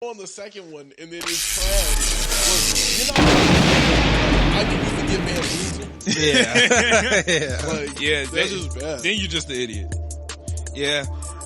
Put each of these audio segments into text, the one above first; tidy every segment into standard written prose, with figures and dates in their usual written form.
on the second one, and then it's trash. Look, you're not. I can even get bamboozled. Yeah, That's just bad. Then you're just the idiot. Yeah.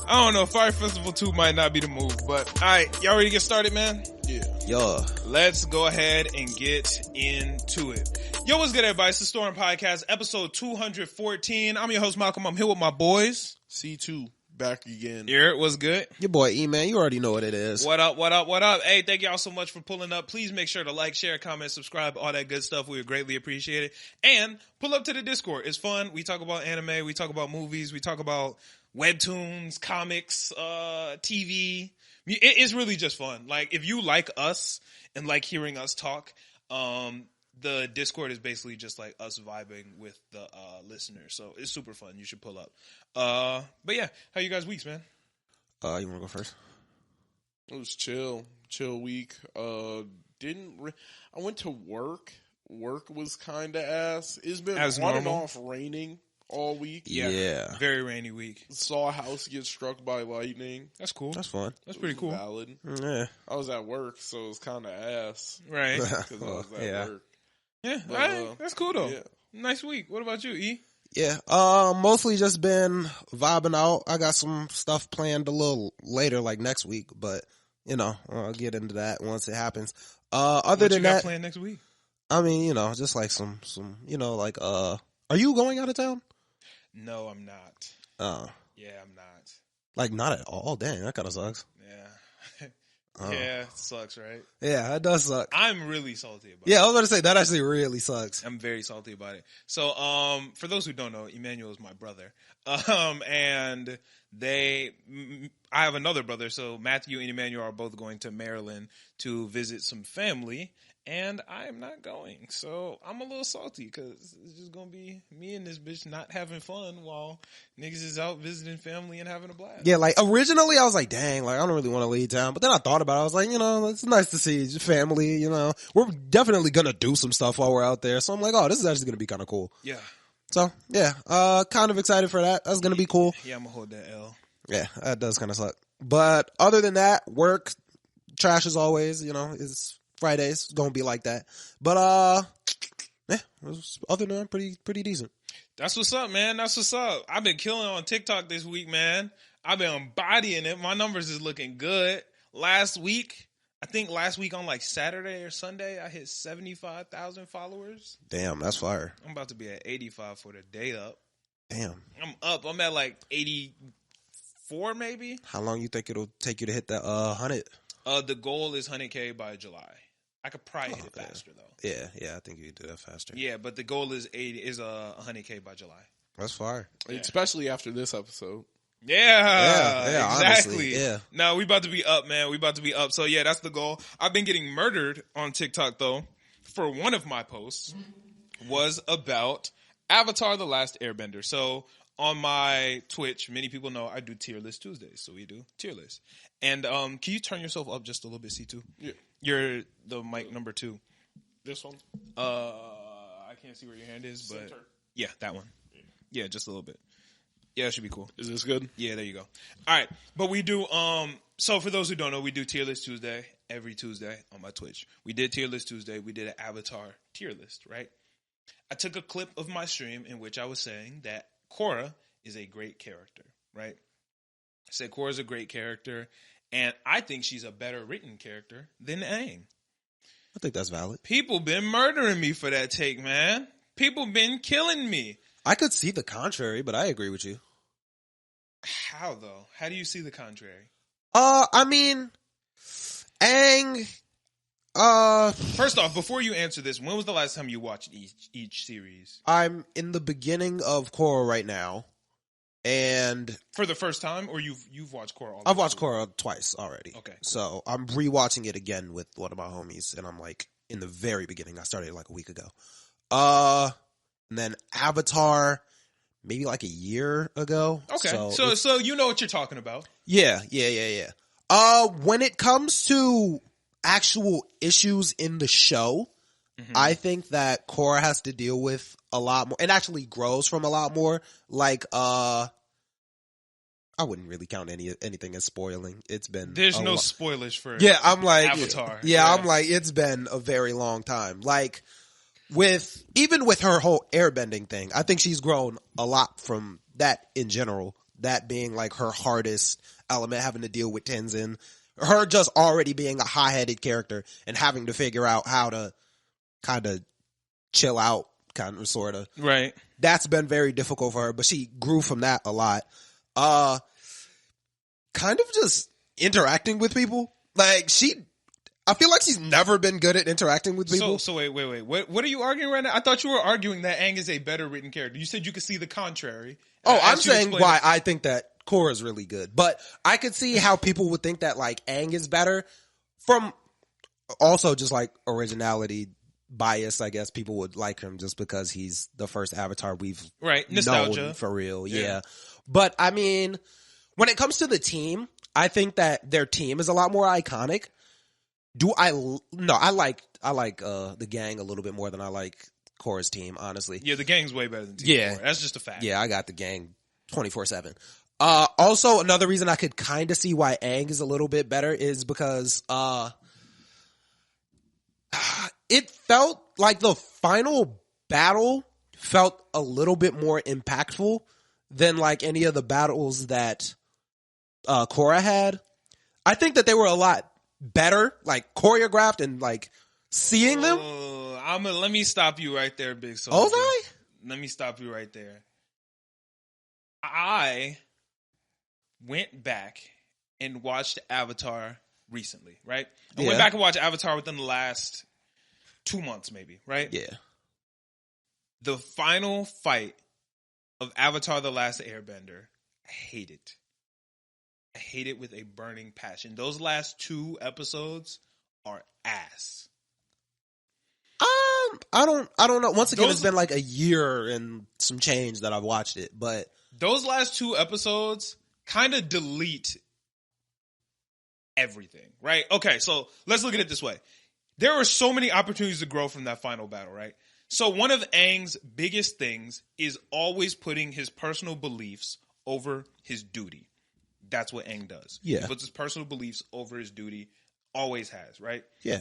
I don't know. Fire Festival 2 might not be the move, but alright, y'all ready to get started, man? Yeah. Yo. Let's go ahead and get into it. Yo, what's good, everybody? It's the Storm Podcast, episode 214. I'm your host, Malcolm. I'm here with my boys. C2, back again. Here, what's good? Your boy E-Man, you already know what it is. What up, what up, what up? Hey, thank y'all so much for pulling up. Please make sure to like, share, comment, subscribe, all that good stuff. We would greatly appreciate it. And pull up to the Discord. It's fun. We talk about anime. We talk about movies. We talk about webtoons, comics, TV. It's really just fun. Like, if you like us and like hearing us talk, the Discord is basically just like us vibing with the listeners. So it's super fun. You should pull up. But yeah, how you guys' weeks, man? You want to go first? It was chill week. I went to work. Work was kind of ass. It's been As on and normal. off raining all week. Yeah. Very rainy week. Saw a house get struck by lightning. That's cool. That's fun. That's pretty cool. Valid. Yeah. I was at work, so it was kind of ass Right. because I was at Yeah. work. Yeah. But, all right. That's cool though. Yeah. Nice week. What about you, E? Yeah. Mostly just been vibing out. I got some stuff planned a little later, like next week, but you know, I'll get into that once it happens. Other What than you got that, planned next week? I mean, you know, just like some, you know, like, are you going out of town? No, I'm not. Yeah, I'm not. Like not at all. Dang, that kind of sucks. Yeah. Oh. Yeah, it sucks, right? Yeah, that does suck. I'm really salty about it. Yeah, I was about to say that actually really sucks. I'm very salty about it. So, for those who don't know, Emmanuel is my brother. And I have another brother. So Matthew and Emmanuel are both going to Maryland to visit some family. And I am not going. So I'm a little salty because it's just going to be me and this bitch not having fun while niggas is out visiting family and having a blast. Yeah, like originally I was like, dang, like I don't really want to leave town. But then I thought about it. I was like, you know, it's nice to see your family, you know. We're definitely going to do some stuff while we're out there. So I'm like, oh, this is actually going to be kind of cool. Yeah. So, yeah, kind of excited for that. That's going to be cool. Yeah, I'm going to hold that L. Yeah, that does kind of suck. But other than that, work, trash as always, you know, it's Fridays, gonna be like that. But yeah, other than that, pretty decent. That's what's up, man. That's what's up. I've been killing on TikTok this week, man. I've been embodying it. My numbers is looking good. Last week on like Saturday or Sunday, I hit 75,000 followers. Damn, that's fire. I'm about to be at 85 for the day up. Damn. I'm up. I'm at like 84 maybe. How long you think it'll take you to hit that 100? The goal is 100K by July. I could probably hit it faster though. Yeah, I think you can do that faster. Yeah, but the goal is 100K by July. That's fire. Yeah. Especially after this episode. Yeah, exactly. Honestly, yeah. No, we about to be up, man. We about to be up. So yeah, that's the goal. I've been getting murdered on TikTok though. For one of my posts was about Avatar: The Last Airbender. So on my Twitch, many people know I do tier list Tuesdays. So we do tier list. And can you turn yourself up just a little bit, C2? Yeah. You're the mic number 2. This one? I can't see where your hand is, but Center. yeah, that one. Yeah, just a little bit. Yeah, it should be cool. Is this good? Yeah, there you go. All right. But we do, so for those who don't know, we do Tier List Tuesday every Tuesday on my Twitch. We did Tier List Tuesday. We did an Avatar tier list, right? I took a clip of my stream in which I was saying that Korra is a great character, right? I said Korra's a great character, and I think she's a better written character than Aang. I think that's valid. People been murdering me for that take, man. People been killing me. I could see the contrary, but I agree with you. How, though? How do you see the contrary? I mean, Aang, First off, before you answer this, when was the last time you watched each series? I'm in the beginning of Korra right now, and For the first time, or you've watched Korra all the I've way watched through? Korra twice already. Okay, cool. So I'm rewatching it again with one of my homies, and I'm like in the very beginning. I started like a week ago. And then Avatar, maybe like a year ago. Okay, So so you know what you're talking about. yeah. When it comes to actual issues in the show, I think that Korra has to deal with a lot more. It actually grows from a lot more. Like, I wouldn't really count anything as spoiling. It's been There's no spoilers for I'm like Avatar. Yeah, I'm like it's been a very long time. Like even with her whole airbending thing, I think she's grown a lot from that in general. That being like her hardest element, having to deal with Tenzin. Her just already being a high-headed character and having to figure out how to kind of chill out, kind of, sort of. Right. That's been very difficult for her, but she grew from that a lot. Kind of just interacting with people. Like, I feel like she's never been good at interacting with people. So wait. What are you arguing right now? I thought you were arguing that Aang is a better written character. You said you could see the contrary. Oh, I'm saying why I think that Korra's really good. But I could see how people would think that, like, Aang is better from also just, like, originality bias. I guess people would like him just because he's the first Avatar we've nostalgia known for real. Yeah. But, I mean, when it comes to the team, I think that their team is a lot more iconic. I like the gang a little bit more than I like Korra's team, honestly. Yeah, the gang's way better than Team 4. That's just a fact. Yeah, I got the gang 24/7. Also, another reason I could kind of see why Aang is a little bit better is because it felt like the final battle felt a little bit more impactful than like any of the battles that Korra had. I think that they were a lot better, like choreographed and like seeing them. Let me stop you right there, Big Soldier. Ozai? Let me stop you right there. I went back and watched Avatar recently, right? I went back and watched Avatar within the last 2 months, maybe, right? Yeah. The final fight of Avatar: The Last Airbender, I hate it. I hate it with a burning passion. Those last 2 episodes are ass. I don't know. Once again, it's been like a year and some change that I've watched it, but those last 2 episodes kind of delete everything, right? Okay, so let's look at it this way. There are so many opportunities to grow from that final battle, right? So one of Aang's biggest things is always putting his personal beliefs over his duty. That's what Aang does. Yeah. He puts his personal beliefs over his duty. Always has, right? Yeah.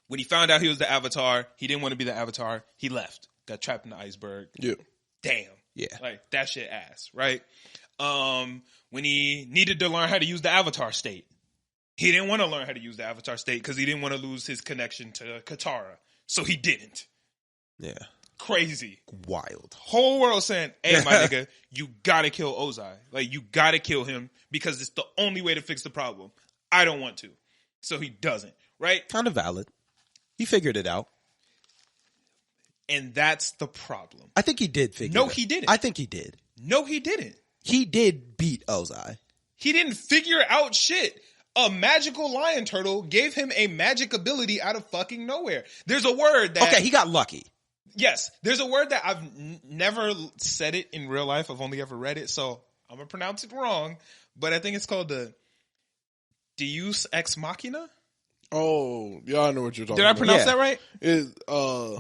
When he found out he was the Avatar, he didn't want to be the Avatar. He left. Got trapped in the iceberg. Yeah. Damn. Yeah. Like, that shit ass, right? When he needed to learn how to use the Avatar state, he didn't want to learn how to use the Avatar state because he didn't want to lose his connection to Katara. So he didn't. Yeah. Crazy. Wild. Whole world saying, hey, my nigga, you gotta kill Ozai. Like, you gotta kill him because it's the only way to fix the problem. I don't want to. So he doesn't, right? Kind of valid. He figured it out. And that's the problem. I think he did figure it out. No, he didn't. I think he did. No, he didn't. He did beat Ozai. He didn't figure out shit. A magical lion turtle gave him a magic ability out of fucking nowhere. There's a word that... Okay, he got lucky. Yes, there's a word that I've never said it in real life. I've only ever read it, so I'm going to pronounce it wrong. But I think it's called the Deus Ex Machina. Oh, yeah, I know what you're talking Did I about. pronounce that right?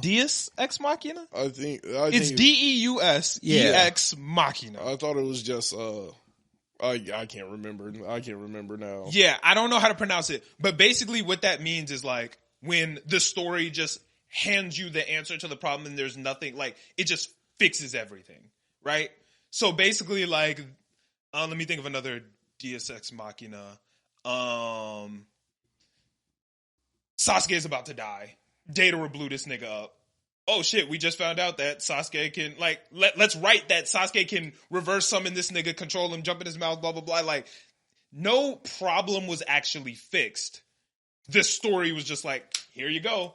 Deus Ex Machina? I think It's Deus Ex Machina. I thought it was just I can't remember. I can't remember now. Yeah, I don't know how to pronounce it. But basically what that means is like when the story just hands you the answer to the problem and there's nothing, like it just fixes everything, right? So basically like, let me think of another Deus Ex Machina. Sasuke's about to die. Data blew this nigga up. Oh shit, we just found out that Sasuke can, like, let's write that Sasuke can reverse summon this nigga, control him, jump in his mouth, blah, blah, blah. Like, no problem was actually fixed. The story was just like, here you go.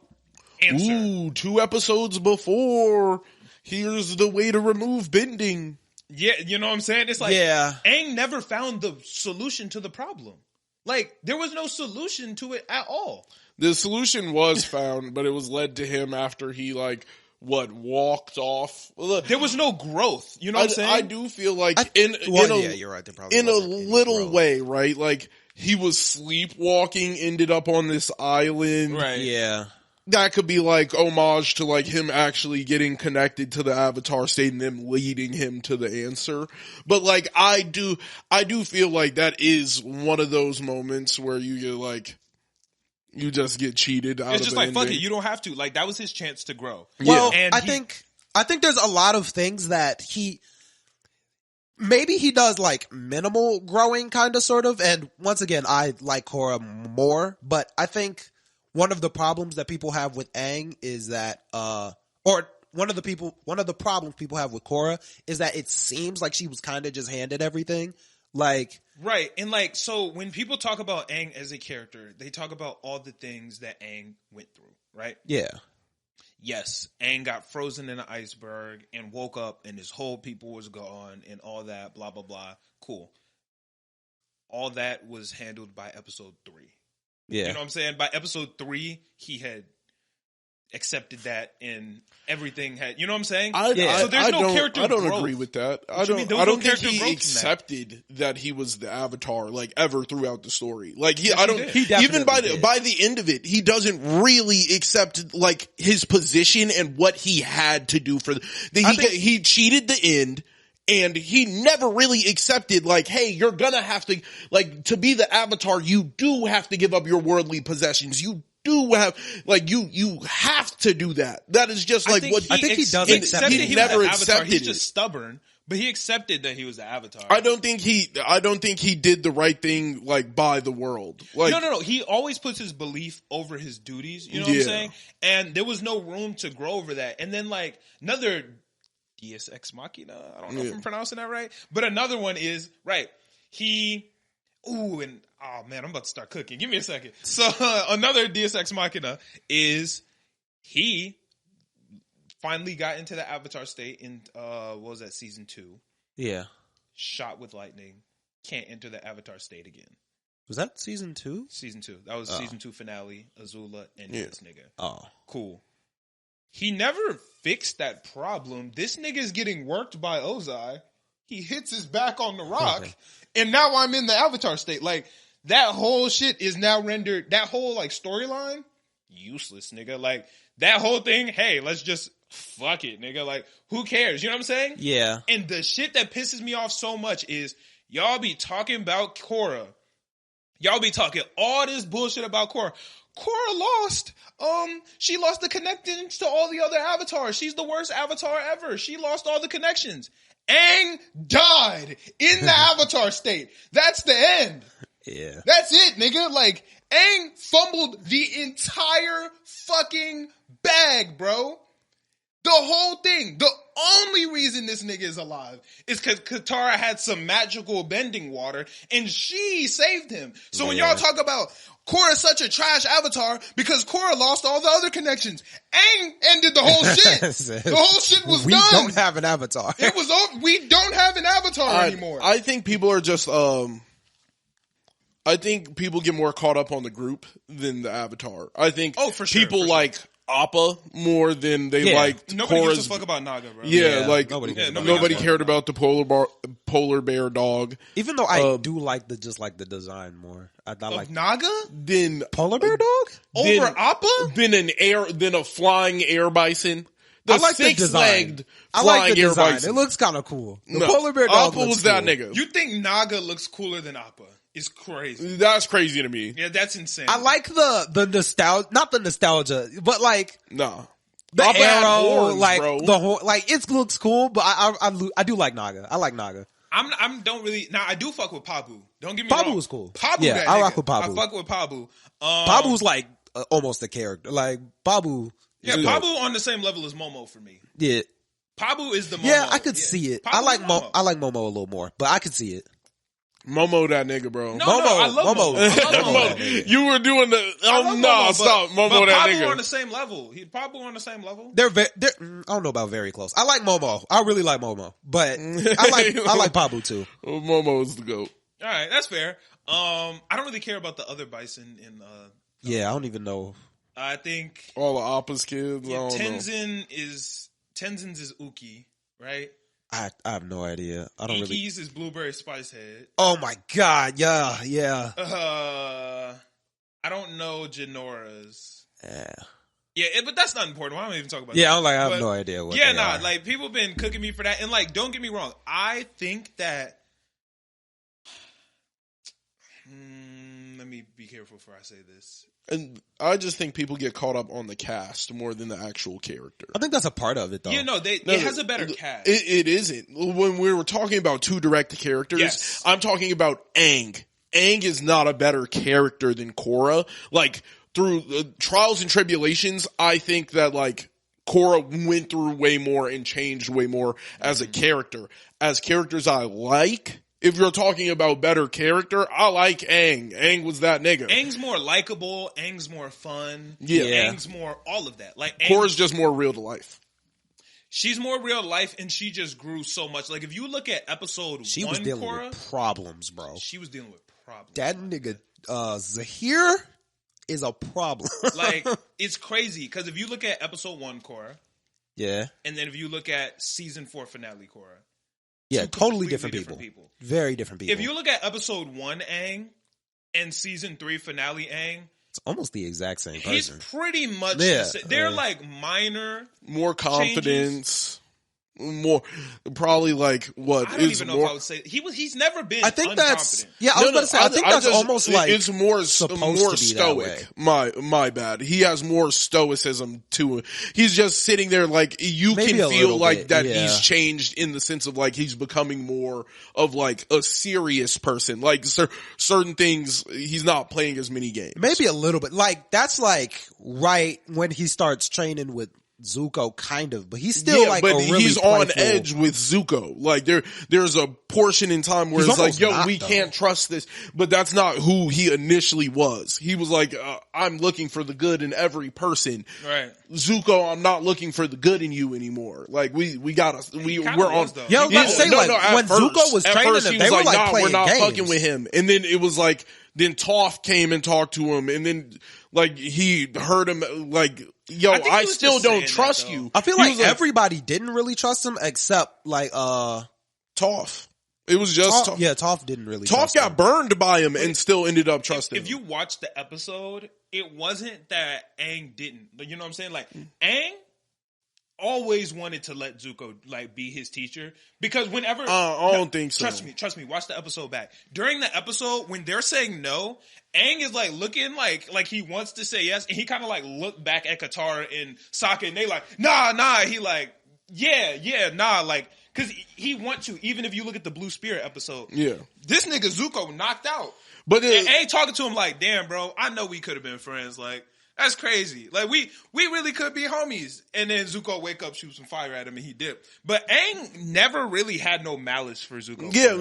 Answer. Ooh, 2 episodes before, here's the way to remove bending. Yeah, you know what I'm saying? It's like, Aang never found the solution to the problem. Like, there was no solution to it at all. The solution was found, but it was led to him after he, like, walked off. There was no growth. You know what I'm saying? I do feel like you're right. In a little way, right? Like, he was sleepwalking, ended up on this island. Right. Yeah. that could be like homage to like him actually getting connected to the Avatar state and them leading him to the answer. But like I do feel like that is one of those moments where you get like you just get cheated out of It's just the like ending. fuck it, you don't have to. Like that was his chance to grow. Well, And I think there's a lot of things that maybe he does like minimal growing kind of sort of. And once again, I like Korra more, but I think one of the problems that people have with Aang is that, or one of the problems people have with Korra is that it seems like she was kind of just handed everything. Like, right. And like, so when people talk about Aang as a character, they talk about all the things that Aang went through, right? yeah. Yes, Aang got frozen in an iceberg and woke up and his whole people was gone and all that, blah, blah, blah. Cool. All that was handled by episode 3. Yeah. You know what I'm saying? By episode 3, he had accepted that and everything had, you know what I'm saying? So there's no character I don't growth. agree with that. I What you mean? There don't was think no character he growth in accepted that he was the Avatar like ever throughout the story. Like Yes, he did. He definitely even did. by the end of it, he doesn't really accept like his position and what he had to do for he cheated the end. And he never really accepted, like, hey, you're gonna have to, like, to be the Avatar, you do have to give up your worldly possessions. You do have, like, you have to do that. That is just like what I think he does and accept he it. never Avatar. accepted He's it. just stubborn, but he accepted that he was the Avatar. I don't think he did the right thing, like, by the world. Like, No. He always puts his belief over his duties. You know what I'm saying? And there was no room to grow over that. And then, like, another Deus Ex Machina. I don't know if I'm pronouncing that right. But another one is, right, oh man, I'm about to start cooking. Give me a second. So another Deus Ex Machina is he finally got into the Avatar state in, what was that, season 2. Yeah. Shot with lightning. Can't enter the Avatar state again. Was that season 2? Season 2. That was season 2 finale. Azula and this nigga. Oh. Cool. He never fixed that problem. This nigga is getting worked by Ozai. He hits his back on the rock, and now I'm in the Avatar state. Like, that whole shit is now rendered, that whole, like, storyline, useless, nigga. Like, that whole thing, hey, let's just fuck it, nigga. Like, who cares? You know what I'm saying? Yeah. And the shit that pisses me off so much is y'all be talking about Korra. Y'all be talking all this bullshit about Korra. Korra lost. She lost the connections to all the other avatars. She's the worst avatar ever. She lost all the connections. Aang died in the avatar state. That's the end. Yeah. That's it, nigga. Like, Aang fumbled the entire fucking bag, bro. The whole thing. The only reason this nigga is alive is because Katara had some magical bending water and she saved him. So when y'all talk about Korra's such a trash avatar because Korra lost all the other connections, Aang ended the whole shit. The whole shit was we done. We don't have an avatar. It was over. We don't have an avatar anymore. I think people are just, I think people get more caught up on the group than the Avatar. I think for sure, people for sure. like Appa more than they liked Nobody gives Korra's. a fuck about Naga, bro. Yeah, like nobody cares about nobody Naga. cared about the polar bear dog. Even though I do like the design more. I like Naga Then polar bear dog over Appa. Then a flying air bison. The I like the six-legged design. I flying like the air design. bison. It looks kind of cool. The No, polar bear dog Appa looks was that cool. nigga. You think Naga looks cooler than Appa? It's crazy. That's crazy to me. Yeah, that's insane. I like the nostalgia, not the nostalgia, but like Nah. the Appa had arrow, horns, like bro. the whole, like it looks cool. But I do like Naga. I like Naga. I'm don't really. Now I do fuck with Pabu. Don't get me Pabu wrong. was cool. Pabu, Yeah, that I nigga. rock with Pabu. I fuck with Pabu. Pabu's like almost a character. Like Pabu. Yeah, is Pabu good. on the same level as Momo for me. Yeah, Pabu is the Momo. yeah, I could see it. I Pabu like is Momo. I like Momo a little more, but I could see it. Momo that nigga, bro. No, Momo, I love Momo. Momo. I love Momo, Momo. that nigga. you were doing the I love no, Momo, stop. Momo but that Pabu nigga. on the same level. Pabu on the same level. They're I don't know about very close. I like Momo. I really like Momo, but I like Pabu too. Momo is the goat. All right, that's fair. I don't really care about the other bison in. Yeah, I don't even know. I think All the Appa's kids. yeah, I don't know. Tenzin's is Uki, right? I have no idea. I don't really. Iki's is Blueberry Spice Head. Oh my god! Yeah. I don't know Janora's. Yeah. Yeah, but that's not important. Why don't even talk about that? Yeah, I'm like, I have no idea what they are. Like, people been cooking me for that. And, like, don't get me wrong. I think that... let me be careful before I say this. And I just think people get caught up on the cast more than the actual character. I think that's a part of it, though. Yeah, no, it has a better cast. It isn't. When we were talking about two direct characters, yes. I'm talking about Aang. Aang is not a better character than Korra. Like, through trials and tribulations, I think that, like, Korra went through way more and changed way more as a character. As characters I like... If you're talking about better character, I like Aang. Aang was that nigga. Aang's more likable. Aang's more fun. Yeah. Aang's more all of that. Like, Korra's just more real to life. She's more real to life, and she just grew so much. Like, if you look at episode 1, she was dealing Korra, with problems, bro. She was dealing with problems. That nigga, Zahir is a problem. Like, it's crazy, because if you look at episode 1, Korra. Yeah. And then if you look at season 4 finale, Korra. Yeah, totally different people. Very different people. If you look at episode 1 Aang and season 3 finale Aang, it's almost the exact same person. He's pretty much the same. They're like minor, more confidence. Changes. More, probably like what? I don't even know if I would say he's never been. I think that's yeah. I was about to say. I think that's almost like it's more stoic. My bad. He has more stoicism to it. He's just sitting there like you can feel like that he's changed in the sense of like he's becoming more of like a serious person. Like certain things, he's not playing as many games. Maybe a little bit. Like that's like right when he starts training with Zuko, kind of, but he's still like, but really he's on edge with Zuko. Like there's a portion in time where it's like, yo, we can't trust this. But that's not who he initially was. He was like, I'm looking for the good in every person. Right. Zuko, I'm not looking for the good in you anymore. Like we're on. Yeah, I was about to say when Zuko was training them, they were like playing we're not games. fucking with him. And then it was like, then Toph came and talked to him, and then like he heard him like. Yo, I still don't trust you. I feel like everybody didn't really trust him except like Toph. It was just Toph. Yeah, Toph didn't really. Toph got burned by him and still ended up trusting him. If you watch the episode, it wasn't that Aang didn't. You know what I'm saying? Like Aang always wanted to let Zuko like be his teacher because whenever I don't think so. Trust me. Watch the episode back. During the episode when they're saying no, Aang is like looking like he wants to say yes, and he kind of like looked back at Katara and Sokka, and they like nah. He like yeah nah like because he wants to. Even if you look at the Blue Spirit episode, this nigga Zuko knocked out, but Aang talking to him like, damn bro, I know we could have been friends like. That's crazy. Like we really could be homies. And then Zuko wake up, shoot some fire at him, and he dipped. But Aang never really had no malice for Zuko. Yeah,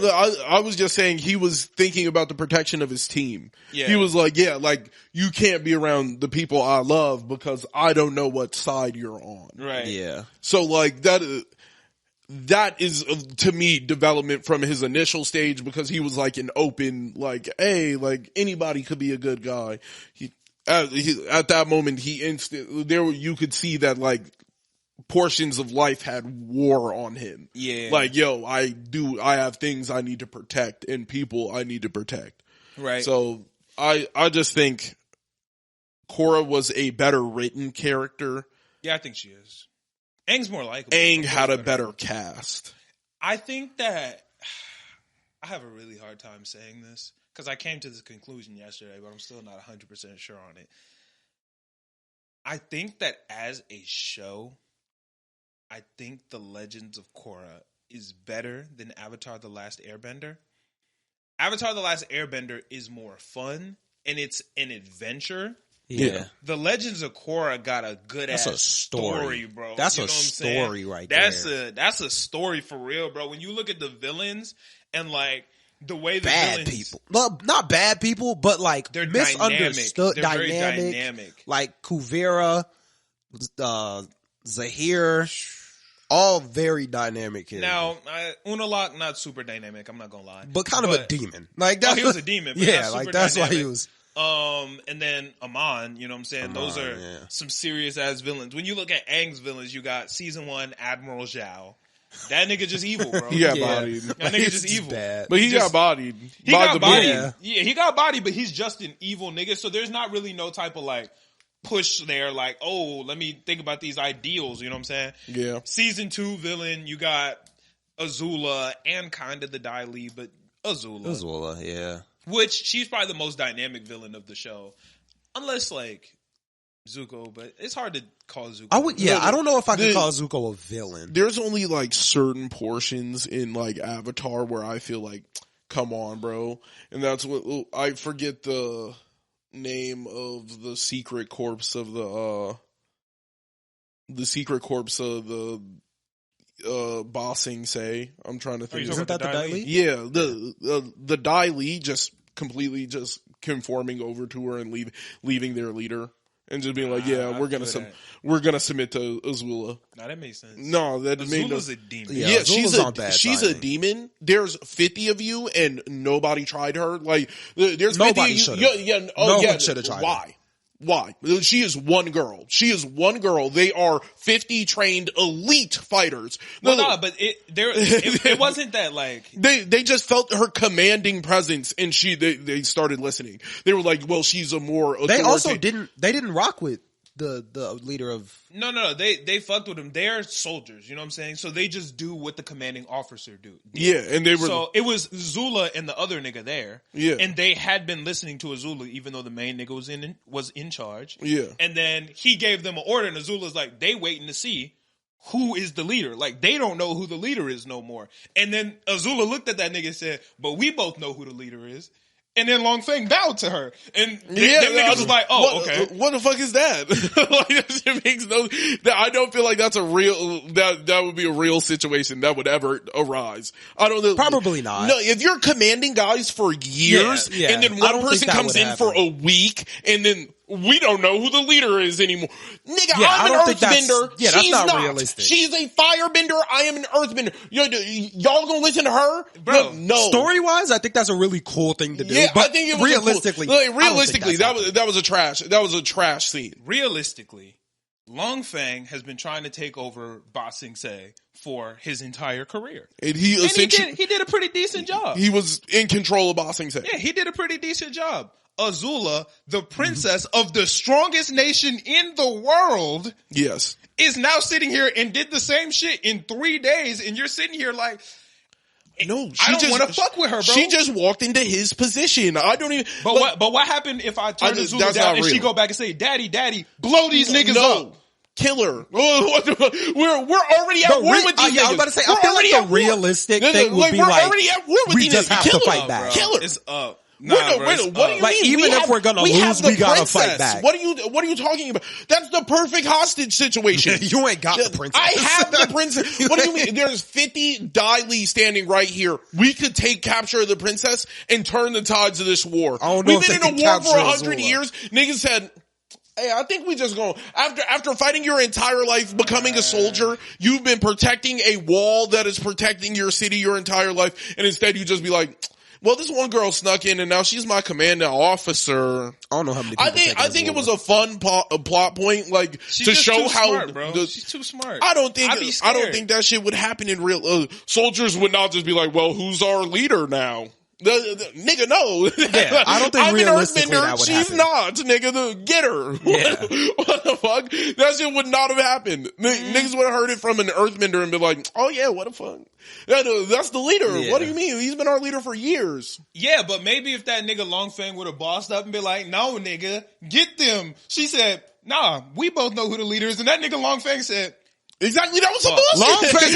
I was just saying he was thinking about the protection of his team. Yeah. He was like, like you can't be around the people I love because I don't know what side you're on. Right. Yeah. So like that is to me development from his initial stage because he was like an open like, hey, like anybody could be a good guy. At that moment, you could see that like portions of life had war on him. Yeah. Like, yo, I have things I need to protect and people I need to protect. Right. So I just think Korra was a better written character. Yeah, I think she is. Aang's more likable. Aang had a better cast. I think that I have a really hard time saying this. Because I came to this conclusion yesterday, but I'm still not 100% sure on it. I think that as a show, I think The Legends of Korra is better than Avatar The Last Airbender. Avatar The Last Airbender is more fun, and it's an adventure. Yeah. The Legends of Korra got a good-ass story, bro. That's a story right there. That's a story for real, bro. When you look at the villains and, like, the way the bad villains, people, well, not bad people, but like they're misunderstood, They're very dynamic. Like Kuvira, Zahir, all very dynamic here. Now, Unalaq not super dynamic. I'm not gonna lie, but kind of a demon. Like he was a demon. But yeah, like that's dynamic. why he was. And then Amon, you know what I'm saying? Those are some serious ass villains. When you look at Aang's villains, you got season 1 Admiral Zhao. That nigga just evil, bro. He got bodied. That nigga just evil. Bad. But he got bodied. He got bodied. Yeah, he got bodied, but he's just an evil nigga. So there's not really no type of like push there, like, oh, let me think about these ideals, you know what I'm saying? Yeah. Season 2 villain, you got Azula and kind of the Dai Li, but Azula. Yeah. Which, she's probably the most dynamic villain of the show. Unless, like, Zuko, but it's hard to call Zuko. I don't know if I can call Zuko a villain. There's only, like, certain portions in, like, Avatar where I feel like, come on, bro. And that's what, I forget the name of the secret corpse of the bossing say. I'm trying to think. Isn't that the Dai Li? Yeah, the Dai Li just completely just conforming over to her and leaving their leader and just being like, yeah, we're gonna submit to Azula. No, that makes sense. No, that Azula's a demon. Yeah, she's a demon. There's 50 of you and nobody tried her. Like there's nobody 50 of you. No one should have tried. Why? She is one girl. They are 50 trained elite fighters. But it wasn't that like they just felt her commanding presence, and they started listening. They were like, well, she's a more. They also didn't rock with the leader of. No. They fucked with him. They're soldiers. You know what I'm saying? So they just do what the commanding officer do. Yeah, and they were. So it was Zula and the other nigga there. Yeah, and they had been listening to Azula, even though the main nigga was in charge. Yeah, and then he gave them an order, and Azula's like, they waiting to see who is the leader. Like, they don't know who the leader is no more. And then Azula looked at that nigga and said, but we both know who the leader is. And then Long Feng bowed to her. And them niggas was like, oh, okay. What the fuck is that? Like, that shit makes no, I don't feel like that's a real, that would be a real situation that would ever arise. I don't know. Probably not. No, if you're commanding guys for years, and then one person comes in for a week, and then we don't know who the leader is anymore. Nigga, I'm an earthbender. That's not realistic. She's a firebender. I am an earthbender. Y'all gonna listen to her? Bro, no. Story-wise, I think that's a really cool thing to do. Yeah, but I think it was realistically, that was a trash scene. Realistically, Long Feng has been trying to take over Ba Sing Se for his entire career. And he did a pretty decent job. He was in control of Ba Sing Se. Yeah, he did a pretty decent job. Azula, the princess of the strongest nation in the world, yes, is now sitting here and did the same shit in 3 days, and you're sitting here like, no, I don't want to fuck with her, bro. She just walked into his position. I don't even. But what happened if I turn Azula down and she go back and say, "Daddy, blow these niggas up"? Kill her. We're already at war with these niggas. I was about to say, I feel like the realistic thing would be we're like, already at war with we just have to fight back. Kill her. It's up. What do you mean? Even if we're gonna lose, we gotta fight back. What are you talking about? That's the perfect hostage situation. You ain't got the princess. I have the princess. What do you mean? There's 50 Dai Li standing right here. We could capture the princess and turn the tides of this war. We've been in a war for 100 years. Niggas said, hey, I think we just go after fighting your entire life, becoming a soldier, you've been protecting a wall that is protecting your city your entire life, and instead you just be like, well, this one girl snuck in and now she's my commanding officer. I don't know how many people I think it was a fun plot point, like, to show how smart, bro. She's too smart. I don't think that shit would happen in real, soldiers would not just be like, well, who's our leader now? Nigga, no. Yeah, I don't think realistically that would She's happen. not, nigga. Get her. Yeah. What the fuck? That shit would not have happened. Niggas would have heard it from an earthbender and been like, oh yeah, what the fuck? That's the leader. Yeah. What do you mean? He's been our leader for years. Yeah, but maybe if that nigga Long Feng would have bossed up and be like, no, nigga, get them. She said, nah, we both know who the leader is. And that nigga Long Feng said, exactly, that was some bullshit. Long Feng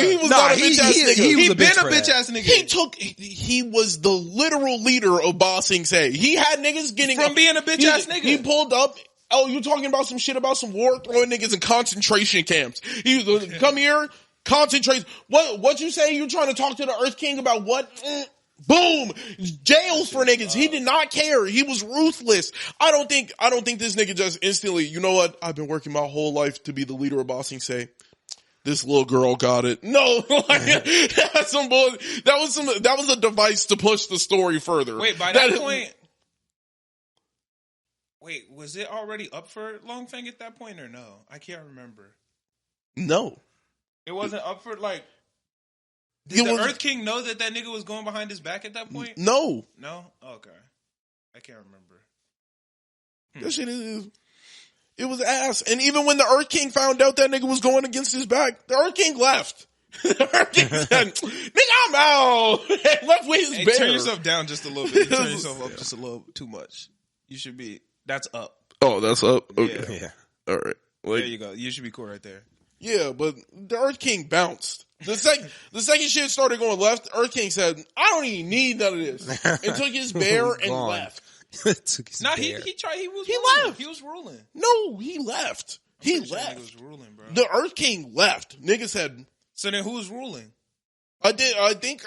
He was not a bitch ass nigga. He was been a bitch ass nigga. He was the literal leader of Ba Sing Se. He had niggas getting from being a bitch ass nigga. He pulled up. Oh, you talking about some shit about some war, throwing niggas in concentration camps. He was come here, concentrate. What you say? You trying to talk to the Earth King about what? Boom! Jails for niggas. He did not care. He was ruthless. I don't think this nigga just instantly, you know what? I've been working my whole life to be the leader of Ba Sing Se. This little girl got it. No, that's some bull. That was a device to push the story further. Wait, by that point, was it already up for Long Feng at that point or no? I can't remember. No. It wasn't up for, like, did the Earth King know that nigga was going behind his back at that point? No. No? Okay. I can't remember. That shit is. It was ass. And even when the Earth King found out that nigga was going against his back, the Earth King left. The Earth King said, nigga, I'm out. Left with his bear. Turn yourself down just a little bit. You turn yourself up just a little too much. You should be, that's up. Oh, that's up? Okay. Yeah. All right. There you go. You should be cool right there. Yeah, but the Earth King bounced. The second shit started going left, the Earth King said, I don't even need none of this. And took his bear and left. He tried. He left. He was ruling. No, he left. He left. He was ruling, bro. The Earth King left. Nigga said. So then who was ruling? I think,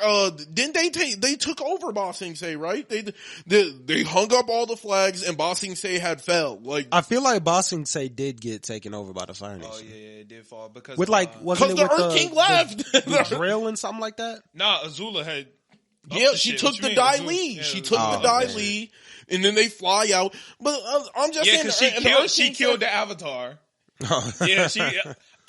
didn't they took over Ba Sing Se, right? They hung up all the flags and Ba Sing Se had fell. Like, I feel like Ba Sing Se did get taken over by the Fire Nation. Oh yeah, it did fall because with wasn't it the with Earth King left. The drill and something like that? Nah, Azula had. Yeah, she took the Dai Li. She took the Dai Li, and then they fly out. But I'm just saying, because she killed the Avatar. Yeah, she.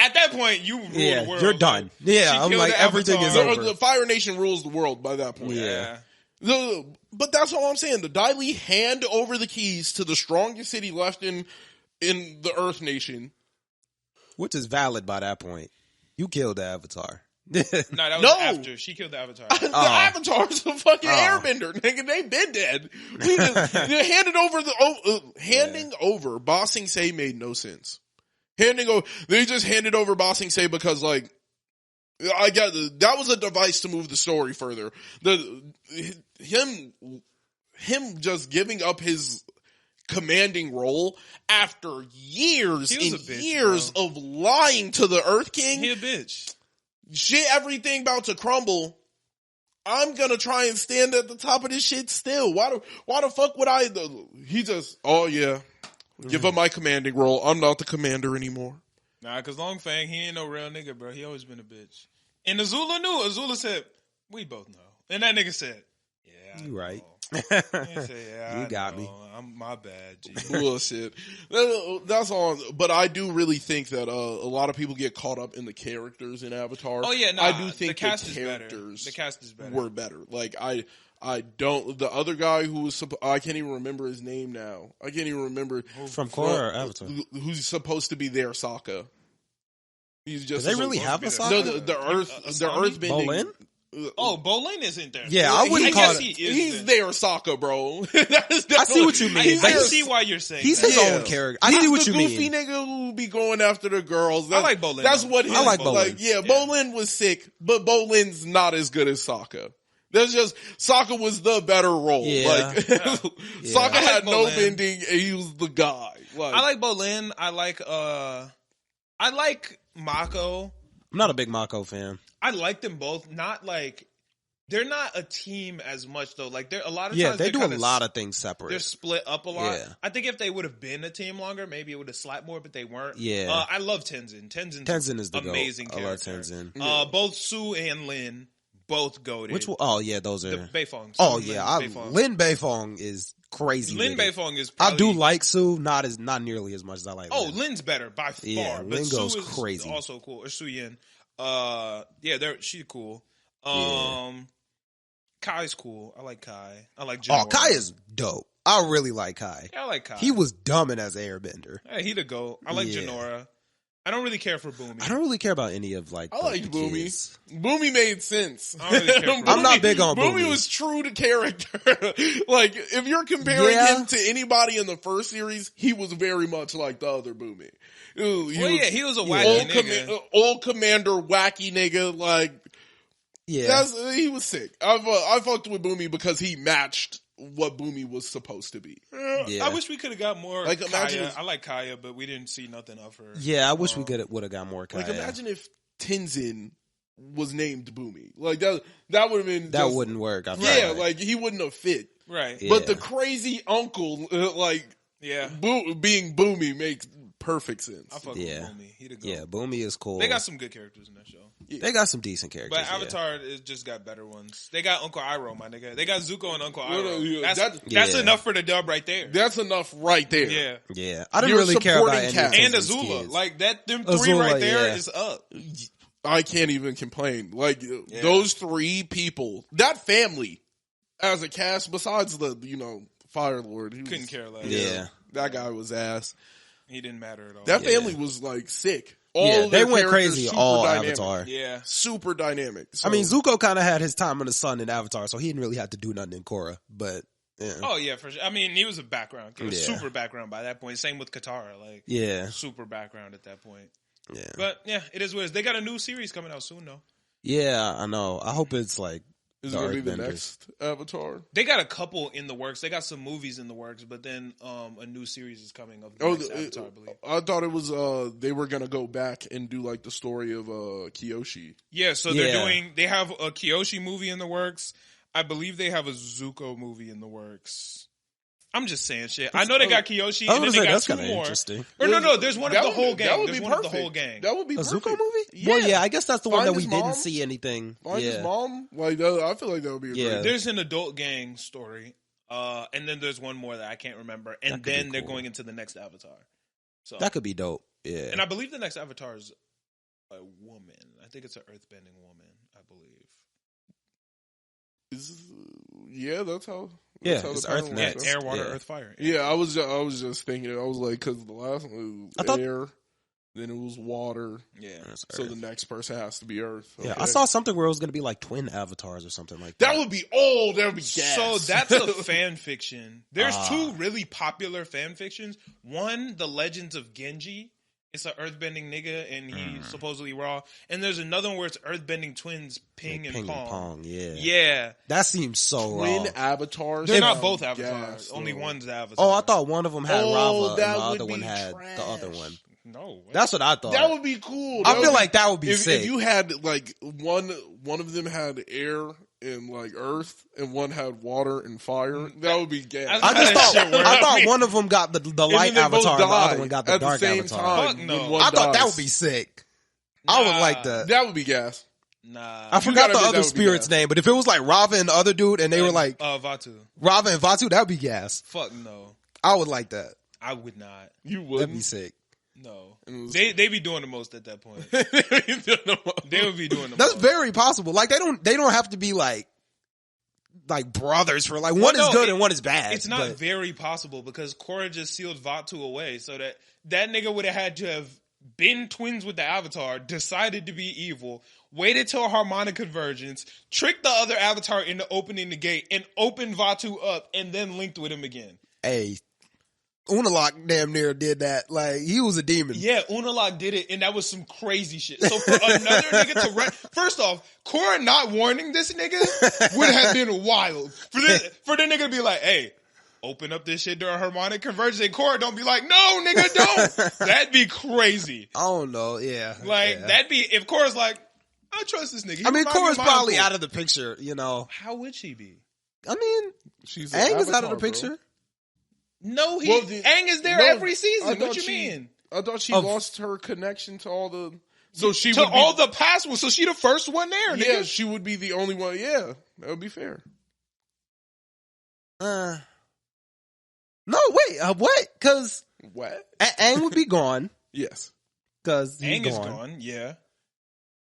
At that point, you rule the world. You're done. Yeah, I'm like, everything is over. The Fire Nation rules the world by that point. Yeah. But that's all I'm saying. The Dai Li hand over the keys to the strongest city left in the Earth Nation. Which is valid by that point. You killed the Avatar. No, that was after. She killed the Avatar. The Avatar's a fucking airbender, nigga. They been dead. Handing over Ba Sing Se made no sense. They just handed over Ba Sing Se because, like, that was a device to move the story further. Him just giving up his commanding role after years and years of lying to the Earth King. He a bitch. Shit, everything about to crumble. I'm gonna try and stand at the top of this shit still. Why the fuck would I? He just, oh yeah. Give up my commanding role. I'm not the commander anymore. Nah, cause Long Fang, he ain't no real nigga, bro. He always been a bitch. And Azula knew. Azula said, we both know. And that nigga said, yeah, you right. You got me. I'm my bad, G. Bullshit. That's all. But I do really think that a lot of people get caught up in the characters in Avatar. Oh yeah, I do think the cast characters the cast is better. were better. Like I don't. The other guy who was I can't even remember his name now. I can't even remember from Korra or Avatar. Who's supposed to be their Sokka? He's just. Do they really have a Sokka? No, the Earthbending. Bolin? Oh, Bolin isn't there. Yeah, I wouldn't call it. He's their Sokka, bro. I see what you mean. I see why you're saying he's his own character. I see what you mean. He's the goofy nigga who be going after the girls. I like Bolin. That's what I like Bolin. Like, yeah, Bolin was sick, but Bolin's not as good as Sokka. That's just Sokka was the better role. Yeah. Like Sokka had no bending, and he was the guy. Like, I like Bolin. I like Mako. I'm not a big Mako fan. I like them both. Not like they're not a team as much though. Like they're a lot of times they do a lot of things separate. They're split up a lot. Yeah. I think if they would have been a team longer, maybe it would have slapped more. But they weren't. Yeah. I love Tenzin. Tenzin is the amazing goat. character. I love Tenzin. Both Su and Lin. Both goated. Which one? Oh yeah, those are the Beifong. Oh yeah, Lin Beifong is crazy. Lin Beifong is. I do like Su, not nearly as much as I like. Oh, Lin's better by far. Yeah, but Lin goes Su is crazy. Also cool. Or Su Yin. She's cool. Kai's cool. I like Kai. I like Jinora. Oh, Kai is dope. I really like Kai. Yeah, I like Kai. He was dumb as Airbender. Hey, he the GOAT. I like Jinora. I don't really care for Boomy. I don't really care about any of I like Boomy. Kids. Boomy made sense. I don't really care for I'm not big on Boomy. Boomy was true to character. Like, if you're comparing him to anybody in the first series, he was very much like the other Boomy. He was a wacky nigga. Old commander, wacky nigga. Like, he was sick. I fucked with Boomy because he matched what Boomy was supposed to be. Yeah. I wish we could have got more. Like, Kaya. I like Kaya, but we didn't see nothing of her. Yeah, I wish we would have got more Kaya. Like, imagine if Tenzin was named Boomy. Like that would have been. That wouldn't work. Like he wouldn't have fit. Right. But the crazy uncle, being Boomy makes perfect sense. I fuck with Boomy. He the GOAT. Yeah, Boomy is cool. They got some good characters in that show. Yeah. They got some decent characters. But Avatar just got better ones. They got Uncle Iroh, my nigga. They got Zuko and Uncle Iroh. That's enough for the dub right there. That's enough right there. Yeah. Yeah. I didn't really care about any of and Azula. kids. Like them three right there is up. I can't even complain. Like those three people, that family as a cast, besides the, Fire Lord. Couldn't care less. Yeah. That guy was ass. He didn't matter at all. That family was like sick. All they went crazy all dynamic. Avatar. Yeah. Super dynamic. So, I mean, Zuko kind of had his time on the sun in Avatar, so he didn't really have to do nothing in Korra. But yeah. Oh yeah, for sure. I mean, he was a background. He was super background by that point. Same with Katara, like super background at that point. Yeah. But yeah, it is what it is. They got a new series coming out soon though. Yeah, I know. I hope it's like is it going to be the next Avatar? They got a couple in the works. They got some movies in the works, but then a new series is coming of the next Avatar, I believe. I thought it was they were going to go back and do like the story of Kyoshi. Yeah, so they have a Kyoshi movie in the works. I believe they have a Zuko movie in the works. I'm just saying shit. I know they got Kyoshi, and then they got two more. Interesting. Or no, there's one of the whole gang. There's one of the whole gang. That would be a perfect. Zuko movie? Yeah. Well, yeah, I guess that's the one that we mom. didn't see anything. Find his mom? Like, I feel like that would be a great. There's an adult gang story, and then there's one more that I can't remember, and then they're going into the next Avatar. So that could be dope. Yeah, and I believe the next Avatar is a woman. I think it's an earthbending woman. I believe. That's how. That's how it's Earth. Yeah, it's air, water, earth, fire. Yeah, I was just thinking. I was like, because the last one was air, then it was water. Yeah, so the next person has to be earth. Okay. Yeah, I saw something where it was going to be like twin avatars or something like that. That would be old. That would be gas. So that's a fan fiction. There's two really popular fan fictions. One, The Legends of Genji. It's an earthbending nigga, and he's supposedly raw. And there's another one where it's earthbending twins, Ping and Pong. Yeah. That seems so twin wrong. avatars. They're not both avatars. Only one's the avatar. Oh, I thought one of them had Rava, and the other one had the other one. No, that's what I thought. That would be cool. I feel like that would be sick. If you had like one of them had air and like earth, and one had water and fire, that would be gas. I thought one of them got the light avatar, and the other one got the dark avatar. Fuck no. I thought that would be sick. I would like that. That would be gas. Nah, I forgot the other spirit's name, but if it was like Rava and the other dude, and they were like Vatu, Rava and Vatu, that would be gas. Fuck no, I would like that. I would not. You would. That'd be sick. No, they be doing the most at that point. They would be doing the most. That's very possible. Like they don't have to be like brothers for like one is good and one is bad. It's not very possible because Korra just sealed Vatu away, so that nigga would have had to have been twins with the Avatar, decided to be evil, waited till harmonic convergence, tricked the other Avatar into opening the gate, and opened Vatu up, and then linked with him again. Hey, Unalaq damn near did that. Like, he was a demon. Yeah, Unalaq did it, and that was some crazy shit. So for another nigga to first off, Korra not warning this nigga would have been wild. For the nigga to be like, hey, open up this shit during harmonic convergence, and Korra don't be like, no, nigga, don't. That'd be crazy. I don't know, yeah. That'd be, if Korra's like, I trust this nigga. I mean, Korra's probably out of the picture, you know. How would she be? I mean, Aang is out of the picture. Bro. No, Aang is there every season. What you mean? I thought she lost her connection to all the... So she to all the past ones. So she the first one there, nigga. Yeah, she would be the only one. Yeah, that would be fair. No, wait, what? Because... What? Aang would be gone. Yes. Because Aang is gone, yeah.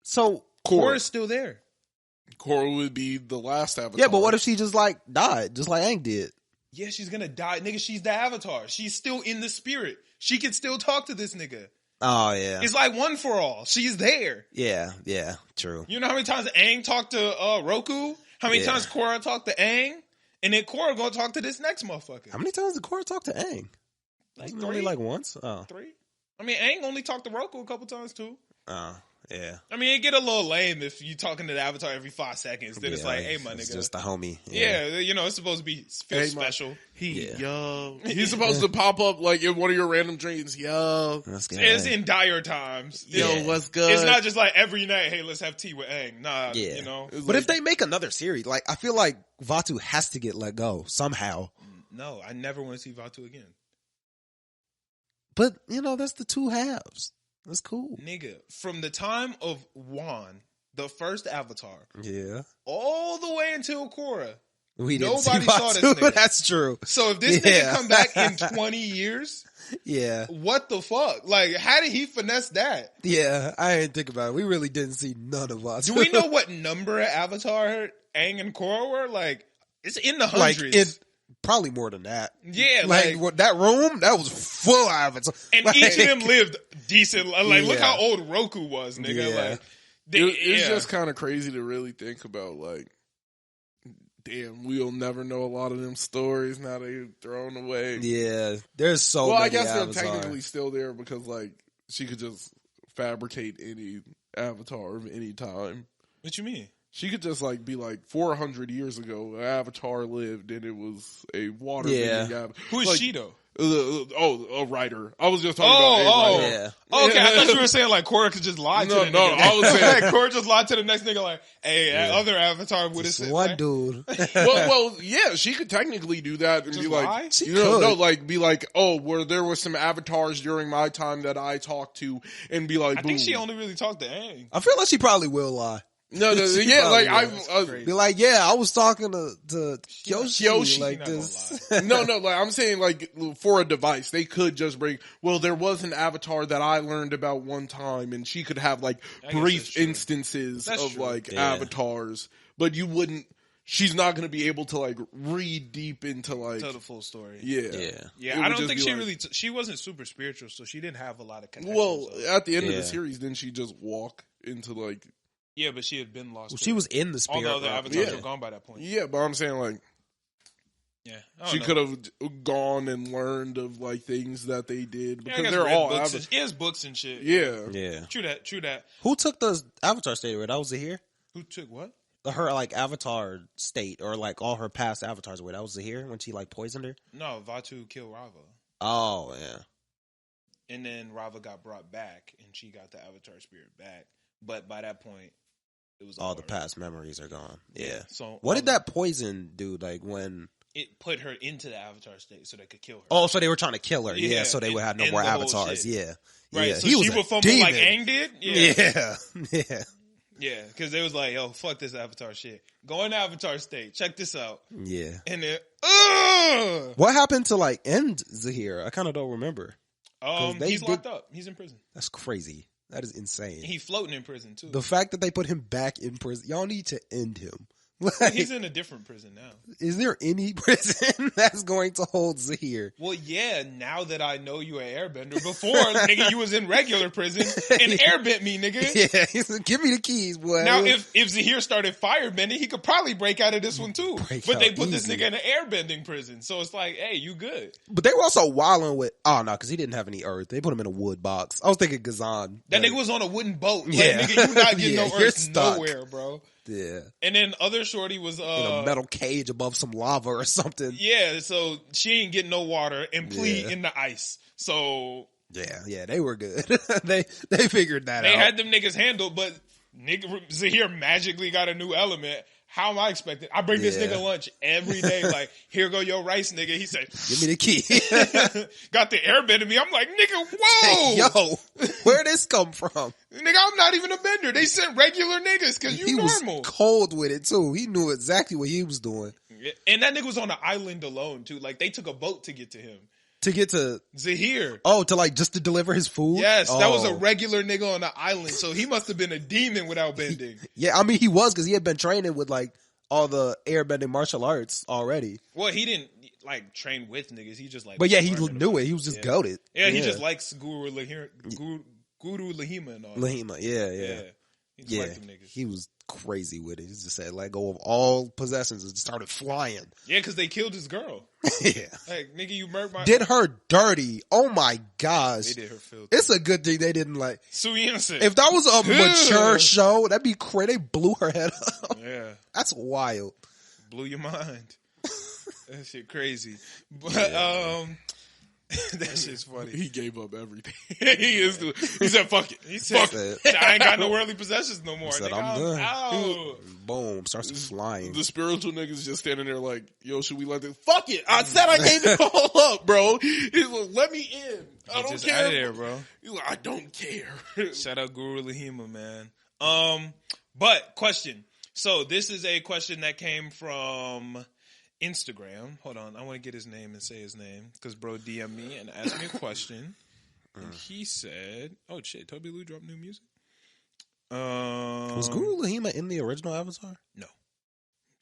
So... Korra's still there. Korra would be the last Avatar. Yeah, but what if she just died, just like Aang did? Yeah, she's gonna die. Nigga, she's the Avatar. She's still in the spirit. She can still talk to this nigga. Oh, yeah. It's like one for all. She's there. Yeah, true. You know how many times Aang talked to Roku? How many times Korra talked to Aang? And then Korra gonna talk to this next motherfucker. How many times did Korra talk to Aang? Like only like once? Oh. 3? I mean, Aang only talked to Roku a couple times too. Oh. Yeah. I mean, it get a little lame if you talking to the Avatar every 5 seconds. Then it's like, hey, my nigga. It's just a homie. Yeah, you know, it's supposed to be special. He's supposed to pop up like in one of your random dreams. Yo. It's in dire times. Yo, what's good? It's not just like every night, hey, let's have tea with Aang. Nah, you know. But if they make another series, like, I feel like Vatu has to get let go somehow. No, I never want to see Vatu again. But, you know, that's the two halves. That's cool. Nigga, from the time of Wan, the first Avatar, all the way until Korra, nobody saw this nigga. That's true. So if this nigga come back in 20 years, what the fuck? Like, how did he finesse that? Yeah, I didn't think about it. We really didn't see none of us. Do we know what number of Avatar Aang and Korra were? Like, it's in the hundreds. Like, probably more than that. Yeah, like what, that room that was full of Avatars, and like, each of them lived decent. Like, look how old Roku was, nigga. Yeah. Like, it's just kind of crazy to really think about. Like, damn, we'll never know a lot of them stories now they're thrown away. Yeah, there's so well, many I guess Avatars. they're technically still there because like she could just fabricate any avatar of any time. What you mean? She could just like be like 400 years ago, an avatar lived and it was a water bending avatar. Who is like, she though? A writer. I was just talking about a writer. Yeah. Oh, okay, I thought you were saying like Korra could just lie to the nigga. No, I was saying like, Korra just lied to the next nigga like, hey, that other avatar would have said one like, dude. well, yeah, she could technically do that and Just be like, lie? She you know, could. no, like be like, oh, where there were some avatars during my time that I talked to, and be like, I think boom. she only really talked to Aang. I feel like she probably will lie. No, She yeah, like probably I Be like, yeah, I was talking to Kyoshi like not this. no, like I'm saying, like for a device, they could just bring. Well, there was an avatar that I learned about one time, and she could have like brief instances of like avatars, but you wouldn't. She's not going to be able to like read deep into like Tell the full story. Yeah. I don't think she really. She wasn't super spiritual, so she didn't have a lot of connections. Well, at the end of the series, didn't she just walk into like? Yeah, but she had been lost. Well, she was in the spirit. All the other avatars were gone by that point. Yeah, but I'm saying like, she could have gone and learned of like things that they did because they're all avatars. He has books and shit. Yeah. True that. Who took the Avatar state away? That was Zahir? Who took what? Her like Avatar state or like all her past avatars away. That was Zahir when she like poisoned her? No, Vatu killed Rava. Oh, yeah. And then Rava got brought back and she got the Avatar spirit back. But by that point, it was all the past memories are gone. Yeah. So what did that poison do? Like when it put her into the Avatar state so they could kill her. Oh, so they were trying to kill her. Yeah, so they would have no more avatars. Yeah. Right. Yeah. So she would fumble like Aang did. Yeah, because they was like, yo, fuck this Avatar shit. Go in Avatar state. Check this out. Yeah. And then, what happened to like end Zahir? I kind of don't remember. He's locked up. He's in prison. That's crazy. That is insane. He's floating in prison too. The fact that they put him back in prison, y'all need to end him. Like, he's in a different prison now. Is there any prison that's going to hold Zahir? Well, yeah, now that I know you an airbender. Before, nigga, you was in regular prison and airbent me, nigga. Yeah, he said, give me the keys, boy. Now, if Zahir started firebending, he could probably break out of this one too. But they put this nigga in an airbending prison. So it's like, hey, you good. But they were also wilding with, oh no, because he didn't have any earth. They put him in a wood box. I was thinking Gazan. That nigga was on a wooden boat. Like, nigga, you not getting no earth nowhere, bro. Yeah. And then other shorty was in a metal cage above some lava or something. Yeah, so she ain't getting no water and Plea in the ice. So yeah, they were good. they figured that out. They had them niggas handled, but nigga Zahir magically got a new element. How am I expecting? I bring this nigga lunch every day. Like, here go your rice, nigga. He said, give me the key. Got the airbender me. I'm like, nigga, whoa. Yo, where'd this come from? Nigga, I'm not even a bender. They sent regular niggas because you normal. He was cold with it, too. He knew exactly what he was doing. And that nigga was on an island alone, too. Like, they took a boat to get to him. To get to Zahir. Oh, to like just to deliver his food? Yes, that was a regular nigga on the island, so he must have been a demon without bending. Yeah, I mean he was because he had been training with like all the airbending martial arts already. Well, he didn't like train with niggas. He just like. But yeah, he knew it. He was just goated. Yeah, he just likes Guru Lahima and all. Lahima, yeah. He just liked them niggas. He was crazy with it. He just said, let go of all possessions and started flying. Yeah, because they killed his girl. Yeah. Like, nigga, you murdered my... Did her dirty. Oh my gosh. They did her filthy. It's a good thing they didn't like... So innocent. If that was a mature show, that'd be crazy. They blew her head up. Yeah. That's wild. Blew your mind. That shit crazy. But, that shit's funny. He gave up everything. He said, fuck it. He said, fuck it. I ain't got no worldly possessions no more. He said, I'm done. Out. Boom. Starts flying. The spiritual niggas just standing there like, yo, should we let this? Fuck it. I said I gave it all up, bro. He's like, let me in. I don't care. Out of there, bro. He's like, I don't care. Shout out Guru Lahima, man. But question. So this is a question that came from Instagram. Hold on. I want to get his name and say his name because bro DM'd me and asked me a question. And he said, oh shit, Toby Lou dropped new music. Was Guru Lahima in the original Avatar? No.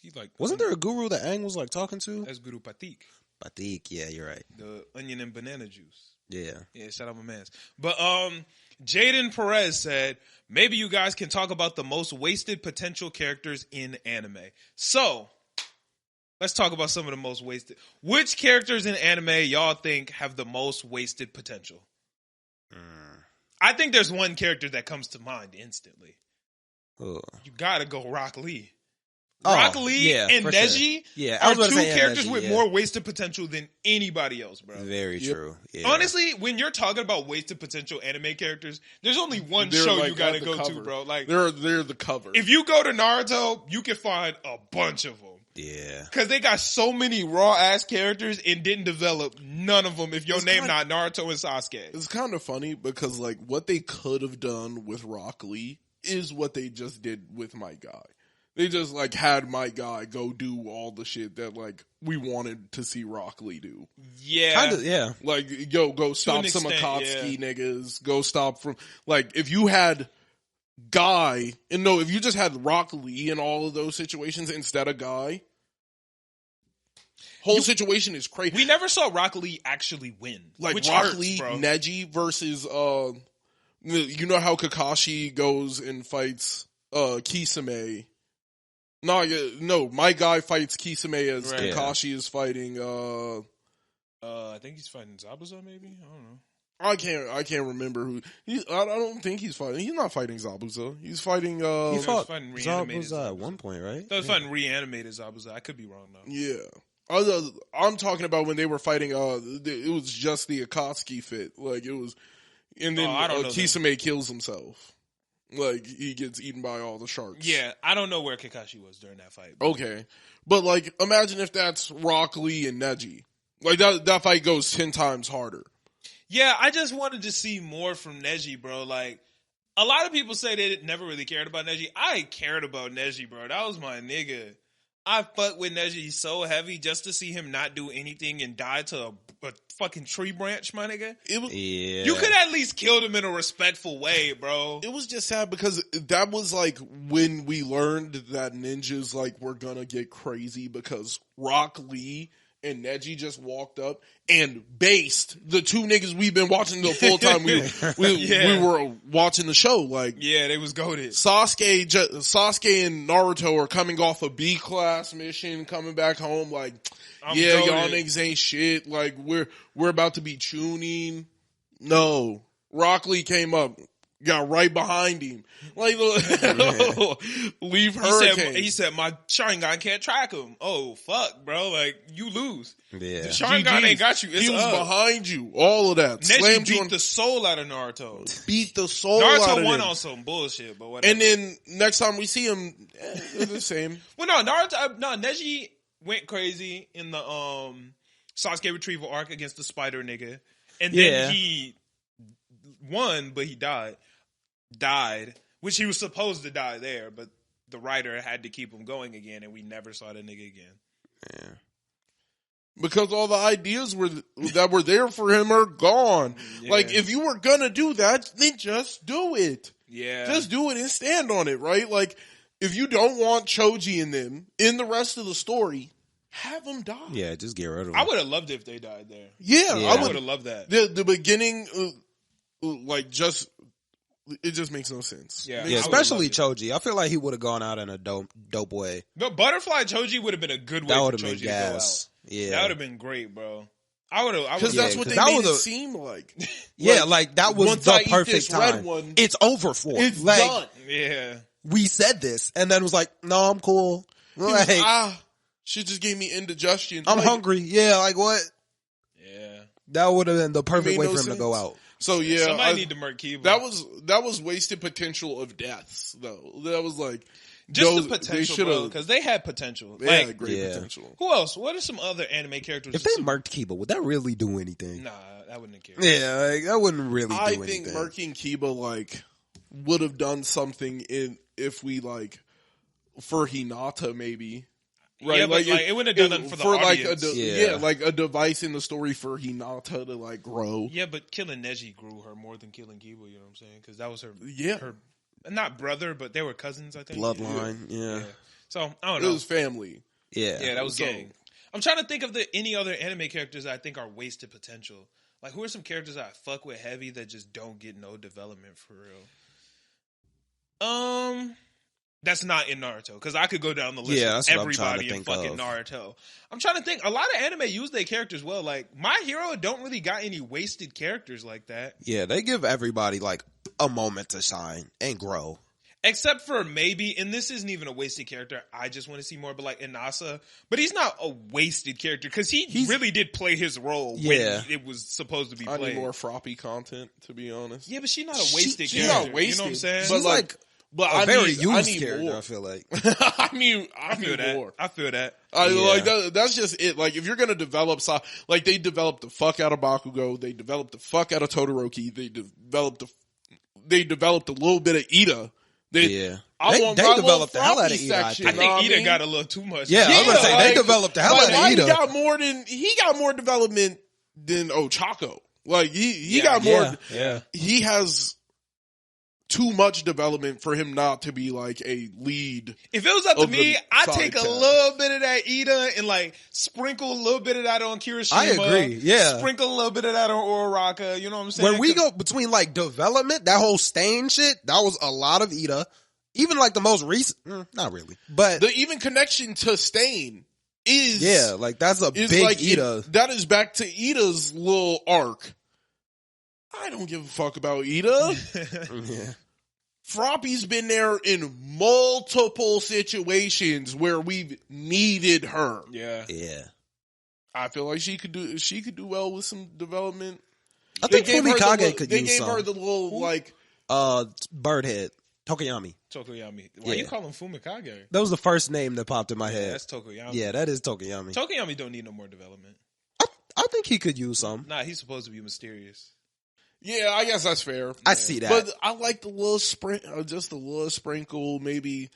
He's like, wasn't there a guru that Aang was like talking to? That's Guru Patik. Patik, yeah, you're right. The onion and banana juice. Yeah. Yeah, shout out my mans. But Jaden Perez said, maybe you guys can talk about the most wasted potential characters in anime. So, let's talk about some of the most wasted. Which characters in anime y'all think have the most wasted potential? I think there's one character that comes to mind instantly. You gotta go Rock Lee. Rock Lee and Neji are two characters Neji, with more wasted potential than anybody else, bro. Very true. Yeah. Honestly, when you're talking about wasted potential anime characters, there's only one show like you gotta go to, bro. Like they're the cover. If you go to Naruto, you can find a bunch of them. Yeah. Because they got so many raw-ass characters and didn't develop none of them if your name not Naruto and Sasuke. It's kind of funny because, like, what they could have done with Rock Lee is what they just did with my guy. They just, like, had my guy go do all the shit that, like, we wanted to see Rock Lee do. Yeah. Kind of, yeah. Like, yo, go stop some Akatsuki niggas. Go stop from, like, if you had Guy, and no, if you just had Rock Lee in all of those situations instead of Guy, whole situation is crazy. We never saw Rock Lee actually win. Like, which Rock hurts, Lee, bro. Neji versus, you know how Kakashi goes and fights, Kisame. No, my guy fights Kisame as Kakashi is fighting, I think he's fighting Zabuza, maybe? I don't know. I can't remember who. I don't think he's fighting. He's not fighting Zabuza. He's fighting. He fought fighting Zabuza at one point, right? He was fighting reanimated Zabuza. I could be wrong though. Yeah, I'm talking about when they were fighting. It was just the Akatsuki fit. Like it was, and then Kisame kills himself. Like he gets eaten by all the sharks. Yeah, I don't know where Kakashi was during that fight. Okay, but like imagine if that's Rock Lee and Neji. Like that fight goes 10 times harder. Yeah, I just wanted to see more from Neji, bro. Like, a lot of people say they never really cared about Neji. I cared about Neji, bro. That was my nigga. I fucked with Neji so heavy just to see him not do anything and die to a fucking tree branch, my nigga. You could at least kill him in a respectful way, bro. It was just sad because that was like when we learned that ninjas like were gonna get crazy because Rock Lee and Neji just walked up and based the two niggas we've been watching the full time we were watching the show. Like, yeah, they was goated. Sasuke and Naruto are coming off a B class mission, coming back home. Like, y'all niggas ain't shit. Like, we're about to be tuning. No, Rock Lee came up. Got right behind him. Like, leave Hurricane. He said, my Sharingan can't track him. Oh, fuck, bro. Like, you lose. Yeah. The Sharingan ain't got you. He was behind you. All of that. Neji beat the soul out of Naruto. Beat the soul out of him. Naruto won on some bullshit, but whatever. And then next time we see him, it's the same. Well, Neji went crazy in the Sasuke retrieval arc against the spider nigga. And then he won, but he died, which he was supposed to die there, but the writer had to keep him going again, and we never saw the nigga again. Yeah. Because all the ideas that were there for him are gone. Yeah. Like, if you were gonna do that, then just do it. Yeah. Just do it and stand on it, right? Like, if you don't want Choji in them, in the rest of the story, have them die. Yeah, just get rid of them. I would have loved it if they died there. Yeah. I would have loved that. The beginning, it just makes no sense. Yeah, especially Choji. I feel like he would have gone out in a dope way. But Butterfly Choji would have been a good way for Choji to go out. Yeah, that would have been great, bro. I would have because that's what they made it seem like. Yeah, like that was the perfect time. It's over for. It's like, done. Yeah, we said this, and then it was like, no, I'm cool. Like, she just gave me indigestion. I'm hungry. Yeah, like what? Yeah, that would have been the perfect way for him to go out. So yeah, somebody need to murk Kiba. That was wasted potential of deaths, though. That was like just the potential, bro, because they had potential. They had great potential. Who else? What are some other anime characters? If they murked Kiba, would that really do anything? Nah, I wouldn't care. Yeah, like, that wouldn't really do anything. I think murking Kiba like would have done something if we like for Hinata maybe. Right, yeah, but it wouldn't have done nothing for the audience. Like a device in the story for Hinata to like grow. Yeah, but killing Neji grew her more than killing Kiba. You know what I'm saying? Because that was her. Yeah. Her not brother, but they were cousins. I think bloodline. Yeah. So I don't know. It was family. Yeah, that was gang. I'm trying to think of any other anime characters that I think are wasted potential. Like, who are some characters that I fuck with heavy that just don't get no development for real? That's not in Naruto, because I could go down the list of everybody in fucking Naruto. I'm trying to think. A lot of anime use their characters well. Like, My Hero don't really got any wasted characters like that. Yeah, they give everybody like a moment to shine and grow. Except for maybe, and this isn't even a wasted character, I just want to see more, but like Inasa. But he's not a wasted character, because he really did play his role when it was supposed to be played. I need more Froppy content, to be honest. Yeah, but she's not a wasted character. She's not wasted. You know what I'm saying? She's like a very used character, more. I feel like. I need that. more. I feel that. Like that's just it. Like, if you're gonna develop, like, they developed the fuck out of Bakugo, they developed the fuck out of Todoroki, they developed a little bit of Ida. They developed the hell out of Ida. I think Ida got a little too much. Yeah, I was gonna say they developed the hell out of Ida. He got more development than Ochako. Like, he got more. Yeah. He has too much development for him not to be like a lead. If it was up to me, I'd take a little bit of that Ida and like sprinkle a little bit of that on Kirishima. I agree. Yeah. Sprinkle a little bit of that on Uraraka. You know what I'm saying? When we go between like development, that whole stain shit, that was a lot of Ida. Even like the most recent, not really. But the even connection to Stain is like that's a big like Ida. That is back to Ida's little arc. I don't give a fuck about Ida. Yeah. Froppy's been there in multiple situations where we've needed her. Yeah. I feel like she could do well with some development. I think Fumikage could use some. They gave her the little like Birdhead. Tokoyami. Why you call him Fumikage? That was the first name that popped in my head. That's Tokoyami. Yeah, that is Tokoyami. Tokoyami don't need no more development. I think he could use some. Nah, he's supposed to be mysterious. Yeah, I guess that's fair. I see that. But I like the little just a little sprinkle, maybe.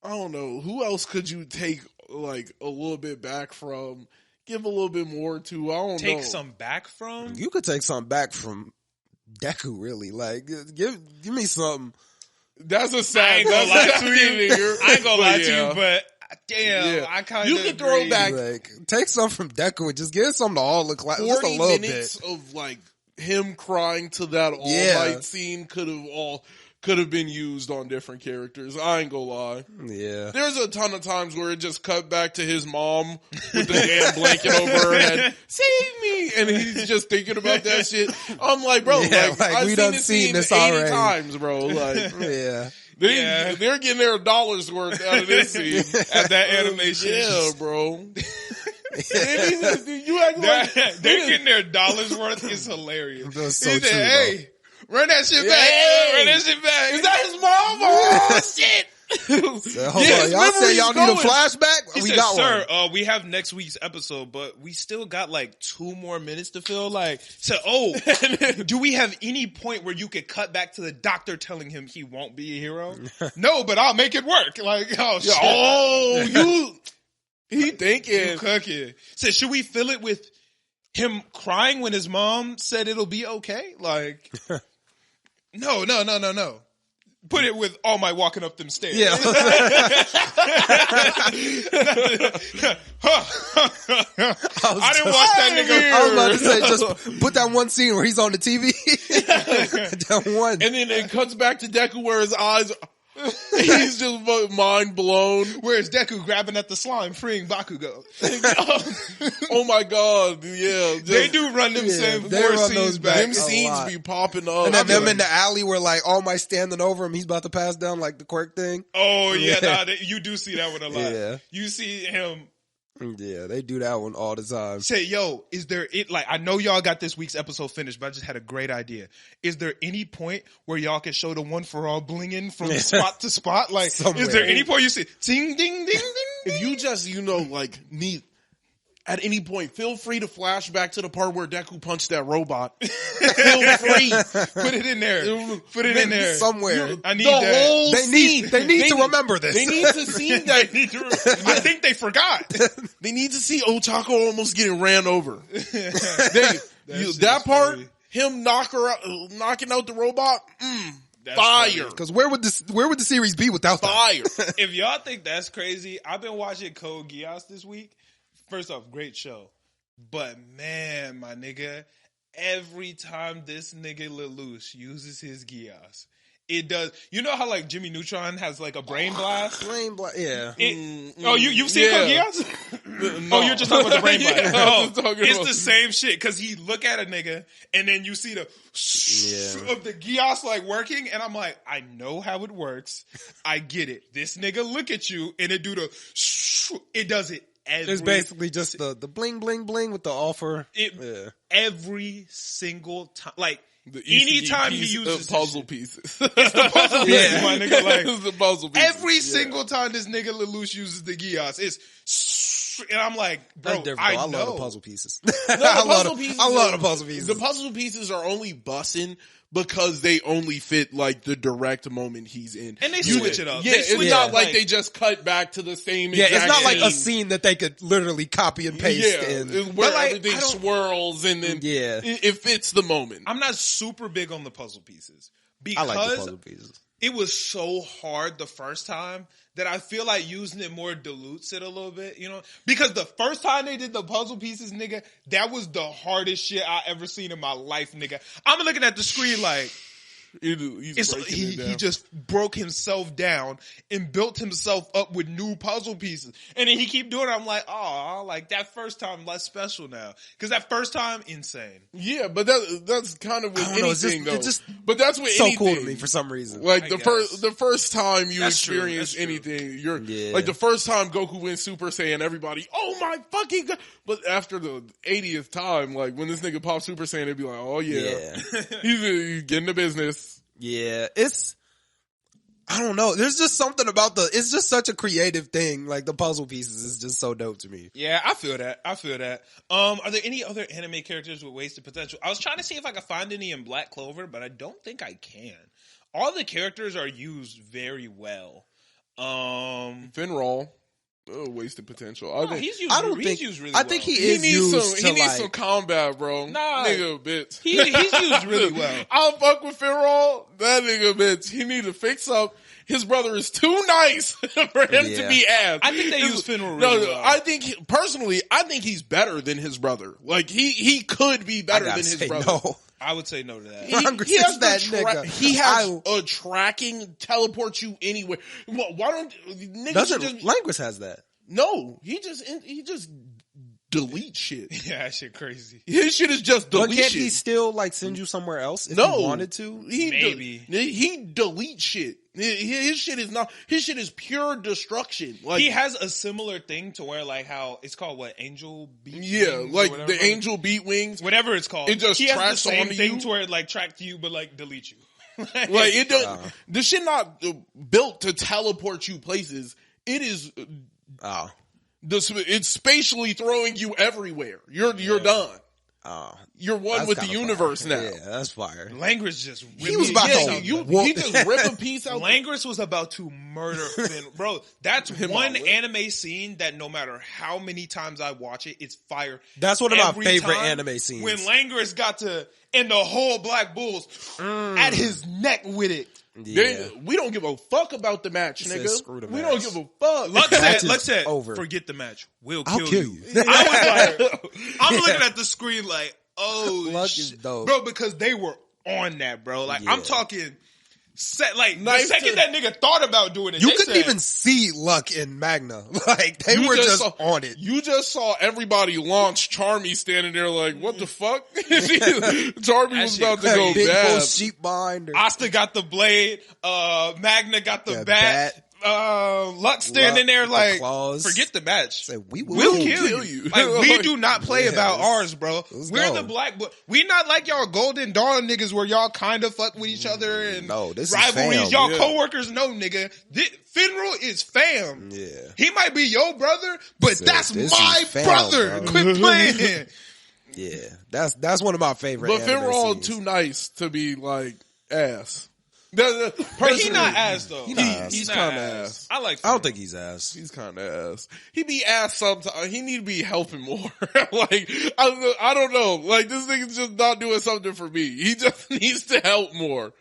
I don't know. Who else could you take like a little bit back from? Give a little bit more to. I don't know. Take some back from? You could take some back from Deku, really. Like, give me something. That's a sad. I ain't gonna lie to you. I ain't gonna lie to you, but damn, I kind of. You can throw back. Like, take some from Deku and just give some to all look like just a little 40 minutes of like him crying to that All Might scene could have been used on different characters. I ain't gonna lie. Yeah. There's a ton of times where it just cut back to his mom with the damn blanket over her head. Save me! And he's just thinking about that shit. I'm like, bro, I've we seen done seen this 80 already. times, bro. Like, yeah. They're getting their dollars worth out of this scene. At that animation. Yeah, bro. They're getting their dollars worth is hilarious. That's so he true, said, hey, run that shit back. Hey. Run that shit back. Is that his mom? Oh, shit. So, hold on. Y'all say y'all need a flashback? He we said, got sir, one. We have next week's episode, but we still got like 2 more minutes to fill. Like, so, do we have any point where you could cut back to the doctor telling him he won't be a hero? No, but I'll make it work. Like, oh, shit. Oh, he thinking. You cooking. So, should we fill it with him crying when his mom said it'll be okay? Like, no. Put it with All Might walking up them stairs. Yeah. I didn't watch that nigga. I was about to say, just put that one scene where he's on the TV. That one. And then it cuts back to Deku where his eyes, he's just mind blown. Where's Deku grabbing at the slime, freeing Bakugo? Oh my god, yeah. They do run them same they 4 run scenes those back. back. Them scenes be popping up. And then them in the alley where like All Might standing over him, he's about to pass down like the quirk thing. Oh yeah, you do see that one a lot. Yeah. You see him. Yeah, they do that one all the time. Say, yo, is there like I know y'all got this week's episode finished, but I just had a great idea. Is there any point where y'all can show the One for All blinging from spot to spot? Like, Somewhere. Is there any point you see ding ding ding ding? If you just, need at any point, feel free to flash back to the part where Deku punched that robot. Feel free. Put it in there. Put it in there. Somewhere. I need the that. whole scene. They need to remember this. They need to see that. I think they forgot. They need to see Ochako almost getting ran over. That part, funny. him knocking out the robot, That's fire. Because where would the series be without Fire. that? If y'all think that's crazy, I've been watching Code Geass this week. First off, great show. But man, my nigga, every time this nigga Lelouch uses his Geass, it does. You know how like Jimmy Neutron has like a brain blast? Yeah. You've seen Code Geass? No. Oh, you're just talking about the brain blast. It's about the same shit because he look at a nigga and then you see the of the Geass like working, and I'm like, I know how it works. I get it. This nigga look at you and it do the it does it. It's basically just the bling bling bling with the offer. Every single time, like The anytime he uses puzzle pieces. it's the puzzle pieces, my nigga. Like It's the puzzle pieces. every single time this nigga Lelouch uses the Geass, it's and I'm like, bro, I know. love the puzzle pieces. I love the puzzle pieces. The puzzle pieces are only bussin' because they only fit like the direct moment he's in. And they switch it up. Yeah, it's not like they just cut back to the same exact it's not like a scene. scene that they could literally copy and paste in. Where But, like, everything swirls and then Yeah. it fits the moment. I'm not super big on the puzzle pieces I like the because puzzle pieces. it was so hard the first time that I feel like using it more dilutes it a little bit, you know? Because the first time they did the puzzle pieces, nigga, that was the hardest shit I ever seen in my life, nigga. I'm looking at the screen like, he just broke himself down and built himself up with new puzzle pieces. And then he keep doing it. I'm like, oh, like that first time less special now. Cause that first time, insane. Yeah, but that's kind of with anything though. It's just but that's with so anything. cool to me for some reason. Like I the guess. first time you That's true. experience That's true. anything, you're Yeah. like the first time Goku went Super Saiyan, everybody, oh my fucking god! But after the 80th time, like when this nigga pops Super Saiyan, it'd be like, oh yeah, he's getting the business. Yeah, I don't know. There's just something about it's just such a creative thing. Like the puzzle pieces is just so dope to me. Yeah, I feel that. Are there any other anime characters with wasted potential? I was trying to see if I could find any in Black Clover, but I don't think I can. All the characters are used very well. Finral, wasted potential. I think he's used really well. I think he is used he needs some combat, bro. Nah. Nigga, bitch. He's used really well. I'll fuck with Finral. That nigga, bitch. He need to fix up. His brother is too nice for him to be ass. I think they use Finral really well. I think personally, I think he's better than his brother. Like he could be better than his brother. No. I would say no to that. He has that nigga. He has a tracking, teleports you anywhere. Why don't niggas Language has that. No, he just delete shit. Yeah, that shit crazy. His shit is just delete But can't shit. he still like send you somewhere else if No. he wanted to? Maybe. He deletes shit. His shit is not. His shit is pure destruction. Like He has a similar thing to where like how it's called Angel Beat yeah, Wings or like whatever. the angel beat wings. Whatever it's called. It just he has the tracks same onto thing you. to where it like track to you but like delete you. Like it don't. The shit not built to teleport you places. It is. It's spatially throwing you everywhere. You're done. You're one with the universe now. Yeah, that's fire. Langris just He was about to he just rip a piece out. Langris was about to murder Finn. Bro, that's one anime scene that no matter how many times I watch it, it's fire. That's one of my Every favorite time anime scenes. When Langris got to, and the whole Black Bulls at his neck with it. Yeah. We don't give a fuck about the match, nigga. Screw the we match. don't give a fuck. Luck said, over. forget the match. We'll I'll kill kill you. you. I was like, I'm looking at the screen like, oh, Luck shit. is dope. Bro, because they were on that, bro. Like, I'm talking, the Nice second that nigga thought about doing it, You they couldn't said, even see Luck in Magna. Like, they You were just saw- on it. You just saw everybody launch Charmy standing there like, what the fuck? Charmy was shit about to go Big bad. bull sheep binder. Asta got the blade, Magna got the The bat. Luck standing Luck there with the like, claws. forget the match. Say, we will We'll kill kill you. you. Like, we do not play Yeah, about let's- ours, bro. let's We're go. the black, we not like y'all Golden Dawn niggas where y'all kind of fuck with each other and No, this is rivalries. fam. Y'all Yeah. coworkers know, nigga. Finral is fam. Yeah. He might be your brother, but So that's this my is fam, brother. bro. Quit playing. Yeah. That's one of my favorite But anime Finral scenes. too nice to be like ass. But he not ass though. He's not kind of ass. I like. I don't think he's ass. He's kind of ass. He be ass sometimes. He need to be helping more. Like I don't know. Like this nigga's just not doing something for me. He just needs to help more.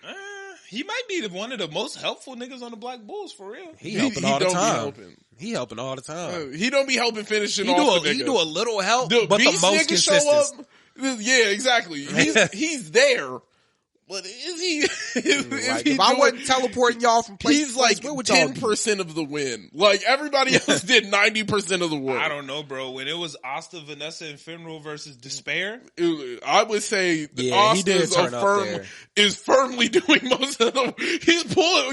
He might be one of the most helpful niggas on the Black Bulls for real. He helping all the don't be time. helping. He helping all the time. He don't be helping finishing off the nigga. He do a little help, The but the Beast most nigga consistent. show up. Yeah, exactly. He's there. But is he? If I wasn't teleporting y'all from place he's to place, like where would y'all 10% of the win. Like everybody else did 90% of the work. I don't know, bro. When it was Asta, Vanessa, and Finral versus Despair, I would say he did turn up there. is firmly doing most of the. He's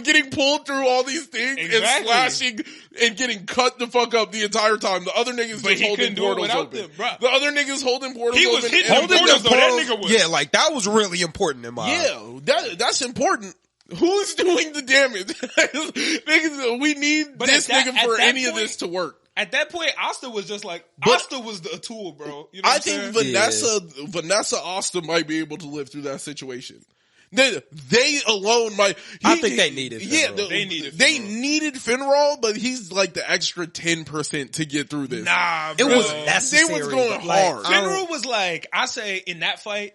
getting pulled through all these things and slashing and getting cut the fuck up the entire time. The other niggas just holding portals open. Them, bro. The other niggas holding portals open. He was hitting portals though. That nigga was. Yeah, like that was really important in my eyes. Yeah, that's important. Who's doing the damage? Niggas, we need this nigga for any of this to work. At that point, Asta was just like, Asta was a tool, bro. You know I think Vanessa Asta might be able to live through that situation. They alone might. I think they needed Finral. Yeah, they needed Finral, but he's like the extra 10% to get through this. Nah, bro. It was necessary. They was going hard. Finral was like, I say in that fight,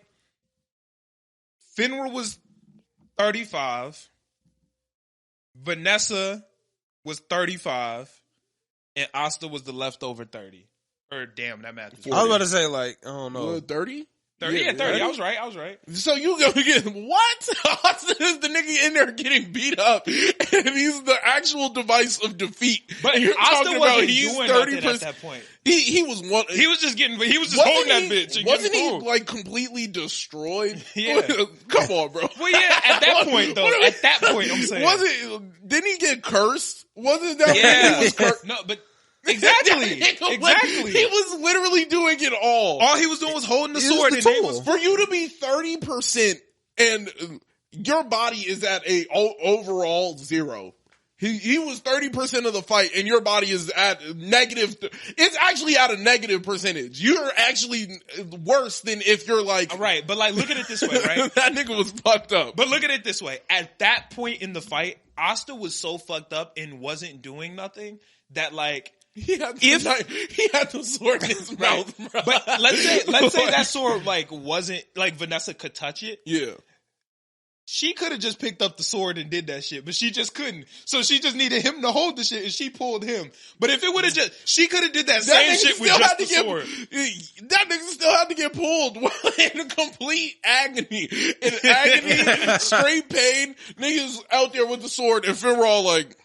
Finral was 35, Vanessa was 35, and Asta was the leftover 30. Or damn, that math is I was about to say like, I don't know. 30? 30, yeah, 30. I was right. So you go get what? Asta is the nigga in there getting beat up, and he's the actual device of defeat. But you're Asta talking wasn't about he's doing 30%. nothing at that point. He was one. He was just holding that bitch. And Wasn't he pulled. like completely destroyed? Yeah. Come on, bro. Well, yeah, at that point though. At that point, I'm saying. Didn't he get cursed? Wasn't that when he was cursed? No, but exactly. He was literally doing it all. All he was doing was holding the sword. The And tool. it was For you to be 30% and your body is at a overall 0. He was 30% of the fight and your body is at negative. It's actually at a negative percentage. You're actually worse than if you're like. Right, but like look at it this way, right? That nigga was fucked up. But look at it this way. At that point in the fight, Asta was so fucked up and wasn't doing nothing that like. He had the sword in his mouth. Bro. But let's say that sword like wasn't like Vanessa could touch it. Yeah. She could have just picked up the sword and did that shit, but she just couldn't. So she just needed him to hold the shit and she pulled him. But if it would have she could have did that same shit with just the sword. That nigga still had to get pulled in complete agony. In agony, straight pain. Niggas out there with the sword and Finral like,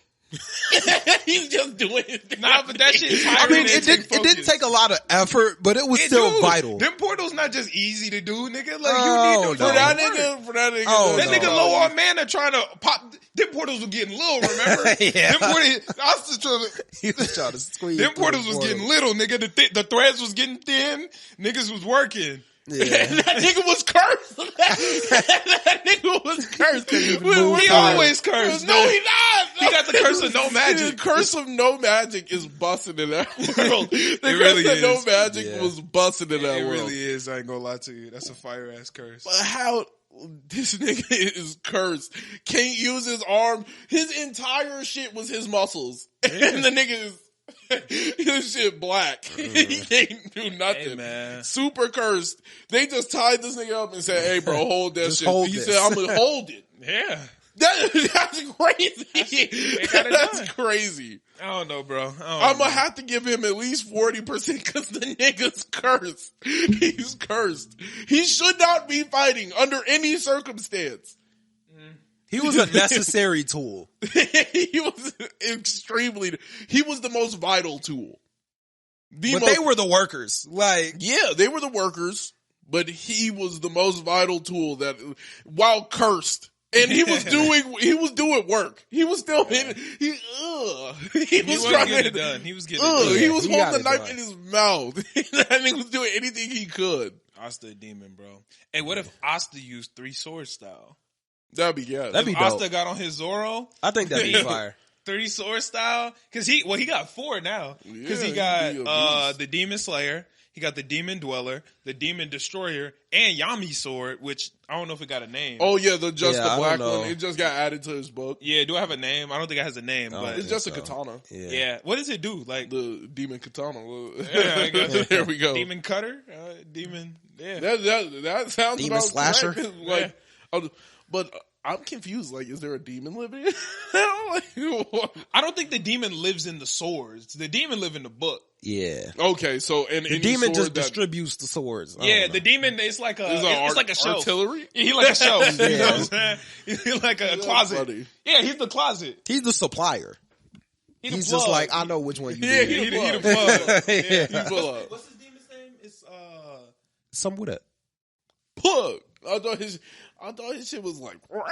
he's just doing it. Nah, but that shit. I mean, it didn't take a lot of effort, but it was still vital. Them portals not just easy to do, nigga. Like you need to for that nigga. That nigga low on mana trying to pop. Them portals were getting little. Remember? Yeah. Them portals. He was trying to squeeze. Them portals was getting little, nigga. The threads was getting thin. Niggas was working. Yeah. That nigga was cursed. That nigga was cursed. He always cursed. No, he not. He got the curse of no magic. The curse of no magic is busting in that world. The curse really of no is. magic was busting in that It world. really is. I ain't gonna lie to you. That's a fire ass curse. But how this nigga is cursed, can't use his arm. His entire shit was his muscles. And the nigga is his shit black. He can't do nothing. Hey, man. Super cursed. They just tied this nigga up and said, "Hey, bro, hold that shit." Hold he this. said, "I'm gonna hold it." Yeah. That's crazy. That's crazy. I don't know, bro. I'm gonna have to give him at least 40% because the nigga's cursed. He's cursed. He should not be fighting under any circumstance. He was a necessary tool. He was he was the most vital tool. They were the workers. Like, yeah, they were the workers, but he was the most vital tool that, while cursed, and he was doing work. He was still he was trying to get it done. He was getting it done. He was holding the knife in his mouth. That nigga was doing anything he could. Asta a demon, bro. Hey, what if Asta used 3 sword style? That'd be dope. Asta got on his Zoro. I think that'd be fire. 3 sword style. Cause he got 4 now. Cause he got, the Demon Slayer. He got the Demon Dweller, the Demon Destroyer, and Yami's sword, which I don't know if it got a name. Oh yeah, the black one. It just got added to his book. Yeah, do I have a name? I don't think it has a name, but it's just a katana. Yeah. What does it do? Like the demon katana. Yeah, I guess. There we go. Demon cutter, demon. Yeah, that sounds Demon about slasher. Correct. Like, but I'm confused. Like, is there a demon living? Like, I don't think the demon lives in the swords. The demon live in the book. Yeah. Okay, so the demon just distributes the swords. Yeah, the demon is like it's like a shelf. Artillery? Yeah, he like a shelf. Yeah. You know what I'm saying? He's like a closet. Funny. Yeah, he's the closet. He's the supplier. He's just like, I know which one you Yeah, need. he the plug. Yeah. What's his demon's name? It's Some with it. Plug. I thought his shit was like. no,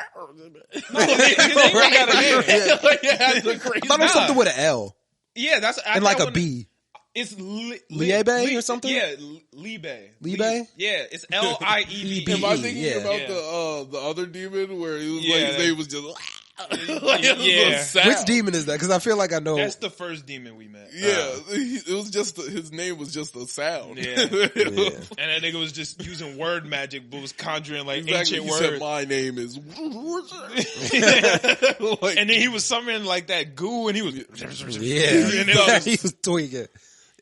his name got a name. Like, it had the crazy. I thought it was something with an L Yeah, that's and like a B. It's Liebe or something? Yeah, Liebe. Liebe? Yeah, it's Liebe. Am I thinking Yeah. about the other demon where it was Yeah, like his name was just like, it was Yeah. a sound. Which demon is that? Because I feel like I know. That's the first demon we met. Yeah, it was just his name was just a sound. Yeah. Yeah. And that nigga was just using word magic, but was conjuring like Exactly. ancient He words. said, "My name is." Like, And then he was summoning like that goo, and he was Yeah. and it He was tweaking.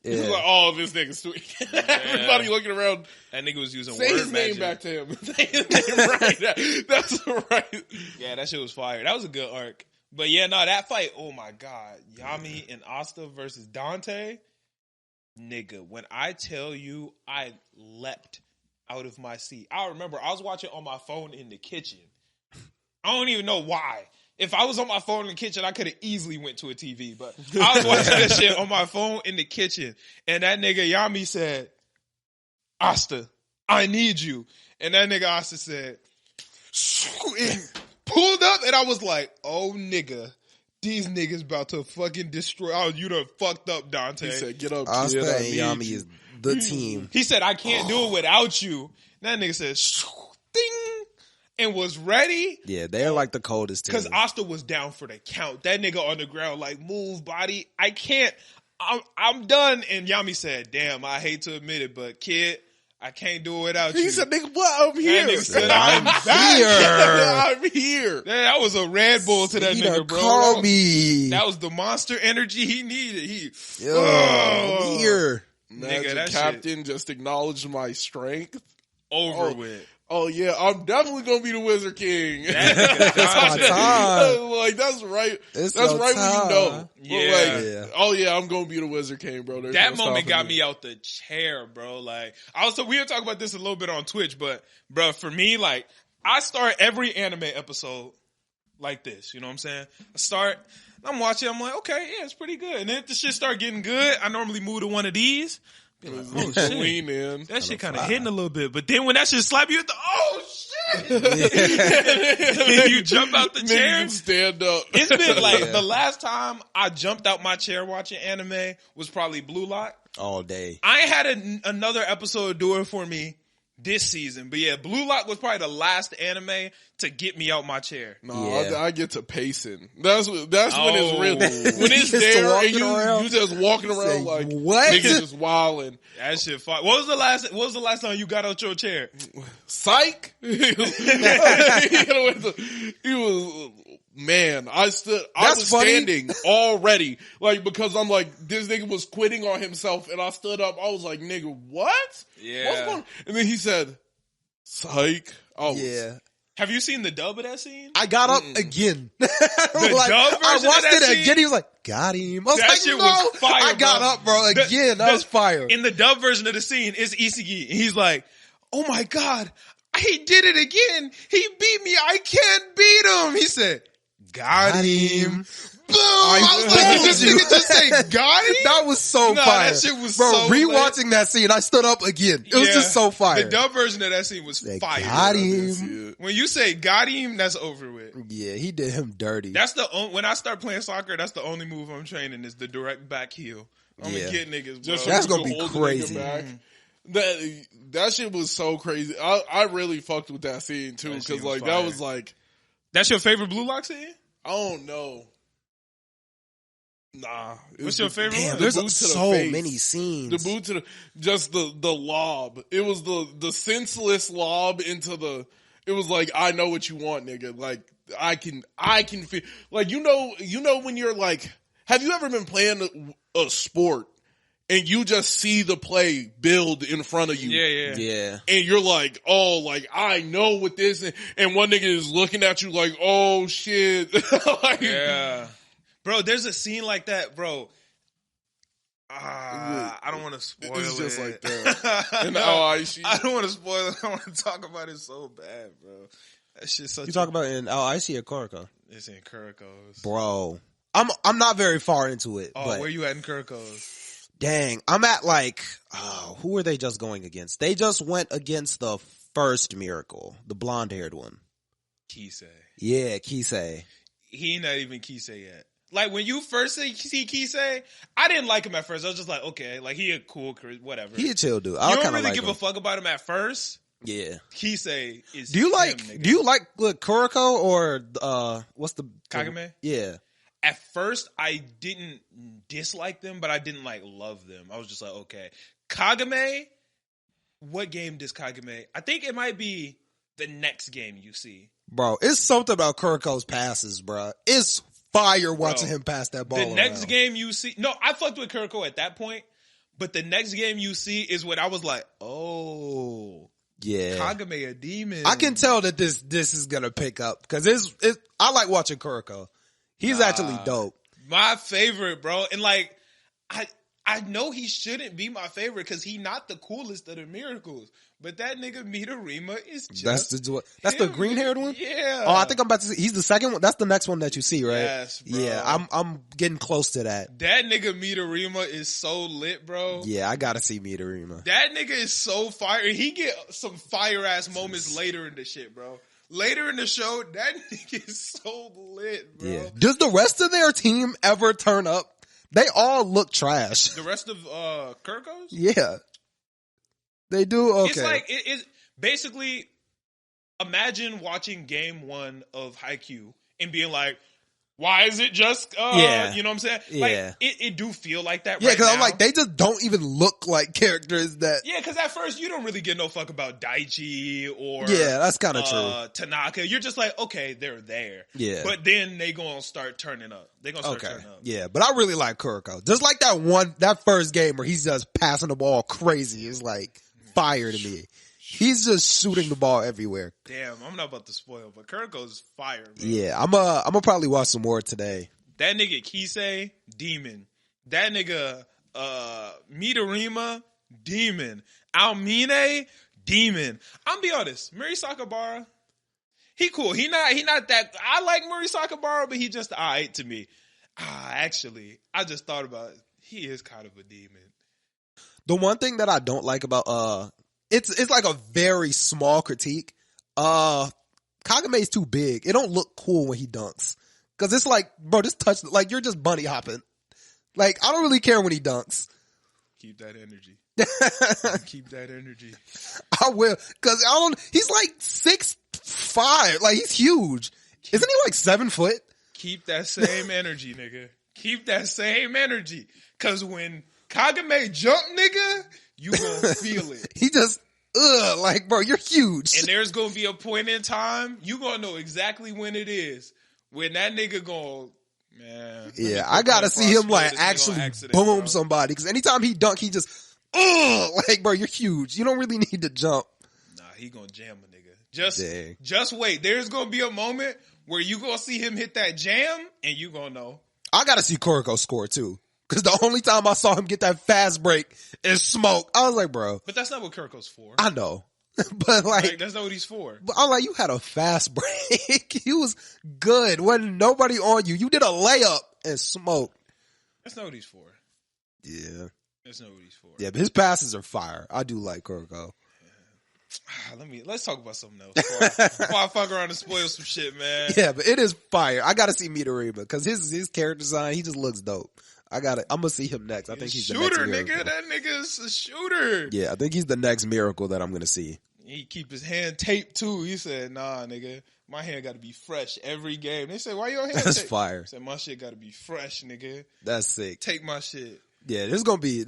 he was Yeah. like, "Oh, this nigga's sweet." Everybody looking around. that nigga was using Say word his magic. name back to him. Say his name right. That's right. Yeah, that shit was fire. That was a good arc. But yeah, no, that fight, oh my God. Yami and Asta versus Dante. Nigga, when I tell you I leapt out of my seat. I remember I was watching on my phone in the kitchen. I don't even know why. If I was on my phone in the kitchen, I could have easily went to a TV. But I was watching that shit on my phone in the kitchen. And that nigga Yami said, Asta, I need you. And that nigga Asta said, and pulled up, and I was like, oh nigga, these niggas about to fucking destroy. Oh, you done fucked up, Dante. He said, "Get up, Asta kid. I and need Yami you." is the team. He said, I can't do it without you. That nigga said, ding, and was ready. Yeah, they're like the coldest team. Because Asta was down for the count. That nigga on the ground like, move, body. I can't. I'm done. And Yami said, damn, I hate to admit it, but kid, I can't do it without you. He said, "Nigga, what? I'm here." That nigga said, I'm here. I'm here. that was a Red Bull to that He nigga, done bro. call me. That was the monster energy he needed. Yo, I'm here. Imagine that Captain just acknowledged my strength. Over with. Oh yeah, I'm definitely gonna be the Wizard King. That nigga It's my Dante. time. Like that's right. It's That's your right when you know. time. But, Yeah. like, Yeah. oh yeah, I'm gonna be the Wizard King, bro. There's That no moment stopping got me out the chair, bro. Like, we were talking about this a little bit on Twitch, but bro, for me, like, I start every anime episode like this. You know what I'm saying? I'm watching, I'm like, okay, yeah, it's pretty good. And then if the shit start getting good, I normally move to one of these. Be like, oh shit. Lean in. That shit kind of hitting a little bit. But then when that shit slap you at the, oh shit. And you jump out the Nigga chair. can stand up. It's been like, Yeah. the last time I jumped out my chair watching anime was probably Blue Lock. All day. I ain't had another episode do it for me this season. But yeah, Blue Lock was probably the last anime to get me out my chair. No, Yeah. I get to pacing. That's when it's real. Oh. When it's Just there and walking around. you just walking around Say, like what? niggas just wilding. That shit fire. What was the last time you got out your chair? Psych. He was man. I was That's funny. standing already, like because I'm like this nigga was quitting on himself, and I stood up. I was like, nigga, what? Yeah. What's going on? And then he said, psych. Oh Yeah. Have you seen the dub of that scene? I got up again. dub I version watched of that it scene? again. He was like, got him. I was That like, shit no. was fire, I got bro. up, bro, again. That was fire. In the dub version of the scene, it's Isagi. And he's like, oh my God, he did it again. He beat me. I can't beat him. He said, got him. Boom! I was like, did this nigga just say got him? That was so Nah, fire. that shit was bro, so rewatching that scene, I stood up again. It was Yeah. just so fire. The dub version of that scene was Said, fire. got him. When you say got him, that's over with. Yeah, he did him dirty. That's when I start playing soccer, that's the only move I'm training is the direct back heel. I'm gonna Yeah. get niggas, bro. Just so That's you gonna can be hold the crazy. nigga back. That shit was so crazy. I really fucked with that scene too That shit because was like that fire. was like That's your favorite Blue Lock scene? I don't know. Nah. It What's was your the- favorite Damn, one? there's boot to the so face. many scenes. The boot to the lob. It was the senseless lob into the. It was like I know what you want, nigga. Like I can feel like you know when you're like. Have you ever been playing a sport and you just see the play build in front of you. Yeah. And you're like, oh, like, I know what this is. And one nigga is looking at you like, oh, shit. Like, yeah. Bro, there's a scene like that, bro. I don't want to spoil it. It's just like that. I don't want to spoil it. I want to talk about it so bad, bro. That shit's such You talk about in Icy or Korra? It's in Kuriko's. Bro. I'm not very far into it. Oh, but where you at in Kuriko's? dang, I'm at like, who were they just going against? They just went against the first Miracle, the blonde-haired one. Kisei. Yeah, Kisei. He not even Kisei yet. Like, when you first see Kisei, I didn't like him at first. I was just like, okay, like, he a cool, whatever. He a chill dude. You I don't kind of really like give him. a fuck about him at first. Yeah. Kisei is Do you like nigga. Kuriko or what's the Kagame? Yeah. At first, I didn't dislike them, but I didn't like love them. I was just like, okay. Kagame, what game does Kagame? I think it might be the next game you see. Bro, it's something about Kuriko's passes, bro. It's fire watching him pass that ball. The next game you see, no, I fucked with Kuriko at that point, but the next game you see is when I was like, oh, yeah, Kagame a demon. I can tell that this is gonna pick up because I like watching Kuriko. He's actually dope. My favorite, bro. And like, I know he shouldn't be my favorite because he not the coolest of the Miracles. But that nigga Midorima is just that's the green haired one? Yeah. Oh, I think I'm about to see. He's the second one. That's the next one that you see, right? Yes, bro. Yeah, I'm getting close to that. That nigga Midorima is so lit, bro. Yeah, I gotta see Midorima. That nigga is so fire. He get some fire ass moments later in the shit, bro. Later in the show, that nigga is so lit, bro. Yeah. Does the rest of their team ever turn up? They all look trash. The rest of Kuriko's? Yeah. They do? Okay. It's like, it's basically, imagine watching game 1 of Haikyuu and being like, why is it just, you know what I'm saying? Yeah. Like, it do feel like that yeah, right now. because I'm like, they just don't even look like characters that... Yeah, because at first, you don't really give no fuck about Daichi or... Yeah, that's kind of true. Tanaka. You're just like, okay, they're there. Yeah. But then they gonna start turning up. They gonna start turning up. Yeah, but I really like Kuriko. Just like that first game where he's just passing the ball crazy is like fire to me. He's just shooting the ball everywhere. Damn, I'm not about to spoil, but Kuriko's fire, bro. Yeah, I'm gonna probably watch some more today. That nigga Kisei, demon. That nigga Midorima, demon. Almine, demon. I'm be honest, Murray Sakabara, he cool. He not that. I like Murray Sakabara, but he just alright to me. Actually, I just thought about it. He is kind of a demon. The one thing that I don't like about it's like a very small critique. Kagame's too big. It don't look cool when he dunks. Cause it's like, bro, this touch, like you're just bunny hopping. Like, I don't really care when he dunks. Keep that energy. Keep that energy. I will. Cause he's like 6'5". Like, he's huge. Isn't he like 7 foot? Keep that same energy, nigga. Keep that same energy. Cause when Kagame jump, nigga, you gonna feel it. He just, like, bro, you're huge. And there's gonna be a point in time, you gonna know exactly when it is. When that nigga gonna, man. Yeah, I gotta see him, like, actually boom bro. Somebody. Cause anytime he dunk, he just, like, bro, you're huge. You don't really need to jump. Nah, he gonna jam a nigga. Just wait. There's gonna be a moment where you gonna see him hit that jam, and you gonna know. I gotta see Kuriko score, too. Cause the only time I saw him get that fast break is smoke. I was like, bro. But that's not what Kuriko's for. I know. But like, that's not what he's for. But I'm like, you had a fast break. You was good. Wasn't nobody on you. You did a layup and smoked. That's not what he's for. Yeah. That's not what he's for. Yeah, but his passes are fire. I do like Kuriko. Let's talk about something else before I fuck around and spoil some shit, man. Yeah, but it is fire. I gotta see Midorima because his character design, he just looks dope. I'm gonna see him next. I think he's shooter, the next miracle. nigga. That nigga is a shooter. Yeah, I think he's the next miracle that I'm gonna see. He keep his hand taped too. He said, "Nah, nigga, my hand got to be fresh every game." They said, "Why your hand?" That's taped? fire. I said, "My shit got to be fresh, nigga." That's sick. Take my shit. Yeah, this gonna be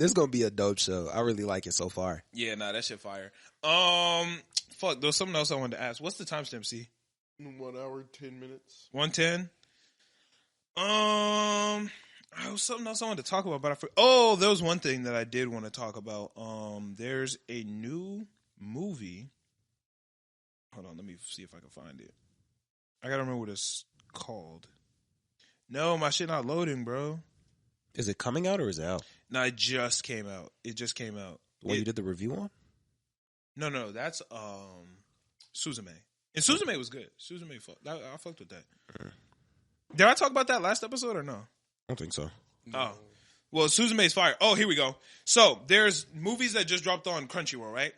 a dope show. I really like it so far. Yeah, nah, that shit fire. Fuck, there was something else I wanted to ask. What's the timestamp, C? 1 hour, 10 minutes. 1:10. I was something else I wanted to talk about, but I forgot. Oh, there was one thing that I did want to talk about. There's a new movie. Hold on, let me see if I can find it. I gotta remember what it's called. No, my shit not loading, bro. Is it coming out or is it out? No, it just came out. It just came out. You did the review on? No, that's Suzume. And Suzume was good. Suzume, I fucked with that. Did I talk about that last episode or no? I don't think so. Oh. Well, Suzume's fire. Oh, here we go. So, there's movies that just dropped on Crunchyroll, right?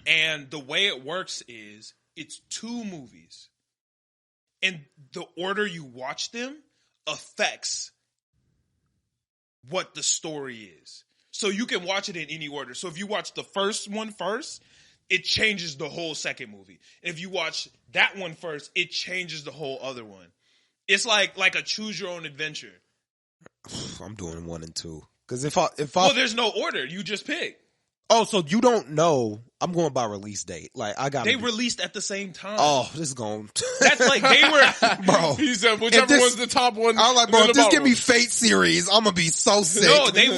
And the way it works is it's 2 movies. And the order you watch them affects what the story is. So you can watch it in any order. So if you watch the first one first, it changes the whole second movie. If you watch that one first, it changes the whole other one. It's like a choose your own adventure. I'm doing 1 and 2. Because well, there's no order. You just pick. Oh, so you don't know? I'm going by release date. Like they released at the same time. Oh, this is going. That's like they were, bro. He said whichever one's the top one. I'm like, bro, if this give me Fate series, I'm gonna be so sick. No, they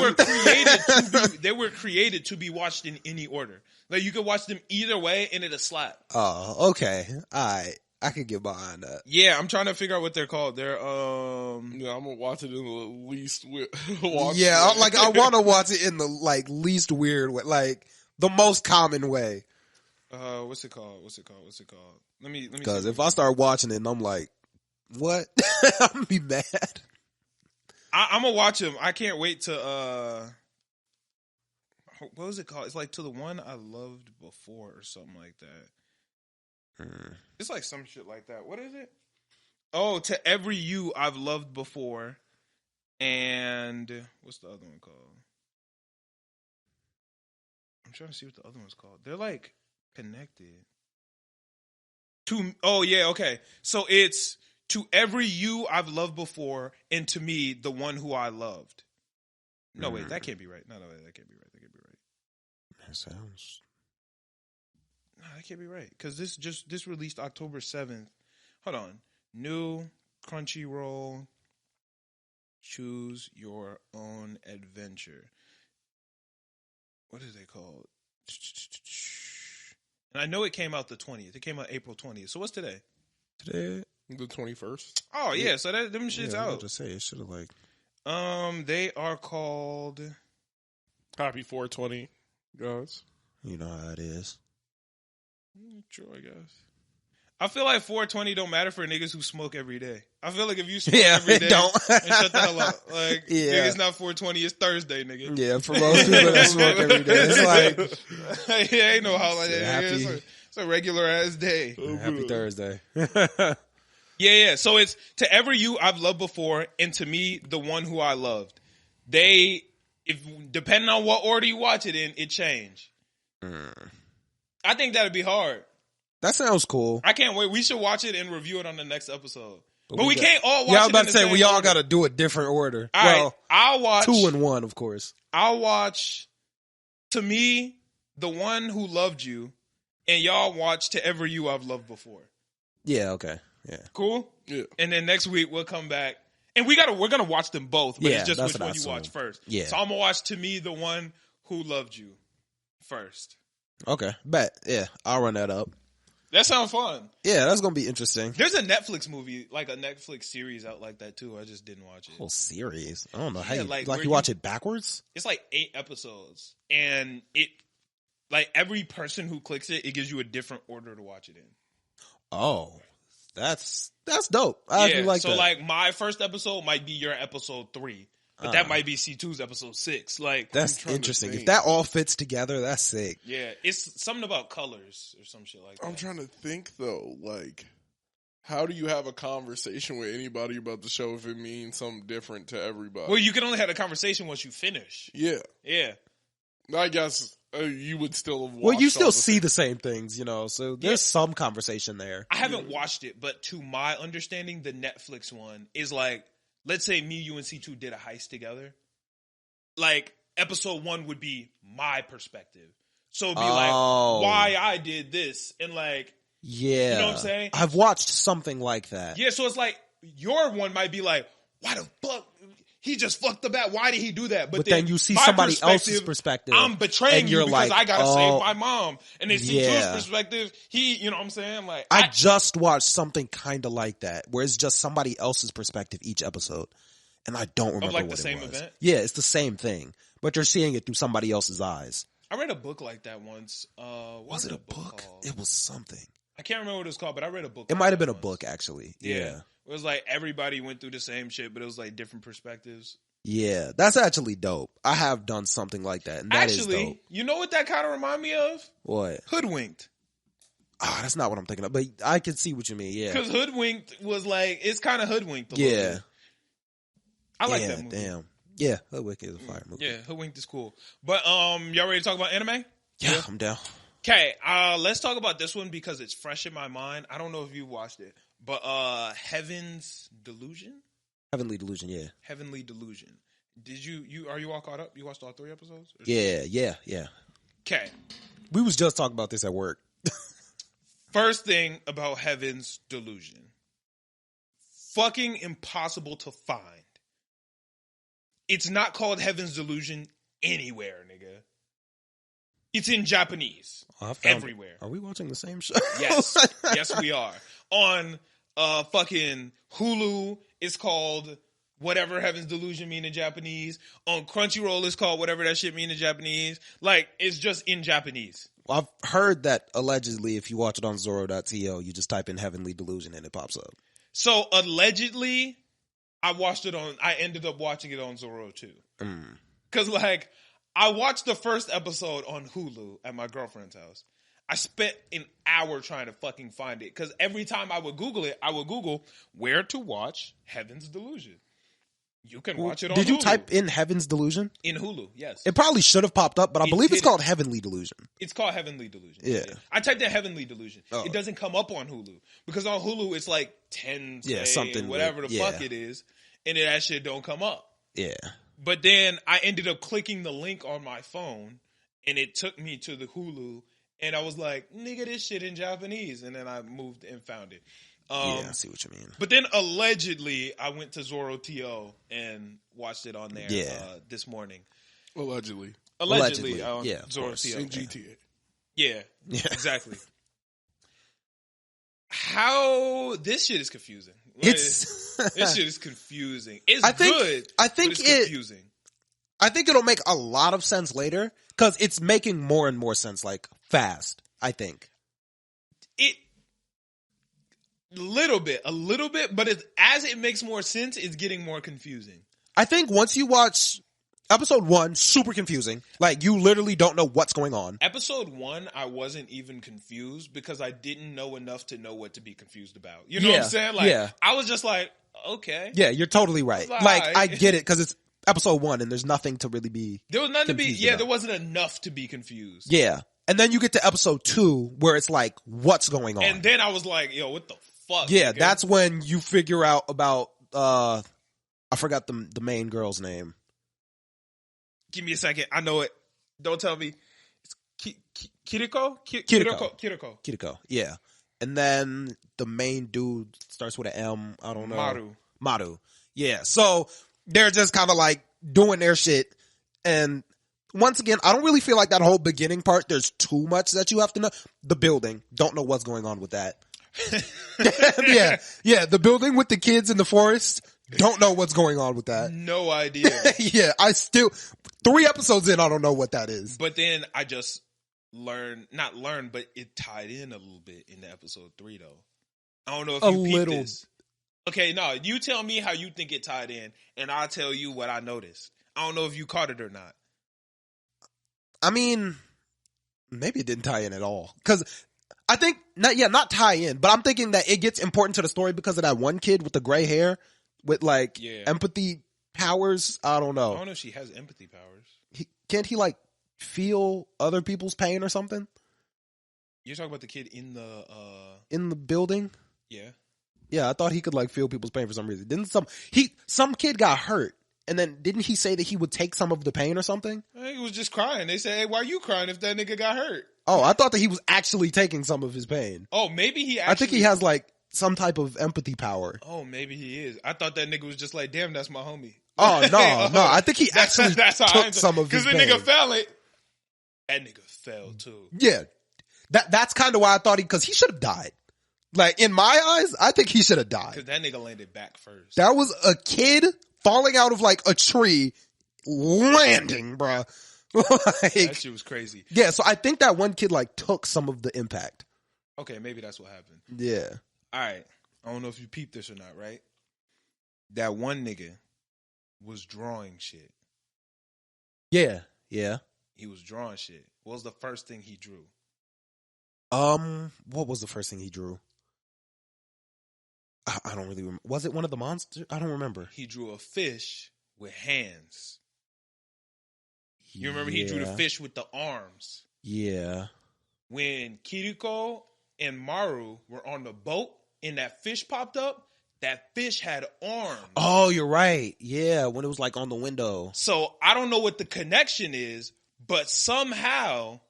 were created to be watched in any order. Like you could watch them either way, and it'll slap. Oh, okay, all right. I could get behind that. Yeah, I'm trying to figure out what they're called. They're yeah, I'm gonna watch it in the least weird. Yeah, like I want to watch it in the least weird way, like the most common way. What's it called? Let me. Because if I start watching it and I'm like, what? I'm gonna be mad. I'm gonna watch them. I can't wait to. What was it called? It's like To the One I Loved Before or something like that. It's like some shit like that. What is it? Oh, To Every You I've Loved Before. And what's the other one called? I'm trying to see what the other one's called. They're like connected. Oh yeah, okay. So it's To Every You I've Loved Before and To Me, the One Who I Loved. No, wait, that can't be right. No, that can't be right. That sounds... No, that can't be right. Because this released October 7th. Hold on. New Crunchyroll. Choose Your Own Adventure. What is it called? And I know it came out the 20th. It came out April 20th. So what's today? Today? The 21st. Oh, yeah. So them shit's out. I was about to say, it should have like... They are called... Happy 420, guys. You know how it is. True, I guess. I feel like 420 don't matter for niggas who smoke every day. I feel like if you smoke every day, don't. and shut the hell up. Like, nigga's not 420, it's Thursday, nigga. Yeah, for most people that smoke every day, it's like... yeah, ain't no holiday. It's a regular ass day. Happy Thursday. Yeah. So it's To Every You I've Loved Before and To Me, the One Who I Loved. Depending on what order you watch it in, it change. I think that'd be hard. That sounds cool. I can't wait. We should watch it and review it on the next episode. But we can't all watch it. Yeah, I was about to say, we all order. got to do a different order. All right, I'll watch 2 and 1, of course. I'll watch To Me, the One Who Loved You, and y'all watch To Every You I've Loved Before. Yeah, okay. Yeah. Cool? Yeah. And then next week we'll come back. And we're gonna watch them both, but Yeah, it's just that's which what one I you saw. watch first. Yeah. So I'm gonna watch To Me, the One Who Loved You first. Okay, bet. Yeah, I'll run that up. That sounds fun. Yeah, that's going to be interesting. There's a Netflix movie, like a Netflix series out like that too. I just didn't watch it. Whole series. I don't know how Yeah, you like you watch it backwards. It's like 8 episodes, and it like every person who clicks it, it gives you a different order to watch it in. Oh, that's dope. I actually like so that. So like my first episode might be your episode 3, but that might be C2's episode 6. Like that's interesting. If that all fits together, that's sick. Yeah, it's something about colors or some shit like that. I'm trying to think though, like, how do you have a conversation with anybody about the show if it means something different to everybody? Well, you can only have a conversation once you finish. Yeah. Yeah. I guess you would still have watched. Well, you still see the same things, you know, so there's some conversation there. I haven't watched it, but to my understanding, the Netflix one is like, let's say me, you, and C2 did a heist together. Like, episode 1 would be my perspective. So it'd be like, why I did this. And like, yeah. You know what I'm saying? I've watched something like that. Yeah, so it's like, your one might be like, why the fuck? he just fucked the bat. Why did he do that? But then you see somebody else's perspective. I'm betraying and you you're because like, I gotta save my mom. And then see Drew's perspective, you know what I'm saying? Like, I just watched something kind of like that, where it's just somebody else's perspective each episode. And I don't remember like what the same it was. event? Yeah, it's the same thing. But you're seeing it through somebody else's eyes. I read a book like that once. Was it a book? It was something. I can't remember what it was called, but I read a book. It might have been a book, actually. Yeah. It was like everybody went through the same shit, but it was like different perspectives. Yeah, that's actually dope. I have done something like that, and that is dope. You know what that kind of remind me of? What? Hoodwinked. Ah, that's not what I'm thinking of, but I can see what you mean, yeah. Because Hoodwinked was like, it's kind of Hoodwinked a yeah. little bit. I like that movie. Damn. Yeah, Hoodwinked is a fire movie. Yeah, Hoodwinked is cool. But y'all ready to talk about anime? Yeah, I'm down. Okay, let's talk about this one because it's fresh in my mind. I don't know if you watched it, but Heaven's Delusion? Heavenly Delusion, yeah. Heavenly Delusion. Did are you all caught up? You watched all 3 episodes? Yeah. Okay. We was just talking about this at work. First thing about Heaven's Delusion. Fucking impossible to find. It's not called Heaven's Delusion anywhere, nigga. It's in Japanese. Everywhere. Are we watching the same show? Yes. Yes, we are. On fucking Hulu, it's called whatever Heaven's Delusion mean in Japanese. On Crunchyroll, it's called whatever that shit mean in Japanese. Like, it's just in Japanese. I've heard that allegedly if you watch it on Zoro.to, you just type in Heavenly Delusion and it pops up. So, allegedly, I ended up watching it on Zoro too. Because, like, I watched the first episode on Hulu at my girlfriend's house. I spent an hour trying to fucking find it. Because every time I would Google it, I would Google where to watch Heaven's Delusion. You can watch it on Hulu. Did you type in Heaven's Delusion? In Hulu, yes. It probably should have popped up, but I believe it's called Heavenly Delusion. It's called Heavenly Delusion. Yeah. I typed in Heavenly Delusion. Oh. It doesn't come up on Hulu. Because on Hulu, it's like 10, something whatever the fuck it is. And that shit don't come up. Yeah. But then I ended up clicking the link on my phone, and it took me to the Hulu, and I was like, nigga, this shit in Japanese. And then I moved and found it. Yeah, I see what you mean. But then allegedly, I went to Zoro.to and watched it on there this morning. Allegedly. Allegedly on yeah, Zoro.to. In GTA. Yeah, exactly. How this shit is confusing. This shit is confusing. It's good. I think it's confusing. I think it'll make a lot of sense later because it's making more and more sense, like fast. I think a little bit, but as it makes more sense, it's getting more confusing. I think once you watch episode 1, super confusing. Like, you literally don't know what's going on. Episode 1, I wasn't even confused because I didn't know enough to know what to be confused about. You know what I'm saying? Like, I was just like, okay. Yeah, you're totally right. Like, I get it because it's episode 1 and there's nothing to really be There was nothing to be, about. There wasn't enough to be confused. Yeah. And then you get to episode 2 where it's like, what's going on? And then I was like, yo, what the fuck? Yeah, that's when you figure out about, I forgot the main girl's name. Give me a second. I know it. Don't tell me. It's Kiriko? Kiriko, yeah. And then the main dude starts with an M. I don't know. Maru. Yeah. So they're just kind of like doing their shit. And once again, I don't really feel like that whole beginning part, there's too much that you have to know. The building. Don't know what's going on with that. Yeah. The building with the kids in the forest. Don't know what's going on with that. No idea. Yeah, 3 episodes in, I don't know what that is. But then I just not learned, but it tied in a little bit in the episode 3 though. I don't know if you peeped this. Okay, no, you tell me how you think it tied in, and I'll tell you what I noticed. I don't know if you caught it or not. I mean, maybe it didn't tie in at all. Because I think, not tie in, but I'm thinking that it gets important to the story because of that one kid with the gray hair. With like empathy powers, I don't know. I don't know if she has empathy powers. Can't he like feel other people's pain or something? You're talking about the kid in the building? Yeah. Yeah, I thought he could like feel people's pain for some reason. Didn't some kid got hurt, and then didn't he say that he would take some of the pain or something? He was just crying. They said, "Hey, why are you crying if that nigga got hurt?" Oh, I thought that he was actually taking some of his pain. Oh, maybe he actually... I think he has like some type of empathy power. Oh, maybe he is. I thought that nigga was just like, damn, that's my homie. Oh, no. I think he actually took some of his Because the nigga fell it. That nigga fell too. Yeah. That's kind of why I thought because he should have died. Like, in my eyes, I think he should have died. Because that nigga landed back first. That was a kid falling out of like a tree, landing, bruh. Like, that shit was crazy. Yeah, so I think that one kid like took some of the impact. Okay, maybe that's what happened. Yeah. All right. I don't know if you peeped this or not, right? That one nigga was drawing shit. Yeah. He was drawing shit. What was the first thing he drew? What was the first thing he drew? I don't really remember. Was it one of the monsters? I don't remember. He drew a fish with hands. You remember he drew the fish with the arms. Yeah. When Kiriko and Maru were on the boat and that fish popped up, that fish had arms. Oh, you're right. Yeah, when it was like on the window. So I don't know what the connection is, but somehow,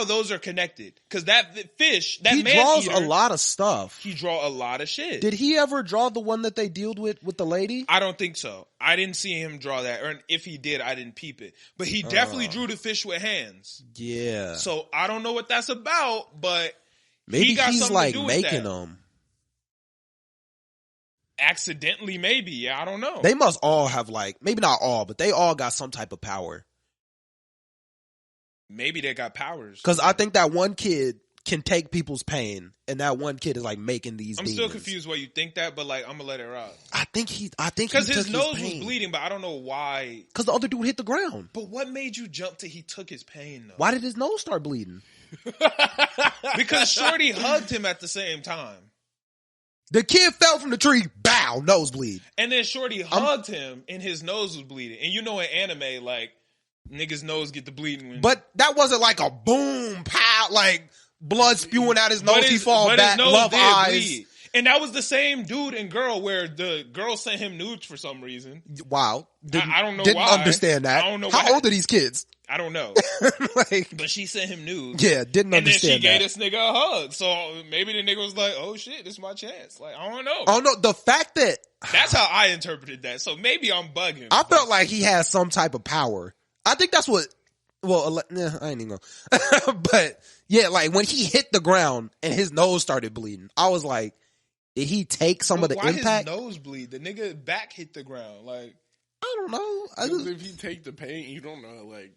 those are connected. Because that fish, that he man draws eater, a lot of stuff. He draw a lot of shit. Did he ever draw the one that they dealt with the lady? I don't think so. I didn't see him draw that. Or if he did, I didn't peep it. But he definitely drew the fish with hands. Yeah. So I don't know what that's about, but maybe he got he's something like to do making with that. them. Accidentally, maybe. Yeah, I don't know. They must all have like, maybe not all, but they all got some type of power. Maybe they got powers. Because I think that one kid can take people's pain, and that one kid is like making these. I'm still confused why you think that, but like I'm gonna let it rock. I think because his nose was bleeding, but I don't know why. Because the other dude hit the ground. But what made you jump to he took his pain though? Why did his nose start bleeding? Because Shorty hugged him at the same time. The kid fell from the tree, bow, nosebleed. And then Shorty hugged him, and his nose was bleeding. And you know in anime, like, niggas' nose get the bleeding. But that wasn't like a boom, pow, like blood spewing out his nose. He fall back, love eyes. Bleed. And that was the same dude and girl where the girl sent him nudes for some reason. Wow. I don't know didn't why. Understand that. I don't know How old are these kids? I don't know. But she sent him nudes. Yeah, didn't understand that. And then she gave this nigga a hug. So maybe the nigga was like, oh shit, this is my chance. Like, I don't know. Oh no, the fact that... That's how I interpreted that. So maybe I'm bugging. I felt like he has some type of power. I think that's what... Well, I ain't even gonna... But yeah, like when he hit the ground and his nose started bleeding, I was like, did he take some of the impact? Why his nose bleed? The nigga back hit the ground. Like, I don't know. If you take the pain, you don't know, like...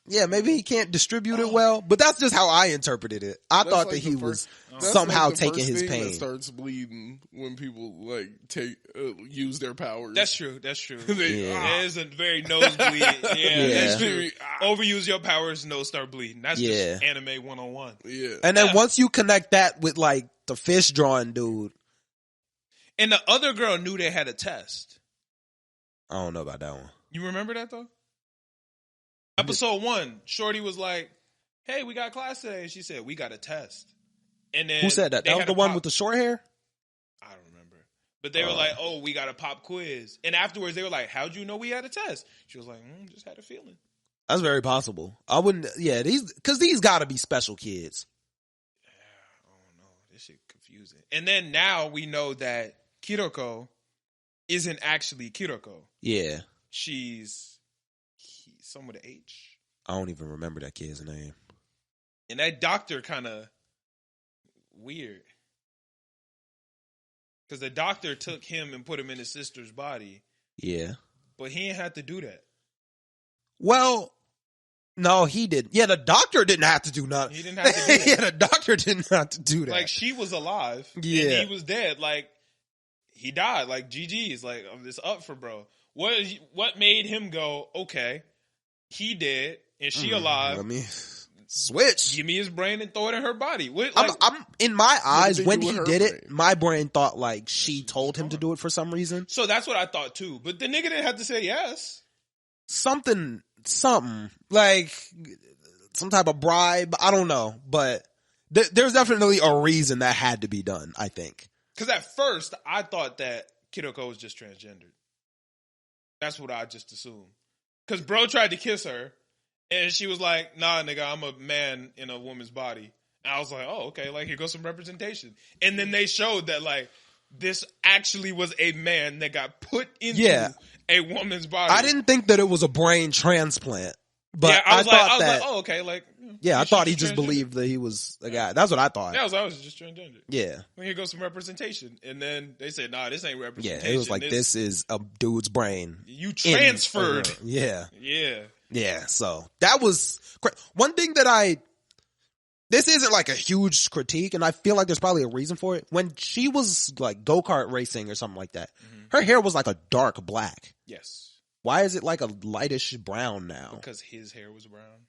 Yeah, maybe he can't distribute it well, but that's just how I interpreted it. I thought that he was somehow taking his pain. That starts bleeding when people like use their powers. That's true. That's true. It is a very nosebleed. Yeah, that's true. Overuse your powers, nose start bleeding. That's just anime 101. Yeah, and then once you connect that with like the fish drawing dude, and the other girl knew they had a test. I don't know about that one. You remember that though? Episode 1, Shorty was like, hey, we got class today. And she said, we got a test. And then who said that? That was the one with the short hair? I don't remember. But they were like, oh, we got a pop quiz. And afterwards, they were like, how'd you know we had a test? She was like, just had a feeling. That's very possible. I wouldn't, because these got to be special kids. Yeah, I don't know. This shit confusing. And then now we know that Kiriko isn't actually Kiriko. Yeah. She's some with an H. I don't even remember that kid's name. And that doctor kind of weird. Because the doctor took him and put him in his sister's body. Yeah. But he didn't have to do that. Well, no, he didn't. Yeah, the doctor didn't have to do nothing. He didn't have to do that. Yeah, the doctor didn't have to do that. Like, she was alive. Yeah. And he was dead. Like, he died. Like, GG's. Like, it's up for bro. What made him go, okay, he dead and she alive. Let me switch. Give me his brain and throw it in her body. I'm in my eyes when he did it. My brain thought like she told him to do it for some reason. So that's what I thought too. But the nigga didn't have to say yes. Something like some type of bribe. I don't know, but there's definitely a reason that had to be done. I think because at first I thought that Kiriko was just transgendered. That's what I just assumed. Because bro tried to kiss her, and she was like, nah, nigga, I'm a man in a woman's body. I was like, oh, okay, like here goes some representation. And then they showed that like this actually was a man that got put into a woman's body. I didn't think that it was a brain transplant, but I was like, oh, okay, like I thought he just believed that he was a guy. That's what I thought. Yeah, I was just transgender. Yeah. Well, here goes some representation, and then they said, nah, this ain't representation. Yeah, it was like this is a dude's brain. You transferred. Yeah. Yeah. Yeah. So that was one thing that this isn't like a huge critique, and I feel like there's probably a reason for it. When she was like go-kart racing or something like that, her hair was like a dark black. Yes. Why is it like a lightish brown now? Because his hair was brown.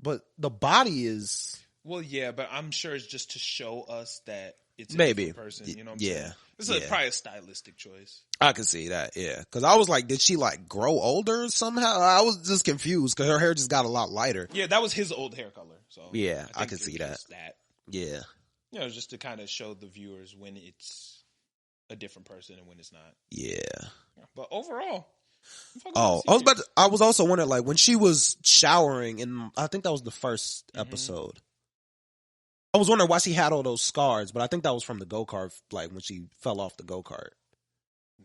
But the body is... Well, yeah, but I'm sure it's just to show us that it's a different person. You know what I'm saying? This is probably a stylistic choice. I can see that, yeah. Because I was like, did she like grow older somehow? I was just confused because her hair just got a lot lighter. Yeah, that was his old hair color. So yeah, I can see that. Yeah. You know, just to kind of show the viewers when it's a different person and when it's not. Yeah. But overall... I was also wondering, like, when she was showering, and I think that was the first episode. I was wondering why she had all those scars, but I think that was from the go-kart, like, when she fell off the go-kart.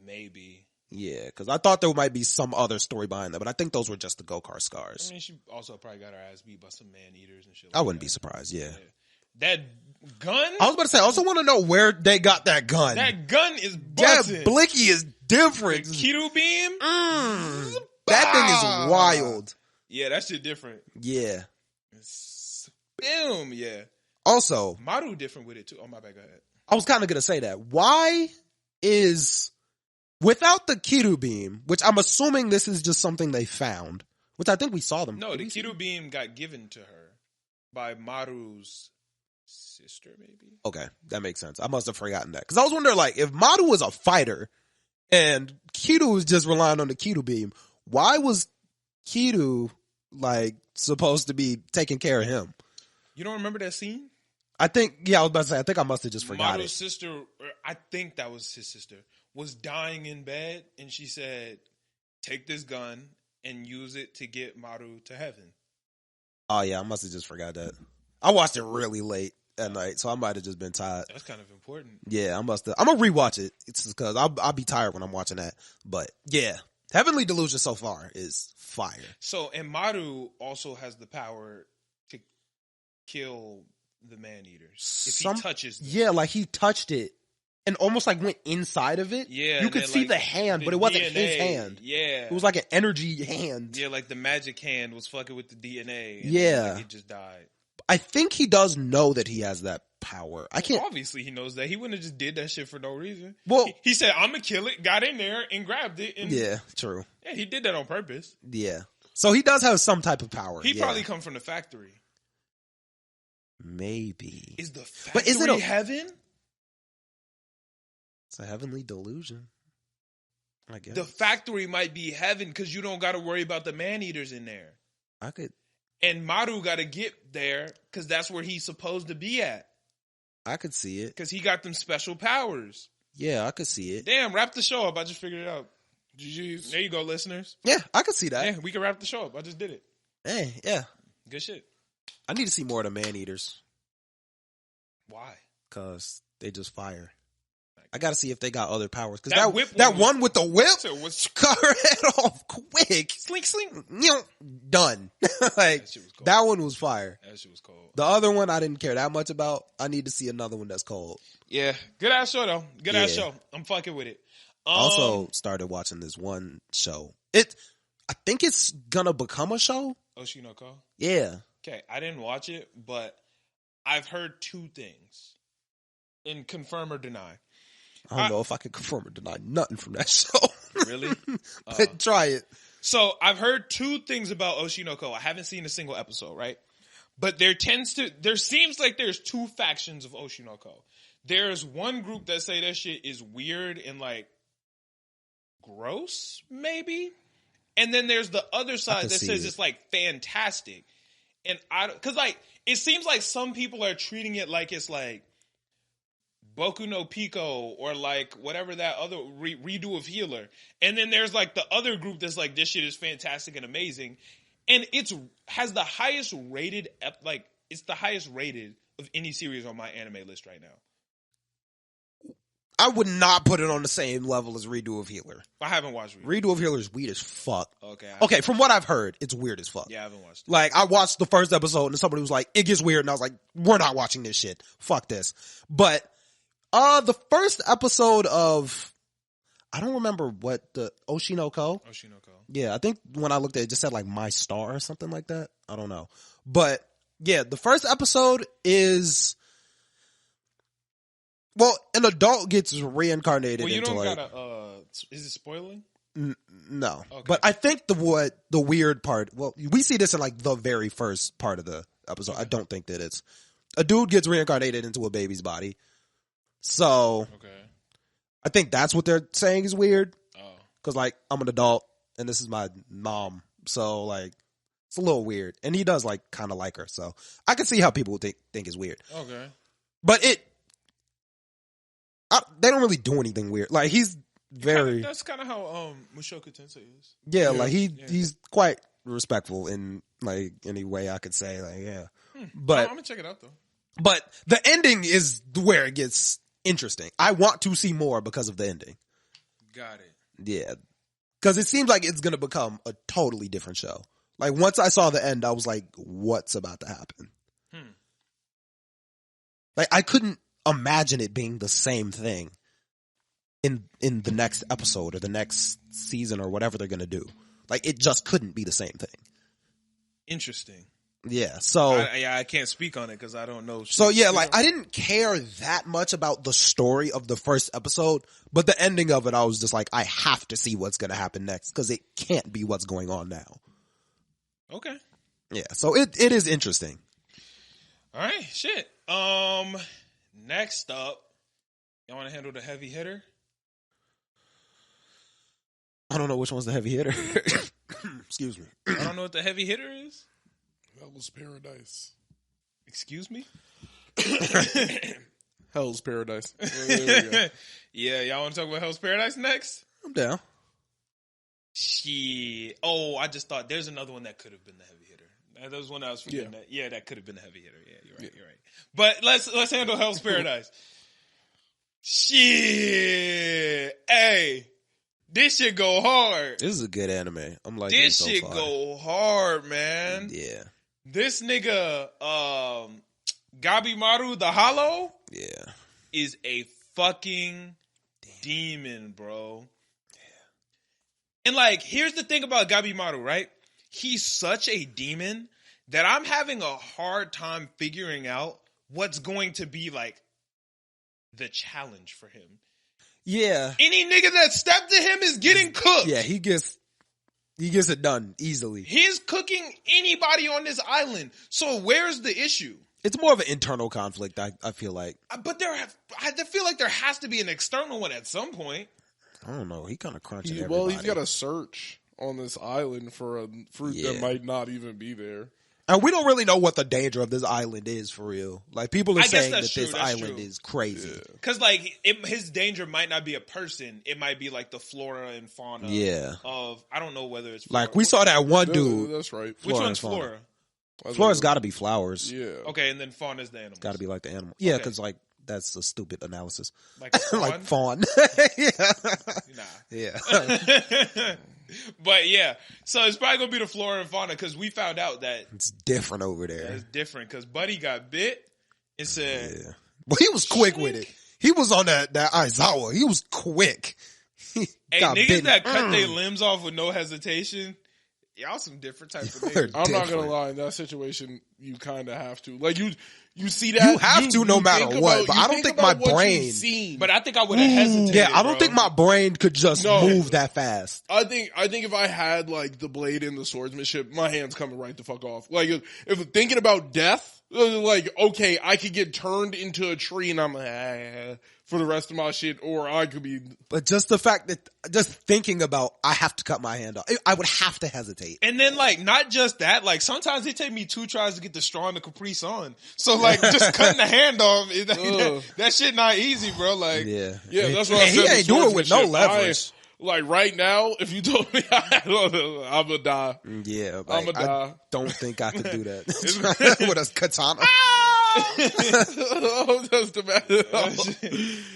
Maybe. Yeah, because I thought there might be some other story behind that, but I think those were just the go-kart scars. I mean, she also probably got her ass beat by some man-eaters and shit I wouldn't be surprised, yeah. That gun? I was about to say, I also want to know where they got that gun. That gun is busting. That blicky is different. The Kido beam? That thing is wild. Yeah, that shit different. Yeah. Boom, yeah. Also, Maru different with it too. Oh, my bad, go ahead. I was kind of going to say that. Why is, without the Kido beam, which I'm assuming this is just something they found, which I think we saw them. No, the Kido beam got given to her by Maru's sister, maybe. Okay, that makes sense. I must have forgotten that. Because I was wondering, like, if Maru was a fighter and Kido was just relying on the Kido beam, why was Kido, like, supposed to be taking care of him? You don't remember that scene? I think, I was about to say, I think I must have just forgot Maru's it. sister, or I think that was his sister, was dying in bed, and she said, take this gun and use it to get Maru to heaven. Oh, yeah, I must have just forgot that. I watched it really late at night, so I might have just been tired. That's kind of important. Yeah, I'm going to rewatch it. It's because I'll be tired when I'm watching that. But, yeah, Heavenly Delusion so far is fire. So, and Maru also has the power to kill the man-eaters if he touches them. Yeah, like he touched it and almost like went inside of it. Yeah. You could see like the hand, but it wasn't his hand. Yeah. It was like an energy hand. Yeah, like the magic hand was fucking with the DNA. And yeah. He just died. I think he does know that he has that power. I can't. Obviously he knows that. He wouldn't have just did that shit for no reason. Well, he said, I'm gonna kill it, got in there and grabbed it. And yeah, true. Yeah, he did that on purpose. Yeah. So he does have some type of power. He probably come from the factory. Maybe. Is the factory heaven? It's a heavenly delusion, I guess. The factory might be heaven because you don't got to worry about the man-eaters in there. I could. And Maru got to get there because that's where he's supposed to be at. I could see it. Because he got them special powers. Yeah, I could see it. Damn, wrap the show up. I just figured it out. There you go, listeners. Yeah, I could see that. Yeah, we can wrap the show up. I just did it. Hey, yeah. Good shit. I need to see more of the man-eaters. Why? Because they just fire. I got to see if they got other powers. Because that one with the whip cut her head off quick. Slink. Done. Like, that one was fire. That shit was cold. The other one I didn't care that much about. I need to see another one that's cold. Yeah. Good ass show, though. Good ass show. I'm fucking with it. Also started watching this one show. I think it's gonna become a show. Oshinoko? Yeah. Okay, I didn't watch it, but I've heard two things. And confirm or deny. I don't know if I can confirm or deny nothing from that show. Really? But try it. So I've heard two things about Oshinoko. I haven't seen a single episode, right? But there seems like there's two factions of Oshinoko. There's one group that say that shit is weird and like gross, maybe. And then there's the other side that says it's like fantastic. And cause like, it seems like some people are treating it like it's like Boku no Pico or like whatever that other redo of Healer. And then there's like the other group that's like, this shit is fantastic and amazing. and has the highest rated, it's the highest rated of any series on my anime list right now. I would not put it on the same level as Redo of Healer. I haven't watched Redo of Healer is weird as fuck. Okay, from what I've heard, it's weird as fuck. Yeah, I haven't watched it. Like, I watched the first episode and somebody was like, it gets weird, and I was like, we're not watching this shit. Fuck this. But, the first episode of, I don't remember what the, Oshinoko? Oshinoko. Yeah, I think when I looked at it, it just said like My Star or something like that. I don't know. But, yeah, the first episode is, well, an adult gets reincarnated well, you into don't like... gotta, is it spoiling? No. Okay. But I think the weird part, well, we see this in like the very first part of the episode. Okay. I don't think that it's, a dude gets reincarnated into a baby's body. So, I think that's what they're saying is weird. Oh. Cause like, I'm an adult and this is my mom. So like, it's a little weird. And he does like kind of like her. So I can see how people would think it's weird. Okay. But they don't really do anything weird. Like, he's very... That's kind of how Mushoku Tensei is. Yeah, like, he's quite respectful in, like, any way I could say. Like, yeah. But I'm going to check it out, though. But the ending is where it gets interesting. I want to see more because of the ending. Got it. Yeah. Because it seems like it's going to become a totally different show. Like, once I saw the end, I was like, what's about to happen? Like, I couldn't imagine it being the same thing in the next episode or the next season or whatever they're going to do. Like, it just couldn't be the same thing. Interesting. Yeah, so... I can't speak on it because I don't know. So, yeah, like, I didn't care that much about the story of the first episode, but the ending of it, I was just like, I have to see what's going to happen next because it can't be what's going on now. Okay. Yeah, so it is interesting. All right, shit. Next up, y'all want to handle the heavy hitter? I don't know which one's the heavy hitter. Excuse me. I don't know what the heavy hitter is. Hell's Paradise. Excuse me? Hell's Paradise. There we go. Yeah, y'all want to talk about Hell's Paradise next? I'm down. Shit. Oh, I just thought there's another one that could have been the heavy hitter. That was one I was forgetting. Yeah, that could have been the heavy hitter. Yeah, you're right. But let's handle Hell's Paradise. Shit. Hey, this shit go hard. This is a good anime. I'm like, this shit go hard, man. Yeah. This nigga, Gabimaru the Hollow, is a fucking demon, bro. Yeah. And like, here's the thing about Gabimaru, right? He's such a demon that I'm having a hard time figuring out what's going to be like the challenge for him. Yeah. Any nigga that stepped to him is getting cooked. Yeah, he gets it done easily. He's cooking anybody on this island. So where's the issue? It's more of an internal conflict, I feel like. But I feel like there has to be an external one at some point. I don't know. He kind of crunching everybody. Well, he's got to search on this island for a fruit that might not even be there. And we don't really know what the danger of this island is for real. Like, people are saying that this island is crazy. Because, like, his danger might not be a person. It might be, like, the flora and fauna of, I don't know whether it's flora. Like, we saw that one dude. That's right. Which one's flora? Flora's got to be flowers. Yeah. Okay, and then fauna is the animal. Got to be like the animal. Yeah, because, like, that's a stupid analysis. Like fawn? Like fawn. Yeah. Nah. Yeah. But yeah, so it's probably gonna be the flora and fauna because we found out that it's different over there. It's different because Buddy got bit and said, "Yeah." But he was quick with it. He was on that Aizawa. He was quick. Hey, niggas that cut their limbs off with no hesitation, y'all some different type of niggas. I'm not gonna lie. In that situation, you kind of have to. Like you see that you have to no matter what. But I don't think my brain. But I think I would have hesitated. Yeah, I don't think my brain could just move that fast. I think if I had like the blade and the swordsmanship, my hand's coming right the fuck off. Like if thinking about death, like okay, I could get turned into a tree and I'm like for the rest of my shit, or I could be. But just the fact that just thinking about I have to cut my hand off, I would have to hesitate. And then like not just that, like sometimes it take me 2 tries to get the straw and the Caprice on. So like just cutting the hand off, that shit not easy, bro. Like yeah, that's what I said. He ain't doing it with no leverage. Like right now, if you told me I don't know, I'm gonna die. Yeah, I'm gonna die. I don't think I could do that with a katana. Just imagine.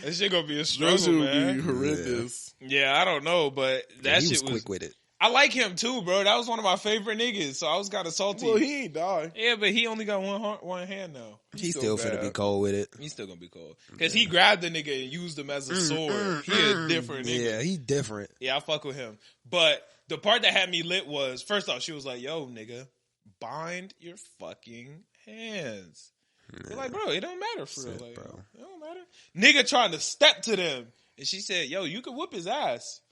That shit gonna be a struggle, man. Be horrendous. Yeah, I don't know, but that he shit was quick with it. I like him too, bro. That was one of my favorite niggas, so I was kind of salty. Well, he ain't die. Yeah, but he only got one hand now. He's still finna be cold with it. He's still gonna be cold because he grabbed the nigga and used him as a sword. He a different nigga. Yeah, he's different. Yeah, I fuck with him. But the part that had me lit was, first off, she was like, "Yo, nigga, bind your fucking hands." We're like, bro, it don't matter for real. Like, bro. It don't matter. Nigga trying to step to them, and she said, "Yo, you can whoop his ass.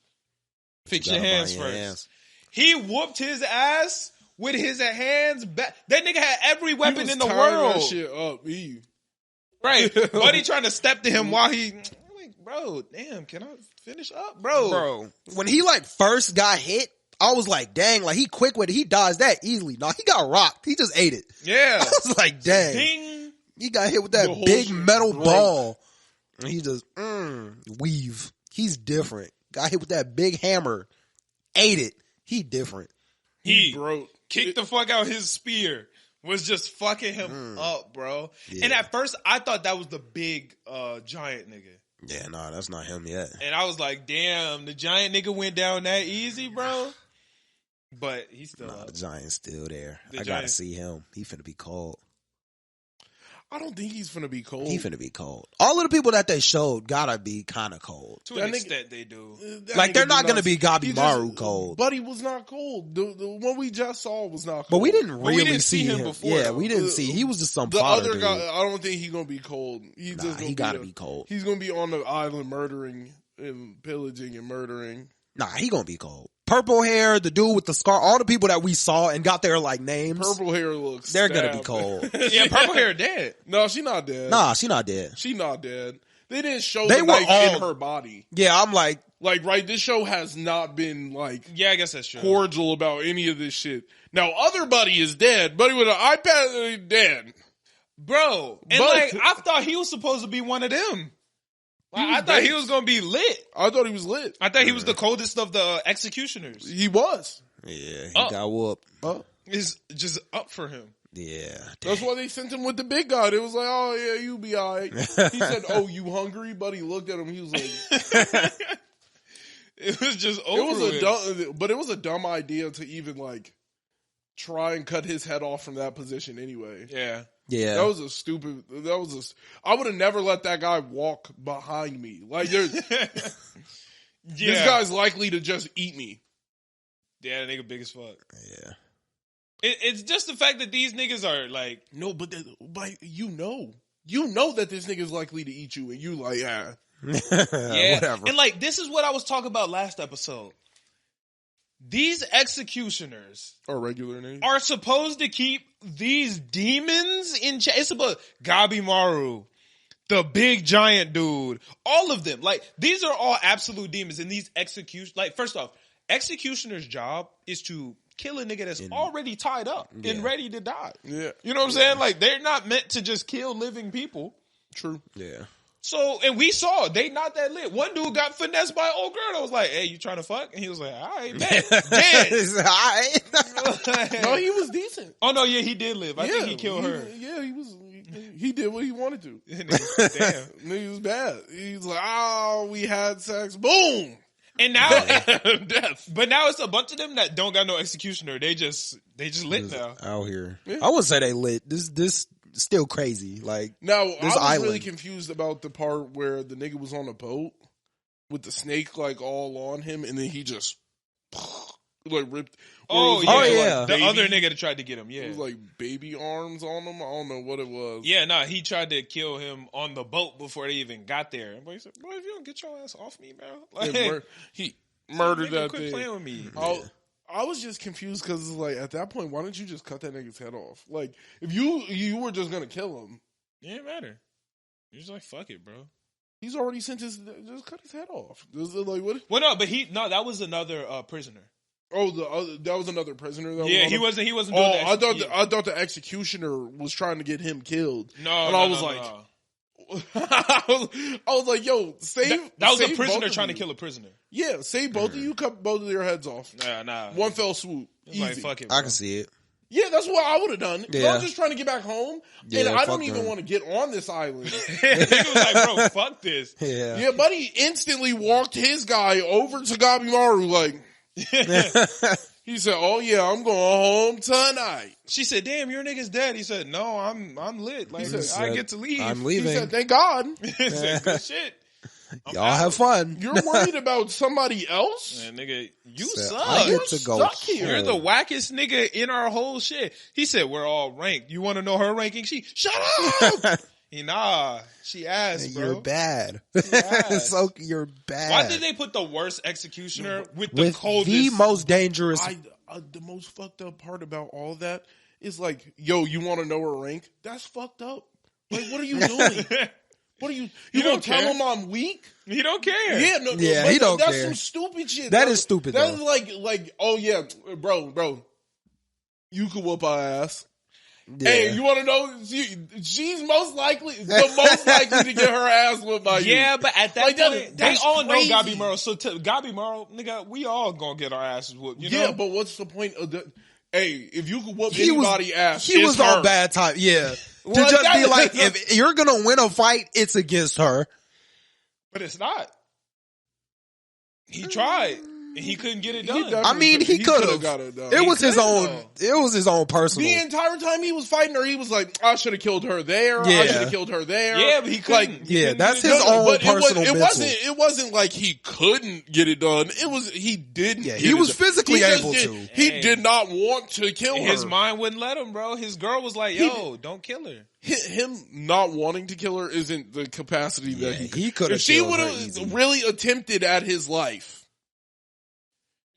Fix your hands first." He whooped his ass with his hands back. That nigga had every weapon in the world. That shit up, Right. Buddy trying to step to him while he, like, bro, damn, can I finish up, bro? Bro, when he like first got hit, I was like, dang, like he quick with it. He dodged that easily. No, he got rocked. He just ate it. Yeah. I was like, dang. Ding. He got hit with that big metal ball. And he just, weave. He's different. Got hit with that big hammer. Ate it. He different. He broke. Kicked the fuck out his spear. Was just fucking him up, bro. Yeah. And at first, I thought that was the big giant nigga. Yeah, nah, that's not him yet. And I was like, damn, the giant nigga went down that easy, bro. But he's still up. The giant's still there. I gotta see him. He finna be cold. I don't think he's finna be cold. He finna be cold. All of the people that they showed gotta be kind of cold. To an extent, they do. Like, they're not gonna be Gabimaru cold. But he was not cold. The one we just saw was not cold. But we didn't really see him before. Yeah, we didn't see. He was just some the fodder other dude. guy. I don't think he's gonna be cold. He gotta be cold. He's gonna be on the island murdering and pillaging and murdering. Nah, he gonna be cold. Purple hair, the dude with the scar, all the people that we saw and got their like names. Purple hair looks. They're gonna be cold. Yeah, purple hair dead. No, she not dead. Nah, she not dead. She not dead. They didn't show the knife in her body. Yeah, I'm like, right. This show has not been like. Yeah, I guess that's true. Cordial about any of this shit. Now, other Buddy is dead. Buddy with an iPad is dead, bro. And like, I thought he was supposed to be one of them. I thought he was going to be lit. I thought he was lit. I thought he was the coldest of the executioners. He was. Yeah, he got whooped. It's just up for him. Yeah. That's why they sent him with the big guy. It was like, oh, yeah, you be all right. He said, oh, you hungry? Buddy looked at him. He was like... It was just over. But it was a dumb idea to even, like, try and cut his head off from that position anyway. Yeah. Yeah. That was a stupid... I would have never let that guy walk behind me. Like, this guy's likely to just eat me. Yeah, that nigga big as fuck. Yeah. It's just the fact that these niggas are like... No, but you know that this nigga's likely to eat you, and you like, yeah. Whatever. And like, this is what I was talking about last episode. These executioners or regular names are supposed to keep these demons in check. It's about Gabimaru, the big giant dude, all of them. Like, these are all absolute demons, and these like, first off, executioner's job is to kill a nigga that's already tied up and ready to die. Yeah. You know what I'm saying? Like, they're not meant to just kill living people. True. Yeah. So, and we saw, they not that lit. One dude got finessed by an old girl that was like, hey, you trying to fuck? And he was like, all right, bet. Dead. No, he was decent. Oh, no, yeah, he did live. I think he killed her. Yeah, he did what he wanted to. Damn. Nigga was bad. He was like, oh, we had sex. Boom. And now, death. But now it's a bunch of them that don't got no executioner. They just lit now. Out here. Yeah. I wouldn't say they lit. This still crazy. Like, now, I was really confused about the part where the nigga was on a boat with the snake like all on him, and then he just like ripped. Oh yeah, yeah. Like, the other nigga that tried to get him. Yeah, it was like baby arms on him. I don't know what it was. Yeah, nah, he tried to kill him on the boat before they even got there. And he said, "Boy, if you don't get your ass off me, man," like, he murdered that quit thing. Playing with me. I was just confused because, like, at that point, why didn't you just cut that nigga's head off? Like, if you were just gonna kill him, it didn't matter. You're just like, fuck it, bro. He's already sent just cut his head off. Like, what? Well, no, but that was another prisoner. Oh, that was another prisoner. He wasn't. He wasn't. Doing I thought the executioner was trying to get him killed. No, and no, I was no, like, no. I was like, yo, save. That was save a prisoner both of trying to you. kill a prisoner. Yeah, save both of you, cut both of their heads off. Nah. One fell swoop. It's like, Easy. fuck it, I bro. can see it. Yeah, that's what I would have done. Yeah. I was just trying to get back home, Yeah, and I fuck don't even them. want to get on this island. Nigga was like, bro, fuck this. Yeah. Yeah, buddy instantly walked his guy over to Gabimaru like, he said, oh yeah, I'm going home tonight. She said, damn, your nigga's dead. He said, no, I'm lit. Like, I get to leave. I'm He leaving. said, thank God. He said, good shit. Y'all have fun. You're worried about somebody else? Man, nigga, you Said, suck. I You're get to go stuck here. You're the wackest nigga in our whole shit. He said, we're all ranked. You want to know her ranking? Shut up! Nah, she asked, bro. You're bad. ass. So you're bad. Why did they put the worst executioner with the with coldest? the most dangerous? The most fucked up part about all that is like, yo, you want to know her rank? That's fucked up. Like, what are you doing? What are you? You don't don't tell care? him I'm weak? He don't care. Yeah, no, Yeah, but he don't that's care. some stupid shit. That is stupid, That's though. like, oh yeah, bro, you could whoop our ass. Yeah. Hey, you want to know? She's most likely to get her ass whooped by you. Yeah, but at that Like, point, they that's all crazy. know Gabimaru. So to Gabimaru, nigga, we all gonna get our asses whooped. You know? Yeah, but what's the point of the? Hey, if you could whoop He was- anybody's ass, he it's was her. on bad time. Yeah. Well, to just that be is- like, if you're gonna win a fight, it's against her. But it's not. He tried, and he couldn't get it done. definitely I mean, he could have. got it done. It was his could've, own. though. It was his own personal. The entire time he was fighting her, he was like, I should have killed her there. I Yeah. should have killed her there. Yeah, but he couldn't. Like, He Yeah, couldn't that's get it his done. own but personal mental. it wasn't like he couldn't get it done. It was he didn't. Yeah, get he it was done. physically He just able did- to. He Hey. did not want to kill her. His mind wouldn't let him, bro. His girl was like, "Yo, don't kill her." Him not wanting to kill her isn't the capacity Yeah, that he could have. If she would have really attempted at his life,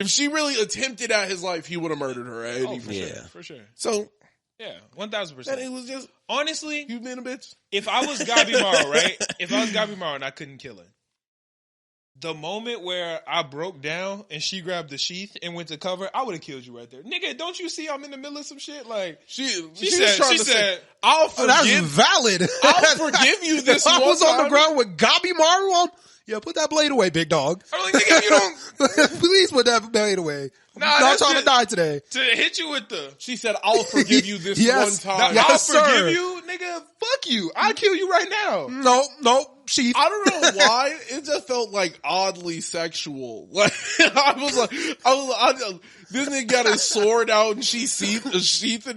if she really attempted at his life, he would have murdered her at any Oh, point. for Yeah. sure, for sure. So, Yeah, and 1000%. it was just, Honestly, you been a bitch. if I was Gabimaru, right? If I was Gabimaru and I couldn't kill her, the moment where I broke down and she grabbed the sheath and went to cover, I would have killed you right there, nigga. Don't you see I'm in the middle of some shit? Like She said, trying she to said, say, I'll Oh, that's forgive. valid. I'll forgive you this I one was on the time. ground with Gabimaru on. Yeah, put that blade away, big dog. I'm like, nigga, you don't Please put that blade away. Nah, Not that's trying to it. die today. to hit you with the. She said, I'll forgive you this Yes. one time. Yes, I'll sir. forgive you, nigga. Fuck you. I'll kill you right now. No, sheath. I don't know why. It just felt like oddly sexual. Like I was like, this nigga got his sword out and she sheathing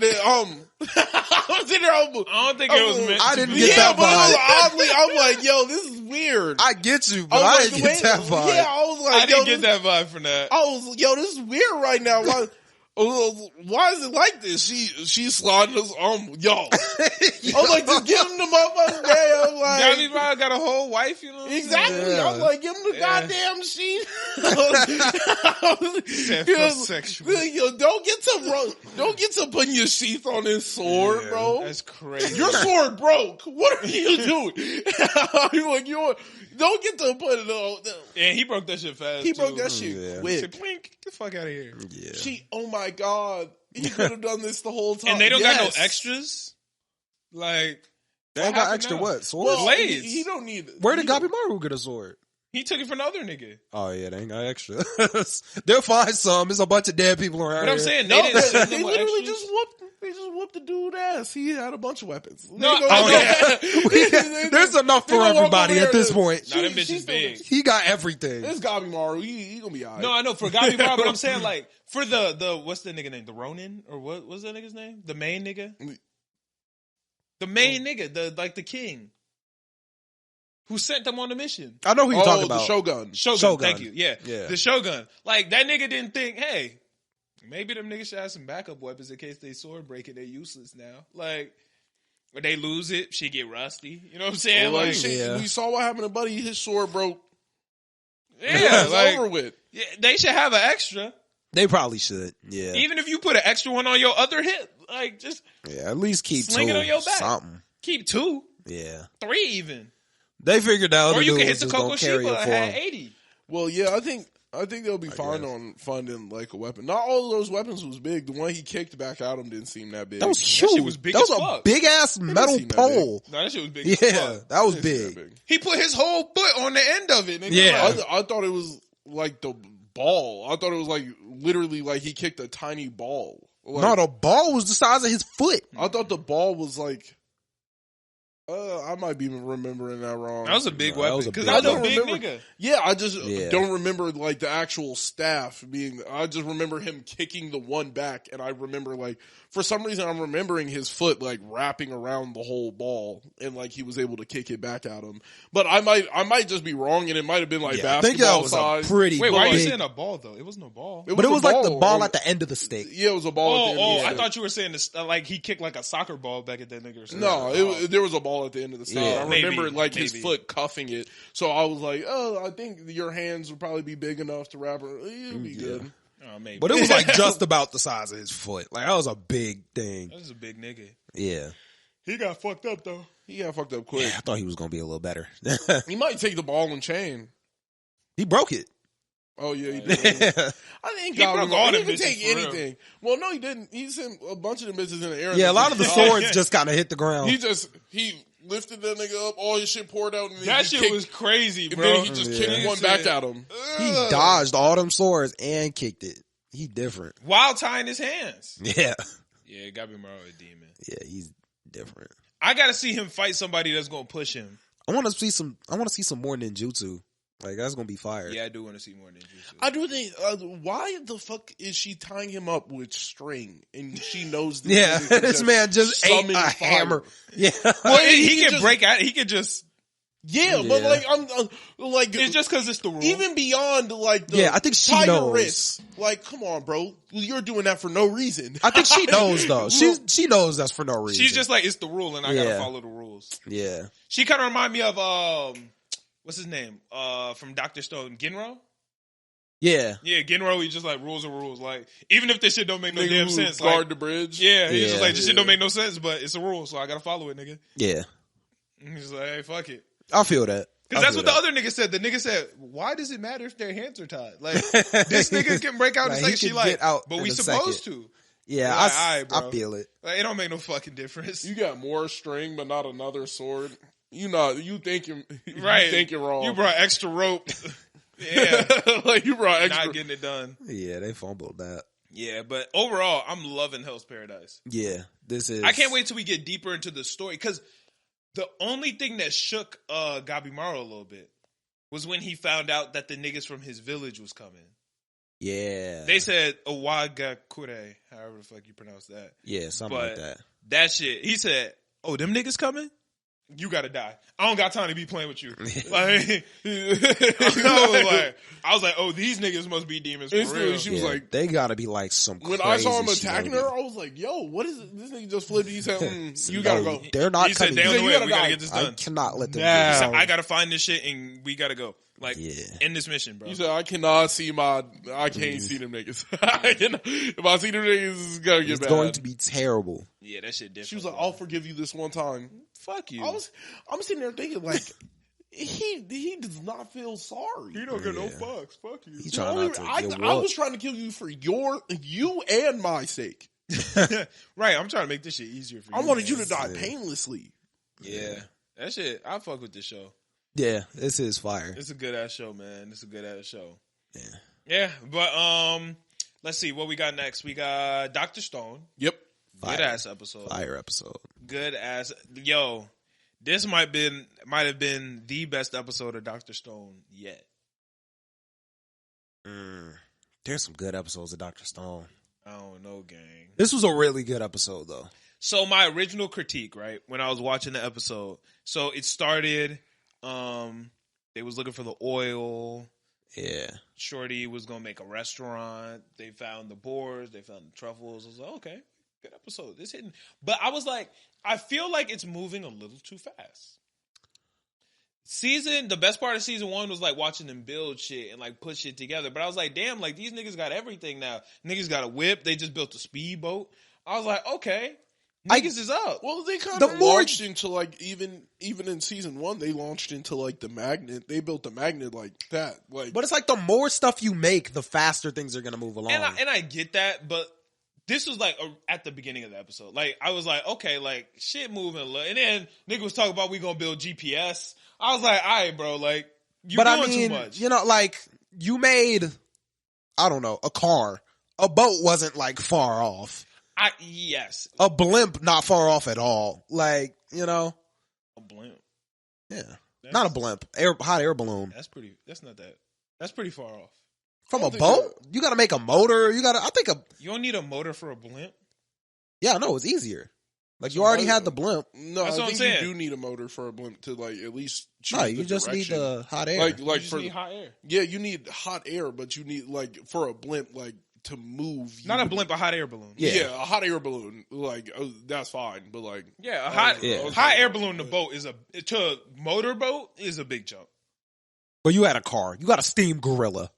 it. I was in there. I don't think it was meant. I to didn't be. get Yeah, that but it was vibe. oddly. I'm like, yo, this is weird. I get you, I but was I like, didn't get that vibe. Yeah, I was like, I yo, didn't get this, that vibe from that. I was, yo, this is weird right now. Why is it like this? She's sliding us, yo. I was like, just give him the motherfucking day. I'm like, Gabimaru got a whole wife, you know? exactly. Yeah. I was like, give him the Yeah. goddamn sheet. Said You know, sexual. yo, don't get to putting your sheath on his sword, Yeah, bro. That's crazy. Your sword broke. What are you doing? You're like, don't get to put it on. Yeah, he broke that shit fast. He broke too. that shit Yeah. He quick. said, "Blink, get the fuck out of here." Yeah. Oh my God. He could have done this the whole time. And they don't got no Yes. extras. Like They ain't what got happened extra now? what? Swords? Well, blades. he don't need. Where did he don't- Gabimaru get a sword? he took it from the other nigga. Oh yeah, they ain't got extra. They'll find some. There's a bunch of dead people around But I'm here. saying No, they didn't send they them with literally extras. just whooped. They just whooped the dude's ass. He had a bunch of weapons. No, They go- oh, yeah. There's enough they for gonna walk everybody over at there this to- point. Nah, them She- bitches she's big. He got everything. It's Gabimaru. He gonna be alright. No, I know for Gabimaru, but I'm saying like for the what's the nigga name? The Ronin or what was that nigga's name? The main nigga. The main nigga, the king, who sent them on the mission. I know who you're talking the about. Shogun. Shogun, thank you. Yeah, Yeah. the Shogun. Like that nigga didn't think, hey, maybe them niggas should have some backup weapons in case they sword break and they useless now. Like, or they lose it, she get rusty. You know what I'm saying? Like, Like, shit, yeah. we saw what happened to Buddy. His sword broke. yeah, It's like over with. yeah, they should have an extra. They probably should. Yeah. Even if you put an extra one on your other hip, like just Yeah, at least keep Sling it two. on your back. Something. keep 2, Yeah. 3 even. They figured out Or the you dude can hit was the just gonna Coco carry Shiba it and for have him. 80. Well, yeah, I think I think they'll be fine on funding like a weapon. Not all of those weapons was big. The one he kicked back at him didn't seem that big. That was huge. That shit was big that as was fuck. a big ass metal pole. No, that shit was big. Yeah, as fuck. that was It didn't seem big. that big. He put his whole foot on the end of it. Nigga. Yeah. Like, I thought it was like the ball. I thought it was like literally like he kicked a tiny ball. Like, No, the ball was the size of his foot. I thought the ball was like. I might be remembering that wrong. that was a big No, that weapon was a because big that was a weapon. big I don't remember. nigga. Yeah, I just Yeah. don't remember like the actual staff being. I just remember him kicking the one back, and I remember like for some reason I'm remembering his foot like wrapping around the whole ball, and like he was able to kick it back at him. But I might just be wrong, and it might have been like I think that basketball was size. a pretty Wait, why are you big. saying a ball though? It wasn't a ball. But it was like the ball on- at the end of the stick. Yeah, it was a ball. at the end of the I stick. thought you were saying this like he kicked like a soccer ball back at that nigga or something. No, there was a ball at the end of the stick. Yeah. I remember Maybe, like his maybe. foot cuffing it. So I was like, oh, I think your hands would probably be big enough to wrap it. It'll be good. Oh, maybe. But it was like just about the size of his foot. Like that was a big thing. That was a big nigga. Yeah. He got fucked up though. He got fucked up quick. Yeah, I thought he was gonna be a little better. He might take the ball and chain. He broke it. Oh yeah, he did. I think He broke all he them didn't bitches take for real. anything. Well, no, he didn't. He sent a bunch of the bitches in the air. Yeah, a lot of the Oh, swords yeah. just kind of hit the ground. He lifted that nigga up. All his shit poured out, and then That he shit kicked, was crazy, and bro. then he just kicked Yeah. one back at him. He dodged all them swords and kicked it. He different. While tying his hands. Yeah. Yeah, Gabimaru a demon. Yeah, he's different. I gotta see him fight somebody that's gonna push him. I want to see some more ninjutsu. Like that's gonna be fire. Yeah, I do want to see more ninjutsu. I do think. Why the fuck is she tying him up with string? And she knows. This Yeah, nigga can this man just ate summon a fire. hammer. Yeah. Well, he he can can just- break out. He could just. Yeah, but Yeah. like I'm like It's just because it's the rule. even beyond like the Yeah, I think she tie your knows. wrists. Like, come on, bro, you're doing that for no reason. I think she knows though. She knows that's for no reason. She's just like, it's the rule, and I Yeah. gotta follow the rules. yeah. She kind of remind me of what's his name? From Dr. Stone, Ginro. Yeah. Yeah, Ginro. He just like rules are rules. Like even if this shit don't make no Nigga damn who sense, guard like the bridge. yeah, he's just Yeah. like this shit don't make no sense, but it's a rule, so I gotta follow it, nigga. Yeah. And he's like, hey, fuck it. I feel that. Because that's what the other nigga said. The nigga said, why does it matter if their hands are tied? Like, this nigga can break out Like, and he say she can like, get out but in we a supposed second. to. Yeah, Like, alright, bro. I feel it. Like, it don't make no fucking difference. You got more string, but not another sword. You thinking Right. You thinking wrong. You brought extra rope. Yeah. like you brought extra. Not getting it done. Yeah, they fumbled that. Yeah, but overall, I'm loving Hell's Paradise. Yeah, this is. I can't wait till we get deeper into the story, because the only thing that shook Gabimaru a little bit was when he found out that the niggas from his village was coming. Yeah, They said Owagakure, however the fuck you pronounce that. yeah, something But like that. that shit, he said, oh, them niggas coming? You gotta die. I don't got time to be playing with you. Like, I was like, oh, these niggas must be demons for Instantly, real. she was Yeah, like, they gotta be like some. when I saw him crazy attacking shinobi. her, I was like, yo, what is it? This nigga just flipped. He said, you gotta No, go. They're not He said, coming. "They on here. the You way. gotta We gotta die. get this I done." cannot let them. Now. do He said, this. I gotta find this shit and we gotta go. Like, Yeah. end this mission, bro. He said, I cannot see I can't see them niggas. If I see them niggas, it's gonna get It's bad. going to be terrible. Yeah, that shit different. She was like, bro. I'll forgive you this one time. fuck you. I'm sitting there thinking like, he does not feel sorry. You don't get no Yeah. fucks. Fuck you. He trying not to get I was whooped. trying to kill you for you and my sake. Right, I'm trying to make this shit easier for you. I wanted man. you to die painlessly. Yeah. That shit, I fuck with this show. Yeah, this is fire. It's a good ass show, man. It's a good ass show. Yeah. Yeah, but let's see what we got next. We got Dr. Stone. Yep. Fire. Good ass episode. Fire episode. Good ass. Yo, this might have been the best episode of Dr. Stone yet. There's some good episodes of Dr. Stone. I don't know, gang. This was a really good episode, though. So my original critique, right, when I was watching the episode, so it started, they was looking for the oil. Yeah. Shorty was gonna make a restaurant. They found the boars. They found the truffles. I was like, okay, good episode. This hitting, but I was like, I feel like it's moving a little too fast. The best part of season 1 was like watching them build shit and like put shit together. But I was like, damn, like these niggas got everything now. Niggas got a whip. They just built a speedboat. I was like, okay, Niggas is up. Well, they kind The of more- launched into like even in season 1, they launched into like the magnet. They built the magnet like that. Like, But it's like the more stuff you make, the faster things are gonna move along. And I get that, but this was like at the beginning of the episode. Like I was like, okay, like shit moving, and then nigga was talking about we gonna build GPS. I was like, all right, bro, like you doing too much. You know, like you made, I don't know, a car. A boat wasn't like far off. Yes, A blimp not far off at all. Like, you know, a blimp. yeah, not a blimp. Hot air balloon That's pretty. That's not that. That's pretty far off. from a boat. You got to make a motor. You got to. You don't need a motor for a blimp. Yeah, no, it's easier. Like you already had the blimp. no, That's I what I'm think saying. you do need a motor for a blimp to like at least choose No, the you just need direction. the hot air. like You just for need hot air. yeah, you need hot air, but you need like for a blimp like to move. Not a blimp, a hot air balloon. Yeah. a hot air balloon. Like that's fine, but like Yeah, a hot Yeah. hot air balloon to boat is to a motor boat is a big jump. But you had a car. You got a steam gorilla.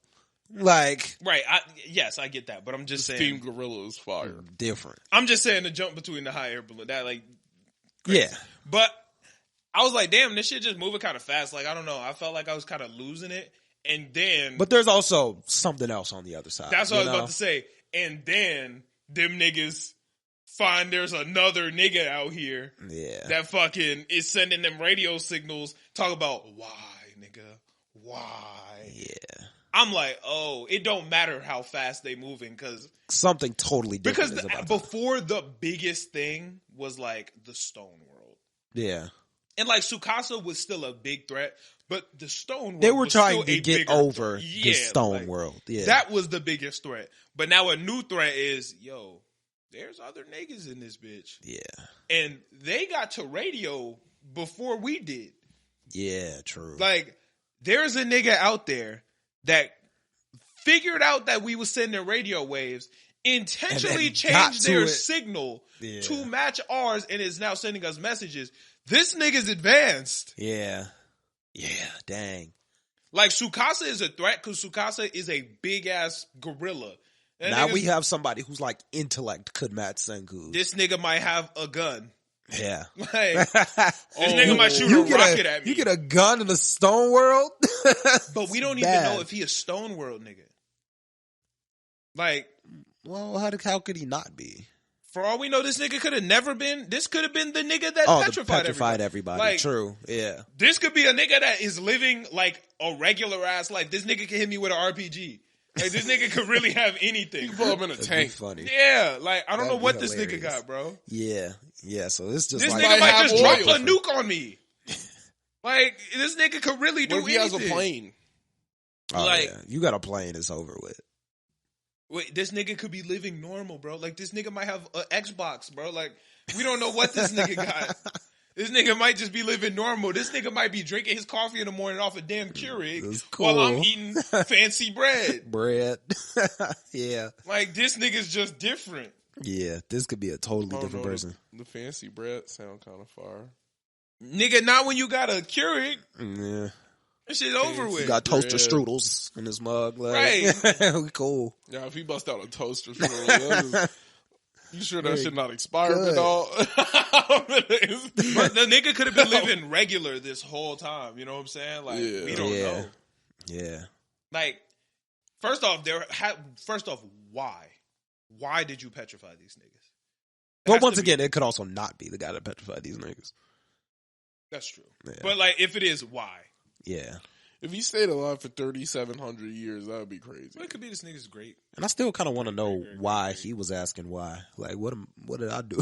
Like Right. Yes, I get that, but I'm just saying. Steam Gorilla is fire. different. I'm just saying the jump between the hot air balloon that like. Yeah. But I was like, damn, this shit just moving kind of fast. Like I don't know, I felt like I was kind of losing it, and then But there's also something else on the other side. that's what I you was know? about to say. And then them niggas find there's another nigga out here Yeah. that fucking is sending them radio signals. Talk about why, nigga, why? Yeah. I'm like, oh, it don't matter how fast they moving because Something totally different. because is about to- before the biggest thing was like the Stone World, yeah. and like Tsukasa was still a big threat, but the Stone World They were was trying still to a get bigger over threat. the Yeah, stone like, world. Yeah. that was the biggest threat. But now a new threat is, yo, there's other niggas in this bitch. yeah. And they got to radio before we did. Yeah, true. Like, there's a nigga out there that figured out that we was sending radio waves, intentionally And then got changed to their it. signal Yeah. to match ours, and is now sending us messages. This nigga's advanced. yeah. Yeah, dang. Like, Tsukasa is a threat because Tsukasa is a big-ass gorilla. That Now nigga's- we have somebody who's like intellect could match Senku. This nigga might have a gun. Yeah. Like, this nigga might shoot a rocket at me. You get a gun in the stone world? But we don't It's even bad. know if he a Stone World nigga. Like, Well, how could he not be? for all we know, this nigga could have never been. This could have been the nigga that Oh, petrified, everybody. Like, True. Yeah. this could be a nigga that is living like a regular ass life. This nigga can hit me with an RPG. Like, this nigga could really have anything. Put him in a That'd be tank. funny. Yeah, like I don't know That'd be what this nigga hilarious. got, bro. Yeah. Yeah. So it's just This like nigga might have just drop oil. a nuke on me. Like, this nigga could really do What if he has anything. a plane? oh, like- yeah. You got a plane, it's over with. Wait, this nigga could be living normal, bro. Like, this nigga might have an Xbox, bro. Like, we don't know what this nigga got. This nigga might just be living normal. This nigga might be drinking his coffee in the morning off a damn Keurig That's while I'm cool. eating fancy bread. Bread. Yeah. Like, this nigga's just different. Yeah. This could be a totally Oh, different no, person. The fancy bread sound kind of fire. Nigga, not when you got a Keurig. Yeah. That shit over You with. got toaster bread. strudels in his mug. Like, Right. we cool. Yeah, if he bust out a toaster, you sure that shit not expired good. at all? But the nigga could have been living regular this whole time. You know what I'm saying? Like, Yeah. we don't Yeah. know. Yeah. Like, first off, why? Why did you petrify these niggas? It Well, has once to be- again, it could also not be the guy that petrified these niggas. that's true. Yeah. But like, if it is, why? Yeah. If he stayed alive for 3,700 years, that would be crazy. Well, it could be this nigga's great. And I still kind of want to know why he was asking why. Like, what did I do?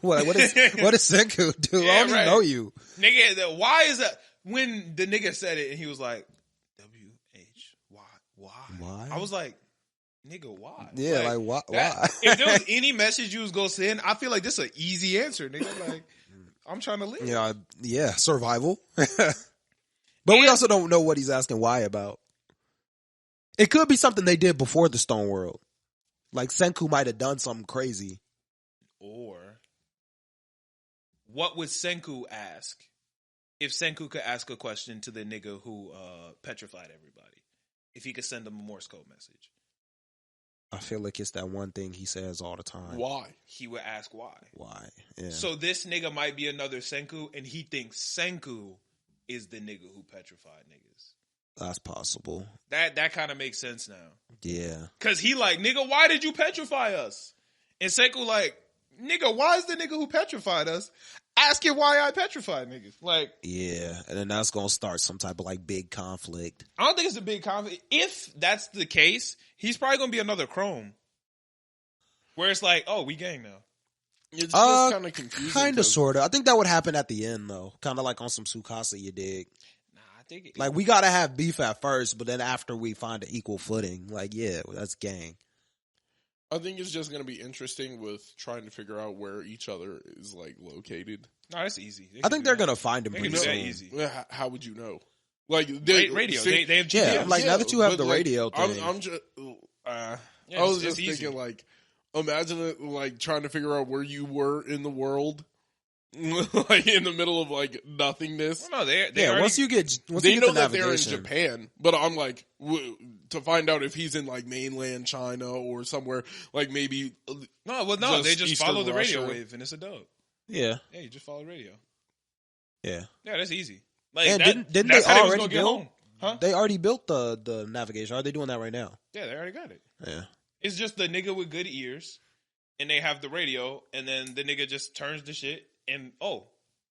what did Senku do? Yeah, I don't right. even know you. Nigga, why is that? When the nigga said it and he was like, WH, why? I was like, nigga, why? Yeah, like, why? Why? If there was any message you was gonna send, I feel like this is an easy answer, nigga. Like, I'm trying to live. Yeah, survival. But we also don't know what he's asking why about. It could be something they did before the Stone World. Like Senku might have done something crazy. Or, what would Senku ask if Senku could ask a question to the nigga who petrified everybody? If he could send them a Morse code message. I feel like it's that one thing he says all the time. Why? He would ask why. Why? Yeah. So this nigga might be another Senku, and he thinks Senku is the nigga who petrified niggas. That's possible. That kind of makes sense now. Yeah. Cause he like, nigga, why did you petrify us? And Senku like, nigga, why is the nigga who petrified us asking why I petrified niggas? Like, yeah, and then that's gonna start some type of like big conflict. I don't think it's a big conflict. If that's the case, he's probably gonna be another Chrome, where it's like, oh, we gang now. It's just kind of confusing. Kind of, sort of. I think that would happen at the end though, kind of like on some Tsukasa, you dig? Nah, I think like we gotta have beef at first, but then after we find an equal footing, like yeah, that's gang. I think it's just going to be interesting with trying to figure out where each other is like located. No, that's easy. I think they're going to find him pretty soon. Easy. How would you know? Like radio. They have GPS. Yeah, like now that you have the radio thing. I'm just. I was just thinking like, imagine it like trying to figure out where you were in the world. Like in the middle of like nothingness. Well, no, they already, once you get know that they're in Japan, but I'm like to find out if he's in like mainland China or somewhere like maybe. They just Eastern follow the Russia. radio wave and it's a dope. Yeah, you just follow the radio. Yeah, that's easy. Like, and didn't they already build? Huh? They already built the navigation. Are they doing that right now? Yeah, they already got it. Yeah, it's just the nigga with good ears, and they have the radio, and then the nigga just turns the shit. And,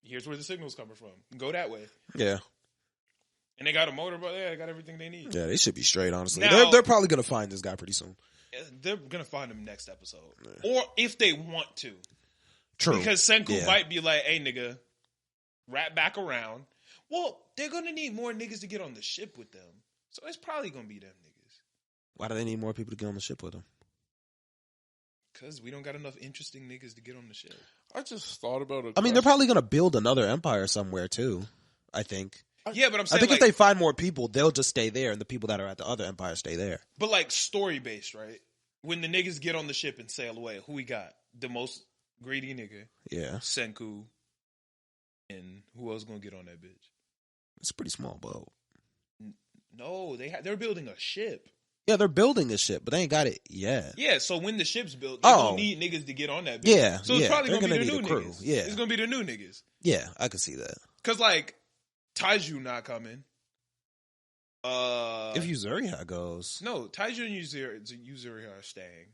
here's where the signal's coming from. Go that way. Yeah. And they got a motor, but they got everything they need. Yeah, they should be straight, honestly. Now, they're probably going to find this guy pretty soon. They're going to find him next episode. Yeah. Or if they want to. True. Because Senku might be like, hey, nigga, wrap back around. Well, they're going to need more niggas to get on the ship with them. So it's probably going to be them niggas. Why do they need more people to get on the ship with them? Because we don't got enough interesting niggas to get on the ship. I just thought about it. I mean, they're probably going to build another empire somewhere, too, I think. Yeah, but I'm saying, I think if they find more people, they'll just stay there, and the people that are at the other empire stay there. But, like, story-based, right? When the niggas get on the ship and sail away, who we got? The most greedy nigga. Yeah. Senku. And who else going to get on that bitch? It's a pretty small boat. No, they're building a ship. Yeah, they're building a ship, but they ain't got it yet. Yeah, so when the ship's built, they're going to need niggas to get on that bitch. Yeah, so it's probably going to be the new crew. niggas. Yeah. It's going to be the new niggas. Yeah, I can see that. Because, like, Taiju not coming. If Yuzuriha goes. No, Taiju and Yuzuriha are staying.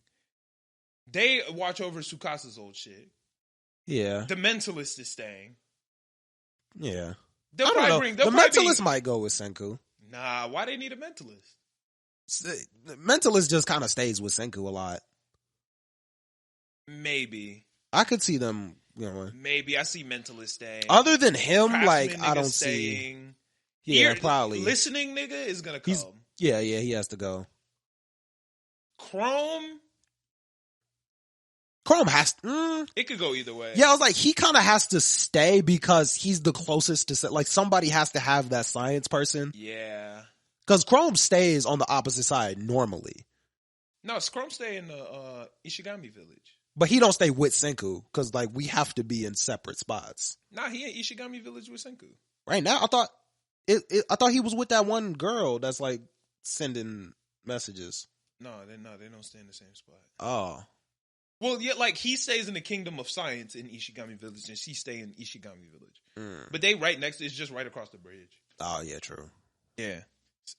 They watch over Tsukasa's old shit. Yeah. The Mentalist is staying. Yeah. The Mentalist might go with Senku. Nah, why they need a Mentalist? The Mentalist just kind of stays with Senku a lot. Maybe. I could see them, Maybe. I see Mentalist staying. Other than him, Craftsman I don't staying. see. Yeah, probably. Listening nigga is going to come. Yeah, he has to go. Chrome has to. It could go either way. Yeah, I was like, he kind of has to stay because he's the closest to, like, somebody has to have that science person. Yeah. Because Chrome stays on the opposite side normally. No, Chrome stay in the Ishigami village. But he don't stay with Senku because, like, we have to be in separate spots. Nah, he in Ishigami village with Senku. Right now, I thought he was with that one girl that's, like, sending messages. No, they don't stay in the same spot. Oh. Well, yeah, like, he stays in the Kingdom of Science in Ishigami village, and she stay in Ishigami village. But they right next, it's just right across the bridge. Oh, yeah, true. Yeah.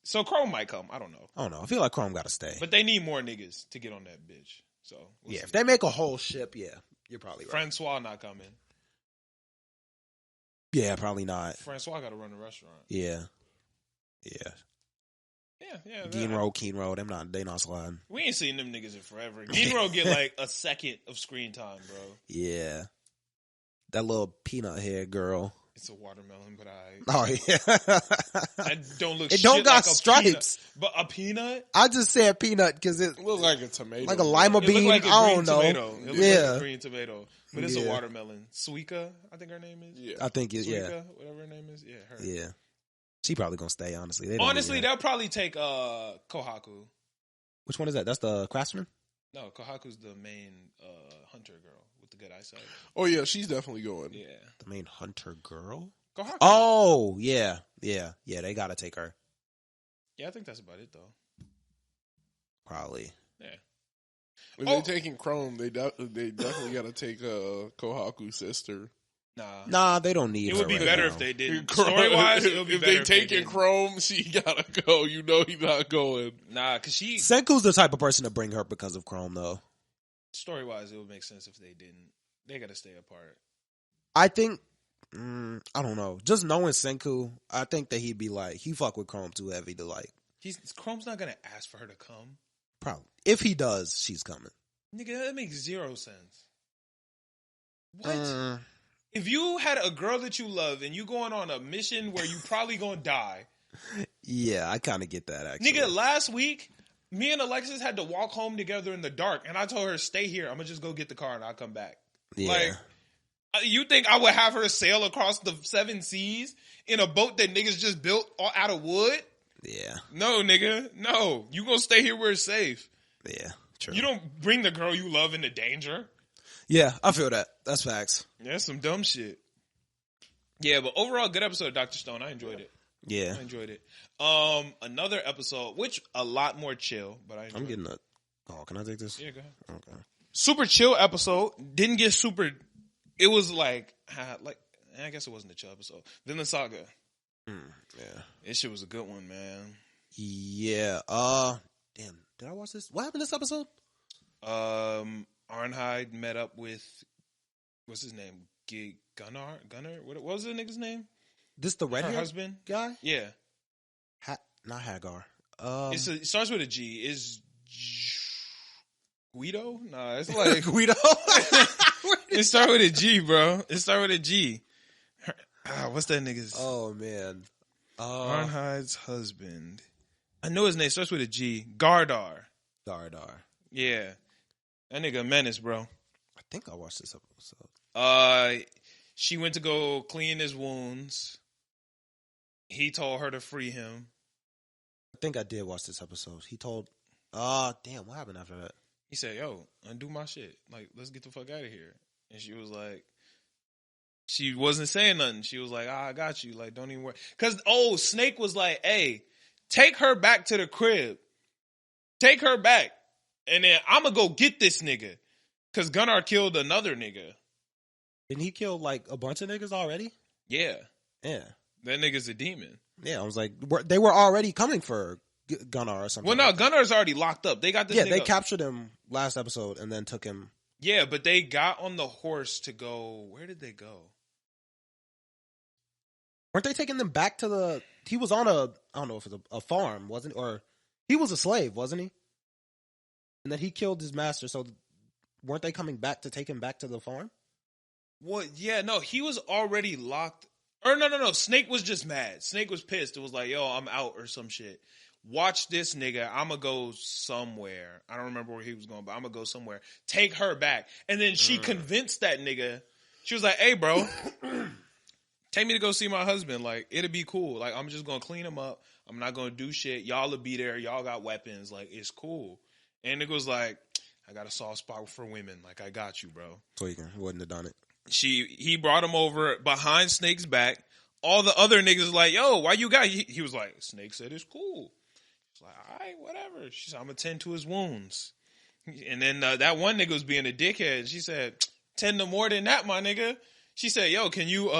So Chrome might come. I don't know. I feel like Chrome got to stay. But they need more niggas to get on that bitch. So we'll see. If they make a whole ship, yeah, you're probably right. Francois not coming. Yeah, probably not. Francois got to run the restaurant. Yeah. Yeah. Keenro, they not sliding. We ain't seen them niggas in forever. Keenro get like a second of screen time, bro. Yeah. That little peanut hair girl. It's a watermelon, but Oh yeah. I don't look. It don't got like stripes, but a peanut. I just said peanut because it looks like a tomato, like a lima bean. Like a I don't know. Tomato. It looks like a green tomato, but it's a watermelon. Suika, I think her name is. Yeah, I think it's Suika, whatever her name is. Yeah, her. Yeah, she probably gonna stay. Honestly, they'll probably take Kohaku. Which one is that? That's the craftsman. No, Kohaku's the main hunter girl with the good eyesight. Oh yeah, she's definitely going. Yeah, the main hunter girl. Kohaku. Oh yeah. They gotta take her. Yeah, I think that's about it though. Probably. Yeah. If they're taking Chrome, they definitely got to take Kohaku's sister. Nah, they don't need. It would be better now. if they didn't. Story wise, it would be better if they taking Chrome, she gotta go. You know he's not going. Nah, because she. Senku's the type of person to bring her because of Chrome, though. Story wise, it would make sense if they didn't. They got to stay apart. I think. I don't know. Just knowing Senku, I think that he'd be like, he fuck with Chrome too heavy to like. Chrome's not gonna ask for her to come. Probably. If he does, she's coming. Nigga, that makes zero sense. What? If you had a girl that you love and you going on a mission where you probably gonna die. Yeah, I kind of get that, actually. Nigga, last week, me and Alexis had to walk home together in the dark, and I told her, stay here. I'm gonna just go get the car and I'll come back. Yeah. Like, you think I would have her sail across the 7 seas in a boat that niggas just built out of wood? Yeah. No, nigga. No. You gonna stay here where it's safe. Yeah, true. You don't bring the girl you love into danger. Yeah, I feel that. That's facts. Yeah, that's some dumb shit. Yeah, but overall, good episode of Dr. Stone. I enjoyed it. Yeah. I enjoyed it. Another episode, which a lot more chill, but I enjoyed I'm getting a... Oh, can I take this? Yeah, go ahead. Okay. Super chill episode. Didn't get super... It was like... I guess it wasn't a chill episode. Vinland Saga. Yeah. This shit was a good one, man. Yeah. Damn. Did I watch this? What happened this episode? Arnhide met up with... What's his name? Gunnar? What was the nigga's name? This the red husband guy? Yeah. Not Hagar. It starts with a G. Is Guido? Nah, it's like Guido. It starts with a G, bro. It starts with a G. What's that nigga's? Oh man. Arnhide's husband. I know his name starts with a G. Gardar. Yeah. That nigga a menace, bro. I think I watched this episode. She went to go clean his wounds. He told her to free him. I think I did watch this episode. He told, damn, what happened after that? He said, yo, undo my shit. Like, let's get the fuck out of here. And she was like, she wasn't saying nothing. She was like, I got you. Like, don't even worry. Because, Snake was like, hey, take her back to the crib. Take her back. And then I'm going to go get this nigga. Because Gunnar killed another nigga. Didn't he kill, like, a bunch of niggas already? Yeah. Yeah. That nigga's a demon. Yeah, I was like, they were already coming for Gunnar or something. Well, no, like Gunnar's already locked up. They got this nigga. They captured him last episode and then took him. Yeah, but they got on the horse to go. Where did they go? Weren't they taking them back to the... He was on I don't know if it's a farm, wasn't he? Or he was a slave, wasn't he? And then he killed his master, so weren't they coming back to take him back to the farm? Well, yeah, no, he was already locked. Or no. Snake was just mad. Snake was pissed. It was like, yo, I'm out or some shit. Watch this nigga. I'm going to go somewhere. I don't remember where he was going, but I'm going to go somewhere. Take her back. And then she convinced that nigga. She was like, hey, bro, take me to go see my husband. Like, it'll be cool. Like, I'm just going to clean him up. I'm not going to do shit. Y'all will be there. Y'all got weapons. Like, it's cool. And nigga was like, I got a soft spot for women. Like, I got you, bro. So he wouldn't have done it. He brought him over behind Snake's back. All the other niggas like, yo, why you got... He was like, Snake said it's cool. He's like, all right, whatever. She said, I'm going to tend to his wounds. And then that one nigga was being a dickhead. She said, tend to more than that, my nigga. She said, yo, can you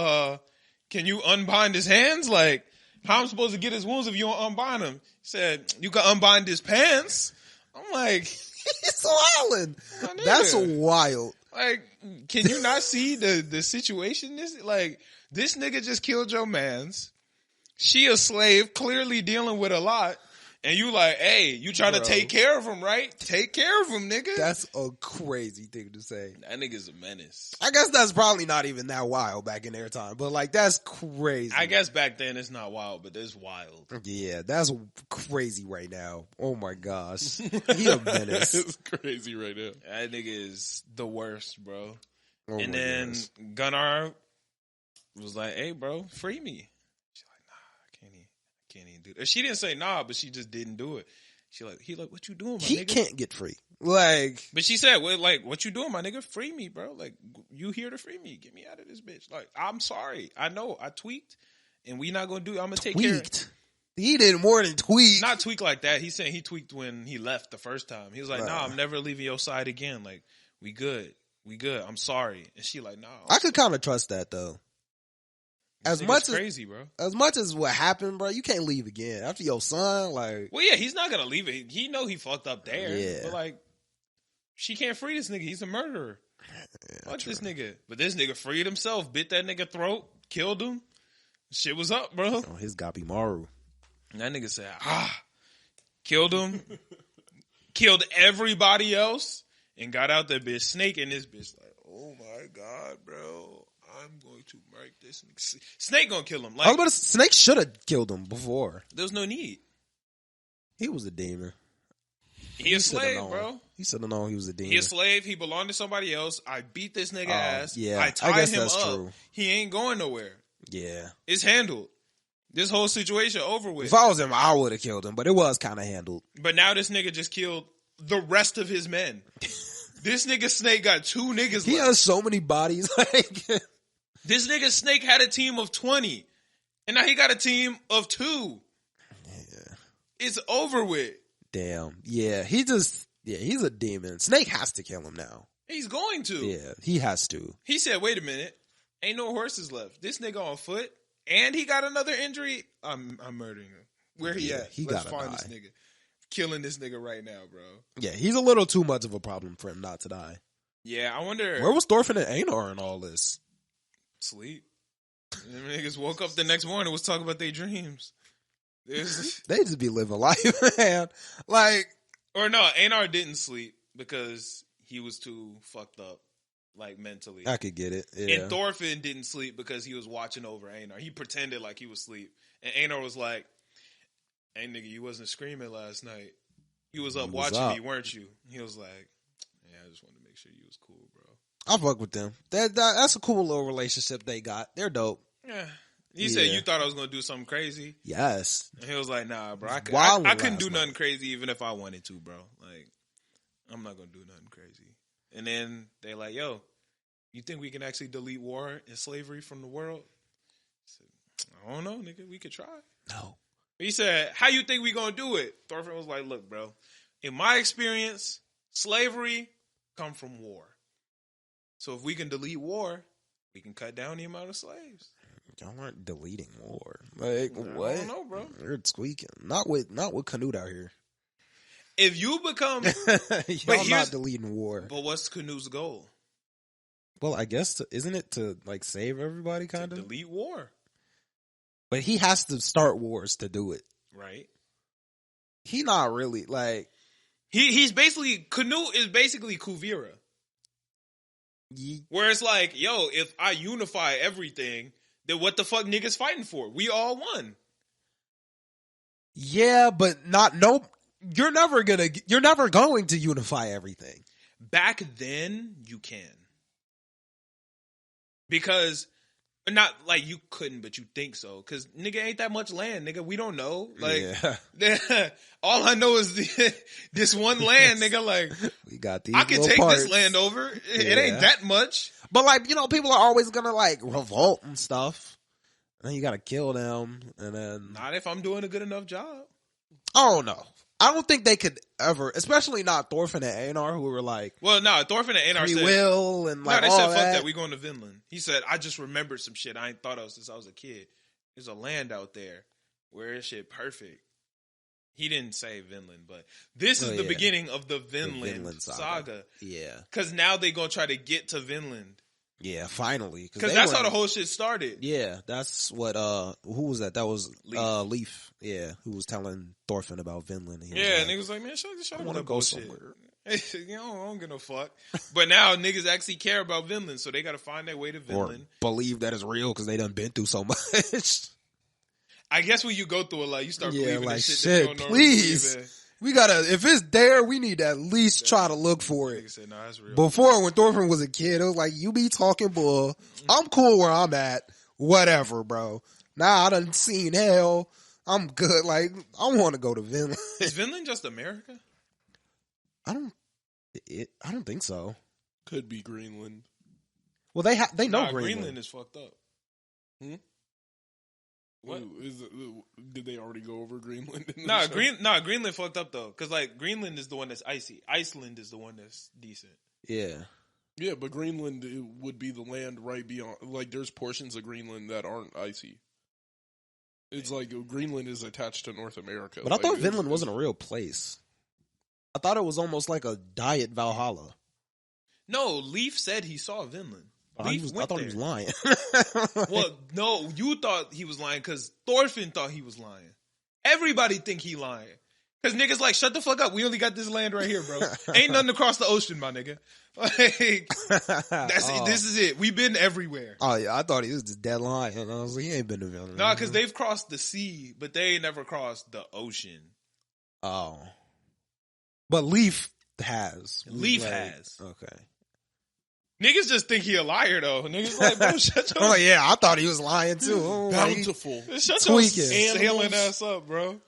unbind his hands? Like, how am I supposed to get his wounds if you don't unbind him? He said, you can unbind his pants. I'm like... It's wildin'. That's wild. Like, can you not see the situation? This nigga just killed your mans. She a slave, clearly dealing with a lot. And you like, hey, you trying to take care of him, right? Take care of him, nigga. That's a crazy thing to say. That nigga's a menace. I guess that's probably not even that wild back in their time. But, like, that's crazy. I guess back then it's not wild, but it's wild. Yeah, that's crazy right now. Oh, my gosh. He a menace. It's crazy right now. That nigga is the worst, bro. Oh, and then Gunnar was like, hey, bro, free me. Can't even do that. She didn't say nah, but she just didn't do it. He like, what you doing, my nigga? He can't get free. Like, but she said, well, like, what you doing, my nigga? Free me, bro. Like, you here to free me? Get me out of this bitch. Like, I'm sorry. I know I tweaked, and we not gonna do it. I'm gonna take care. He did more than tweak. Not tweak like that. He's saying he tweaked when he left the first time. He was like, nah, I'm never leaving your side again. Like, we good. I'm sorry. And she like, nah. I could kind of trust that though. As much as crazy, bro. As much as what happened, bro, you can't leave again after your son. Like, well, yeah, he's not gonna leave it. He know he fucked up there. Yeah. But like, she can't free this nigga. He's a murderer. Fuck this nigga. But this nigga freed himself, bit that nigga throat, killed him. Shit was up, bro. Oh, his Gabimaru. And that nigga said, killed him, killed everybody else, and got out that bitch. Snake and this bitch like, oh my God, bro. I'm going to murk this nigga. Snake gonna kill him. Like, Snake should have killed him before. There was no need. He was a demon. He a slave, bro. He should have known he was a demon. He a slave. He belonged to somebody else. I beat this nigga ass. Yeah, I tied him that's up. true. He ain't going nowhere. Yeah. It's handled. This whole situation over with. If I was him, I would have killed him, but it was kind of handled. But now this nigga just killed the rest of his men. This nigga Snake got 2 niggas He left. has so many bodies. Like, this nigga Snake had a team of 20. And now he got a team of 2. yeah. It's over with. Damn. Yeah, he's a demon. Snake has to kill him now. He's going to. Yeah, he has to. He said, wait a minute. Ain't no horses left. This nigga on foot. And he got another injury. I'm murdering him. Where he at? Let's find this nigga. Killing this nigga right now, bro. Yeah, he's a little too much of a problem for him not to die. Yeah, I wonder. Where was Thorfinn and Einar in all this? Sleep. Them niggas woke up the next morning and was talking about their dreams. They just be living life, man. Like, or no, Einar didn't sleep because he was too fucked up. Like mentally. I could get it. Yeah. And Thorfinn didn't sleep because he was watching over Einar. He pretended like he was asleep. And Einar was like, hey nigga, you wasn't screaming last night. You was up watching me, weren't you? He was like, yeah, I just wanted to make sure you was cool, bro. I fuck with them. That's a cool little relationship they got. They're dope. Yeah. He said, you thought I was going to do something crazy? Yes. And he was like, nah, bro. I couldn't do nothing crazy even if I wanted to, bro. Like, I'm not going to do nothing crazy. And then they like, yo, you think we can actually delete war and slavery from the world? I said, I don't know, nigga. We could try. No. He said, how you think we going to do it? Thorfinn was like, look, bro. In my experience, slavery come from war. So if we can delete war, we can cut down the amount of slaves. Y'all aren't deleting war. Like, what? I don't know, bro. You're squeaking. Not with Canute out here. If you become... Y'all not deleting war. But what's Canute's goal? Well, I guess, isn't it to, like, save everybody, kind of? Delete war. But he has to start wars to do it. Right. He not really, like... He's basically... Canute is basically Kuvira. Where it's like, yo, if I unify everything, then what the fuck niggas fighting for? We all won. Yeah, but you're never going to unify everything. Back then, you can. Because, not like you couldn't, but you think so. Because, nigga, ain't that much land, nigga. We don't know. Like, all I know is this one land, nigga. Like, we got these. I can take this land over. It ain't that much. But, like, people are always gonna, like, revolt and stuff. And then you gotta kill them. And then. Not if I'm doing a good enough job. Oh, no. I don't think they could ever, especially not Thorfinn and Einar, who were like, well, no, Thorfinn and Einar said, will and like, no, they all said, fuck that. that, we going to Vinland. He said, I just remembered some shit I ain't thought of since I was a kid. There's a land out there where it's shit perfect. He didn't say Vinland, but this is the beginning of the Vinland saga. Yeah. Because now they going to try to get to Vinland. Yeah, finally. Because that's how the whole shit started. Yeah, that's what, who was that? That was Leif. Yeah, who was telling Thorfinn about Vinland. And and he was like, man, shut up with that bullshit. Somewhere. You know, I don't give no fuck. But now niggas actually care about Vinland, so they got to find their way to Vinland. Or believe that it's real because they done been through so much. I guess when you go through a lot, you start believing like, that shit. Shit, that you don't please. We gotta, if it's there, we need to at least try to look for it. Said, nah, that's real. Before, when Thorfinn was a kid, it was like, you be talking bull. I'm cool where I'm at. Whatever, bro. Now I done seen hell. I'm good. Like, I want to go to Vinland. Is Vinland just America? I don't think so. Could be Greenland. Well, they know Greenland. Greenland is fucked up. What? Did they already go over Greenland? Greenland fucked up though, because like Greenland is the one that's icy. Iceland is the one that's decent. Yeah. Yeah, but Greenland would be the land right beyond. Like, there's portions of Greenland that aren't icy. It's like Greenland is attached to North America. But I thought Vinland wasn't a real place. I thought it was almost like a diet Valhalla. No, Leaf said he saw Vinland. I thought he was lying. Well, no, you thought he was lying because Thorfinn thought he was lying. Everybody think he lying. Because niggas like, shut the fuck up. We only got this land right here, bro. Ain't nothing across the ocean, my nigga. Like, this is it. We've been everywhere. Oh, yeah. I thought he was just dead lying. And I was like, he ain't been to Vinland. No, because they've crossed the sea, but they ain't never crossed the ocean. Oh. But Leaf has. Leaf has. Okay. Niggas just think he a liar, though. Niggas like, bro, shut your... Oh, yeah. I thought he was lying, too. Oh, bountiful. Shut your sailing ass up, bro.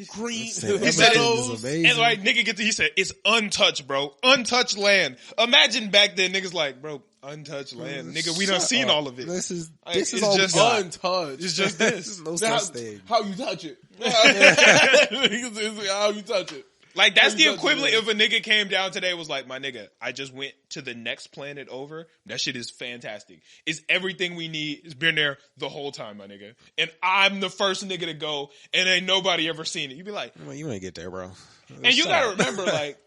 Green. He said it, and like nigga he said it's untouched, bro. Untouched land. Imagine back then, niggas like, bro, untouched land, nigga. We done seen all of it. This is it's all just untouched. It's just this. No such thing. How you touch it? How you touch it? Like that's the equivalent if a nigga came down today and was like, my nigga, I just went to the next planet over. That shit is fantastic. It's everything we need. It's been there the whole time, my nigga. And I'm the first nigga to go and ain't nobody ever seen it. You be like, well, you ain't get there, bro. And you gotta remember, like,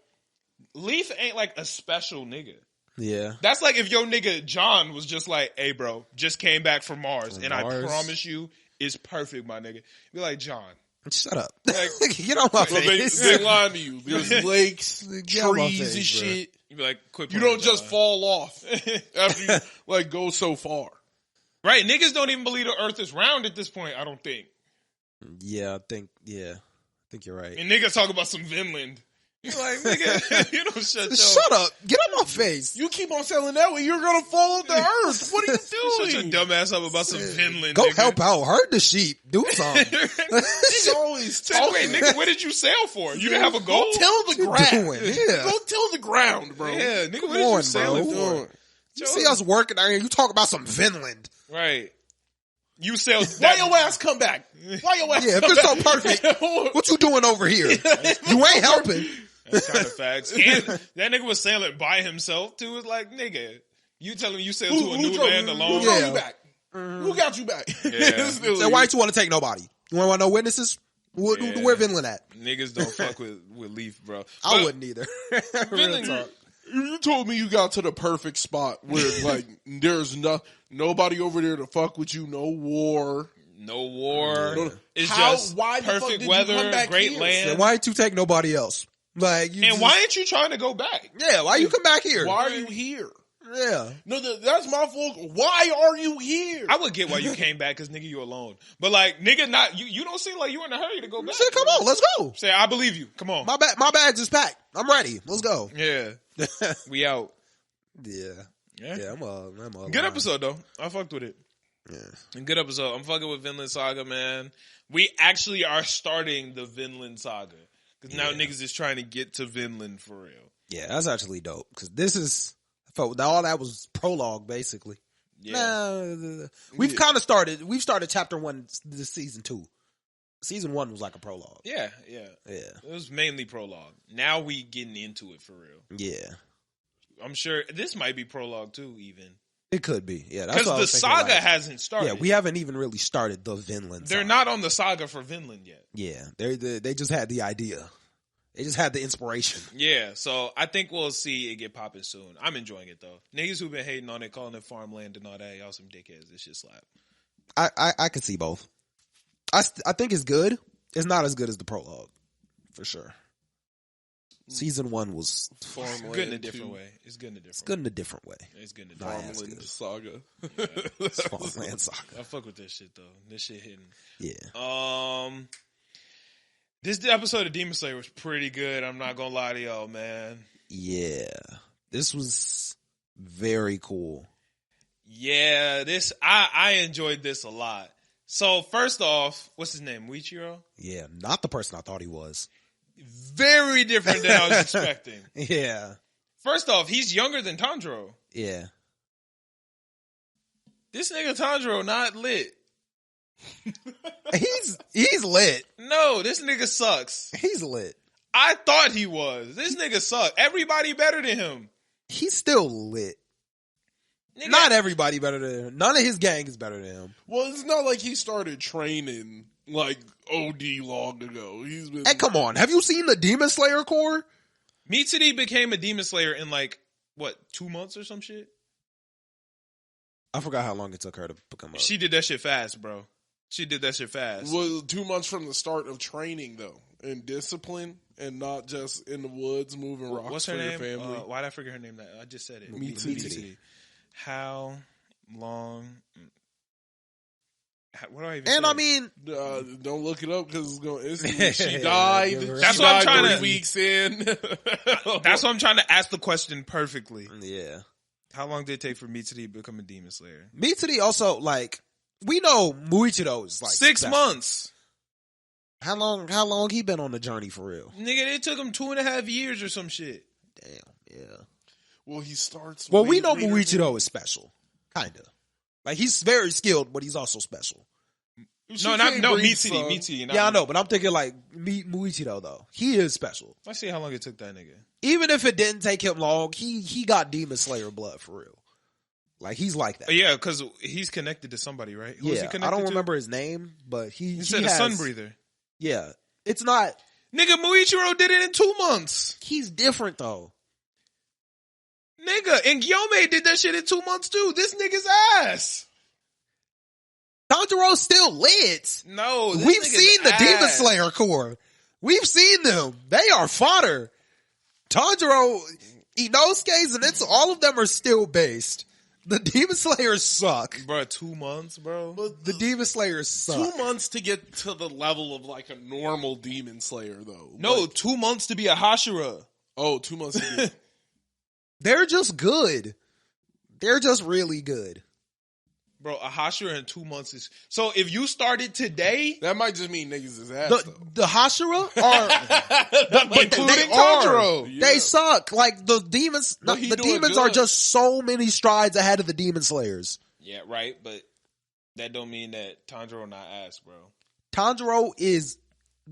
Leaf ain't like a special nigga. Yeah. That's like if your nigga John was just like, hey bro, just came back from Mars and I promise you it's perfect, my nigga. Be like, John. Shut up. Like, get on my face. They lying to you. There's lakes, trees and shit. You be like, quit. You don't just fall off after you like go so far. Right. Niggas don't even believe the earth is round at this point, I don't think. Yeah, I think you're right. And niggas talk about some Vinland. You're like, nigga, you don't shut up. Get on my face. You keep on selling that way, you're gonna fall off the earth. What are you doing? Shut your dumb ass up about some Vinland. Go nigga. help out. Herd the sheep. Do something. Nigga always talking. Wait, nigga, what did you sail for? You didn't have a goal? Go till the ground. Yeah. Go till the ground, bro. Yeah, nigga, what did you sail for? You see us working out here, you talk about some Vinland. Right. You sailed. Why your ass come back? Why your ass if it's so perfect, what you doing over here? You ain't helping. That's kind of facts. And that nigga was sailing by himself too. It's like, nigga, you telling me you sailed to a new land alone? Who got you back? Who got you back? Yeah. So why don't you want to take nobody? You want no witnesses? Where Vinland at? Niggas don't fuck with Leaf, bro. I wouldn't either. Vinland, you told me you got to the perfect spot where like there's nobody over there to fuck with you. No war. It's just why perfect weather, great land. Then why didn't you take nobody else? Like, why ain't you trying to go back? Yeah, why you come back here? Why are you here? Yeah. No, that's my fault. Why are you here? I would get why you came back because nigga, you alone. But like, nigga, not you don't seem like you in a hurry to go back. Say, come on, let's go. Say, I believe you. Come on. My bags is packed. I'm ready. Let's go. Yeah. We out. Yeah. I'm all good episode though. I fucked with it. Yeah. Good episode. I'm fucking with Vinland Saga, man. We actually are starting the Vinland Saga. Because now niggas is trying to get to Vinland for real. Yeah, that's actually dope. Because this is, all that was prologue, basically. Yeah. We've kind of started, chapter 1 this season 2. Season 1 was like a prologue. Yeah. It was mainly prologue. Now we getting into it for real. Yeah. I'm sure this might be prologue too, even. It could be, yeah. Because the saga hasn't started. Yeah, we haven't even really started the Vinland They're not on the saga for Vinland yet. Yeah, they just had the idea. They just had the inspiration. Yeah, so I think we'll see it get popping soon. I'm enjoying it, though. Niggas who been hating on it, calling it farmland and all that, y'all some dickheads. This shit slap. I could see both. I think it's good. It's not as good as the prologue, for sure. Season 1 was good in a different way. It's good in a different way. It's good in a different way. It's good in a different way. Farmland Saga. It's Farmland Saga. I fuck with this shit though. This shit hitting. Yeah. This episode of Demon Slayer was pretty good. I'm not gonna lie to y'all, man. Yeah. This was very cool. Yeah, I enjoyed this a lot. So first off, what's his name? Muichiro? Yeah, not the person I thought he was. Very different than I was expecting. Yeah. First off, he's younger than Tanjiro. Yeah. This nigga Tanjiro not lit. He's lit. No, this nigga sucks. He's lit. I thought he was. This nigga suck. Everybody better than him. He's still lit. Nigga, Not everybody better than him. None of his gang is better than him. Well, it's not like he started training like OD long ago. He's been. Hey, come on. Have you seen the Demon Slayer Corps? Mitsuri became a demon slayer in 2 months or some shit? I forgot how long it took her to become a... She did that shit fast, bro. She did that shit fast. Well, 2 months from the start of training, though, and discipline, and not just in the woods moving rocks. What's her for name? your family. Why did I forget her name? I just said it. Mitsuri. How long? What do I even And say? I mean... don't look it up because she died. That's she what I'm died trying 3 to- weeks in. That's why I'm trying to ask the question perfectly. Yeah. How long did it take for Mitsuri to become a demon slayer? Mitsuri also, we know Muichiro is 6 months. How long he been on the journey for real? Nigga, it took him 2.5 years or some shit. Damn, yeah. Well, he starts. Well, we way know later Muichiro is special. Kinda. He's very skilled, but he's also special. She No, can't breathe, Mitsuri. son. Yeah, I know, but I'm thinking Muichiro, though. He is special. Let's see how long it took that nigga. Even if it didn't take him long, he got Demon Slayer blood for real. He's like that. Yeah, because he's connected to somebody, right? Who is he Yeah, connected I don't to? remember his name, but He said a sun breather. Yeah. It's not... Nigga, Muichiro did it in 2 months. He's different, though. Nigga, and Gyome did that shit in 2 months too. This nigga's ass. Tanjiro's still lit. No, this We've nigga's seen the ass. Demon Slayer Corps. We've seen them. They are fodder. Tanjiro, Inosuke, Zenitsu, all of them are still based. The Demon Slayers suck. Bro, 2 months, bro. But The Demon Slayers suck. 2 months to get to the level of a normal demon slayer, though. No, 2 months to be a Hashira. 2 months to be. They're just good. They're just really good. Bro, a Hashira in 2 months is... So if you started today... That might just mean niggas is ass, though. The Hashira are... Including they Tanjiro. are. Yeah. They suck. The demons... But he the doing demons good. are just so many strides ahead of the Demon Slayers. Yeah, right, but that don't mean that Tanjiro not ass, bro. Tanjiro is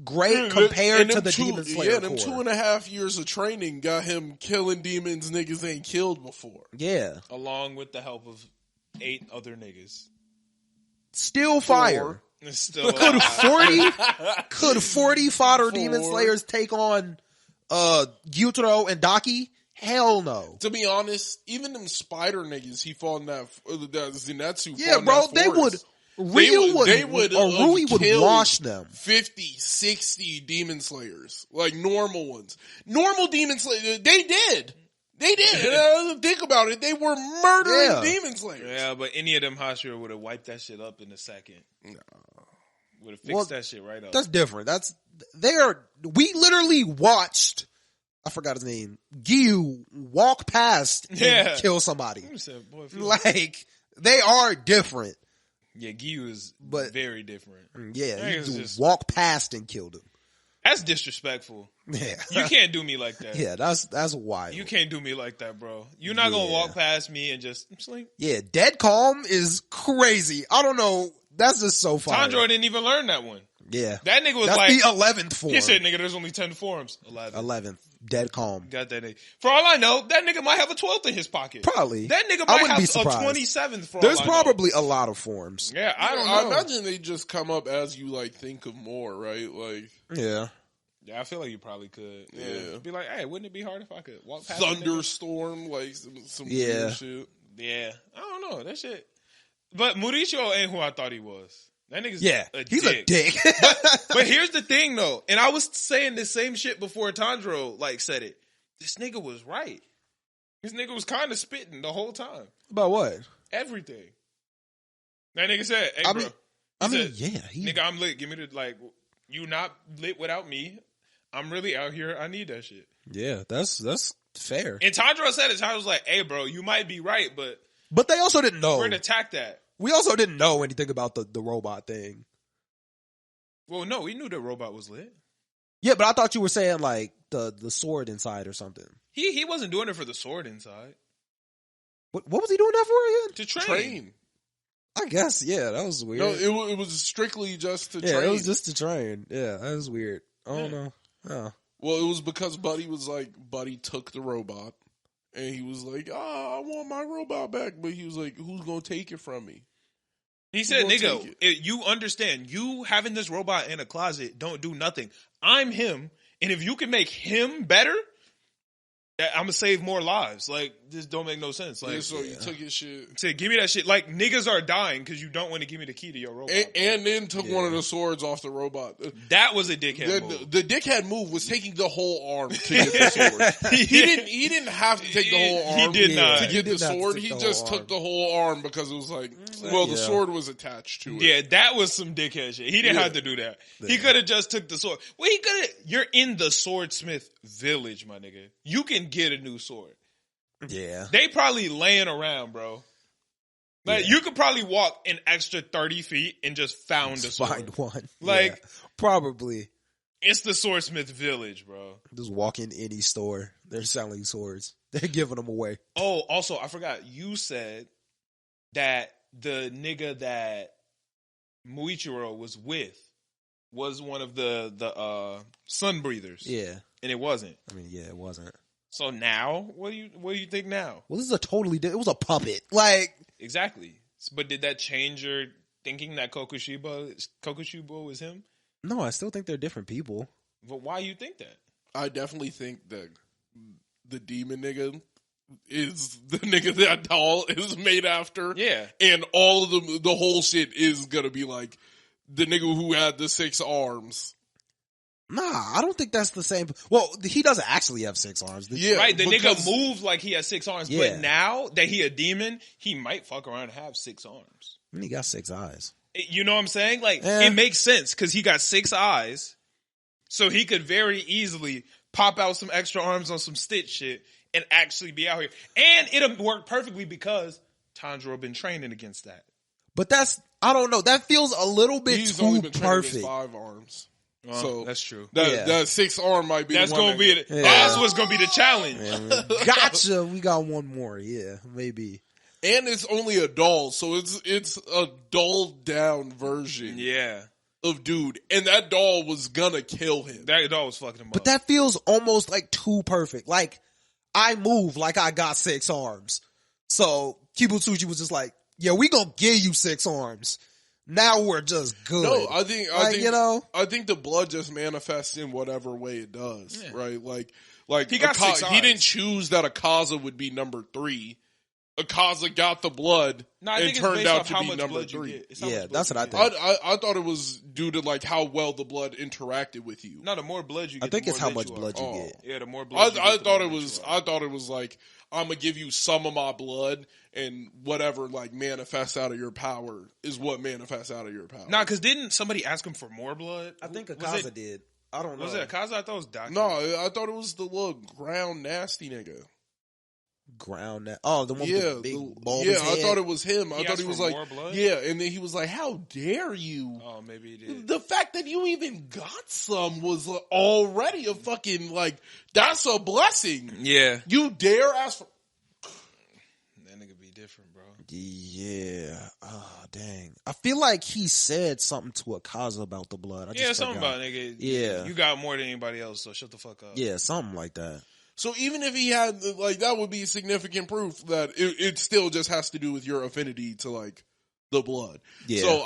great And compared to them the two- Demon Slayer Yeah, them Corps. 2.5 years of training got him killing demons niggas ain't killed before. Yeah. Along with the help of 8 other niggas. Still fire. It's still Could 40 fodder Demon Four. Slayers take on Gyutaro and Daki? Hell no. To be honest, even them spider niggas he fought in that Zenitsu. Yeah, fought in bro, that they would... forest. Ryu would, they would or Rui would killed wash them. 50, 60 demon slayers. Normal ones. Normal demon slayers. They did. They did. And think about it. They were murdering Yeah. demon slayers. Yeah, but any of them Hashira would have wiped that shit up in a second. Would have fixed Well, that shit right up. That's different. We literally watched, I forgot his name, Gyu walk past and Yeah. kill somebody. I said, boy, if you- They are different. yeah, Gyu is But- very different. Yeah, That he is just just- walked past and killed him. That's disrespectful. Yeah. You can't do me like that. Yeah, that's wild. You can't do me like that, bro. You're not gonna Yeah. walk past me and just like Yeah, Dead Calm is crazy. I don't know. That's just so far. Tanjiro didn't even learn that one. Yeah. That nigga was That's like, the 11th form. he said, nigga, there's only 10 forms. 11. 11th. Dead Calm. Got that nigga. For all I know, that nigga might have a 12th in his pocket. Probably. That nigga I might wouldn't have be a surprised. 27th for There's all I know. probably a lot of forms. Yeah, I don't I know. imagine they just come up as you think of more, right? Yeah. Yeah, I feel like you probably could. Yeah. Be like, hey, wouldn't it be hard if I could walk past that nigga? thunderstorm, some Yeah. weird shit. Yeah. I don't know. That shit. But Mauricio ain't who I thought he was. That nigga's Yeah. He's dick. a dick. But here's the thing, though. And I was saying the same shit before Tanjiro, said it. This nigga was right. This nigga was kind of spitting the whole time. About what? Everything. That nigga said, hey, I bro. mean- He I mean, said, yeah. nigga, I'm lit. Give me the, you not lit without me. I'm really out here. I need that shit. Yeah, that's fair. And Tanjiro said it. Tanjiro was like, hey, bro, you might be right, but But they also didn't know. we're going to attack that. We also didn't know anything about the robot thing. Well, no, we knew the robot was lit. Yeah, but I thought you were saying the sword inside or something. He wasn't doing it for the sword inside. What was he doing that for again? To train. Train. I guess, yeah, that was weird. No, it was strictly just to train. Yeah, it was just to train. Yeah, that was weird. I don't know. Oh. Well, it was because Buddy took the robot, and he was like, I want my robot back. But he was like, who's going to take it from me? He said, nigga, you understand, you having this robot in a closet don't do nothing. I'm him, and if you can make him better, I'm gonna save more lives. Like, this don't make no sense. Like, so you took his shit. Said, give me that shit. Like, niggas are dying because you don't want to give me the key to your robot. And then took one of the swords off the robot. That was a dickhead move. The dickhead move was taking the whole arm to get the sword. He didn't have to take the whole arm He did not. to get the sword. He just took the whole arm because it was like, well, the sword was attached to it. Yeah, that was some dickhead shit. He didn't have to do that. He could have just took the sword. Well, he could have. You're in the swordsmith village, my nigga. You can get a new sword. Yeah. They probably laying around, bro. Like, you could probably walk an extra 30 feet and just found a sword. Find one. Like, probably. It's the swordsmith village, bro. Just walk in any store. They're selling swords. They're giving them away. Oh, also, I forgot. You said that the nigga that Muichiro was with was one of the sun breathers. Yeah. And it wasn't. I mean, yeah, it wasn't. So now, what do you think now? Well, this is a totally different. It was a puppet. Like, exactly. But did that change your thinking that Kokushibo was him? No, I still think they're different people. But why you think that? I definitely think that the demon nigga is the nigga that doll is made after. Yeah. And all of the whole shit is gonna be like the nigga who had the 6 arms. Nah, I don't think that's the same. Well, he doesn't actually have 6 arms. Yeah, right, the nigga moved like he has 6 arms, Yeah. but now that he a demon, he might fuck around and have 6 arms. I mean, he got 6 eyes. You know what I'm saying? Like, it makes sense because he got 6 eyes, so he could very easily pop out some extra arms on some Stitch shit and actually be out here. And it'll work perfectly because Tanjiro been training against that. But that's, I don't know, that feels a little bit He's too only been training perfect. against 5 arms. Well, So that's true. That 6 arm might be That's the one gonna be that, that's what's gonna be the challenge. Yeah, gotcha. We got one more. Yeah, maybe. and it's only a doll, so it's a dulled down version Yeah, of dude, and that doll was gonna kill him. that dog was fucking him But up. that feels almost like too perfect. Like, I move like I got 6 arms. So Kibutsuji was just like, yeah, we gonna give you 6 arms. Now we're just good. No, I think you know, I think the blood just manifests in whatever way it does, right? Like He got 6 he didn't eyes. choose that Akaza would be number 3. Akaza got the blood No, I and think it's turned based out off to how be much number blood 3. you get. It's how Yeah, much that's blood what I you think. get. I thought it was due to like how well the blood interacted with you. No, the more blood you get, I think the it's more how lit much you are. blood you get. Yeah, the more blood. you I get, the thought more it lit was you are. I thought it was like I'm gonna give you some of my blood and whatever like manifests out of your power is what manifests out of your power. Nah, because didn't somebody ask him for more blood? I think Was Akaza it- did. I don't know. Was it Akaza? I thought it was Daki. No, I thought it was the little ground nasty nigga. Ground that. Oh, the one with Yeah, the big the- bulbous yeah. I head? thought it was him. I He thought asked he was for like, more blood? yeah, and then he was like, "How dare you?" Oh, maybe he did. The fact that you even got some was already a fucking like that's a blessing. Yeah, You dare ask for. that nigga be different, bro. Yeah. Oh, dang. I feel like he said something to Akaza about the blood. I just Yeah, something forgot. about nigga. Yeah. you got more than anybody else, so shut the fuck up. Yeah, something like that. So even if he had like that would be significant proof that it still just has to do with your affinity to like the blood. Yeah. So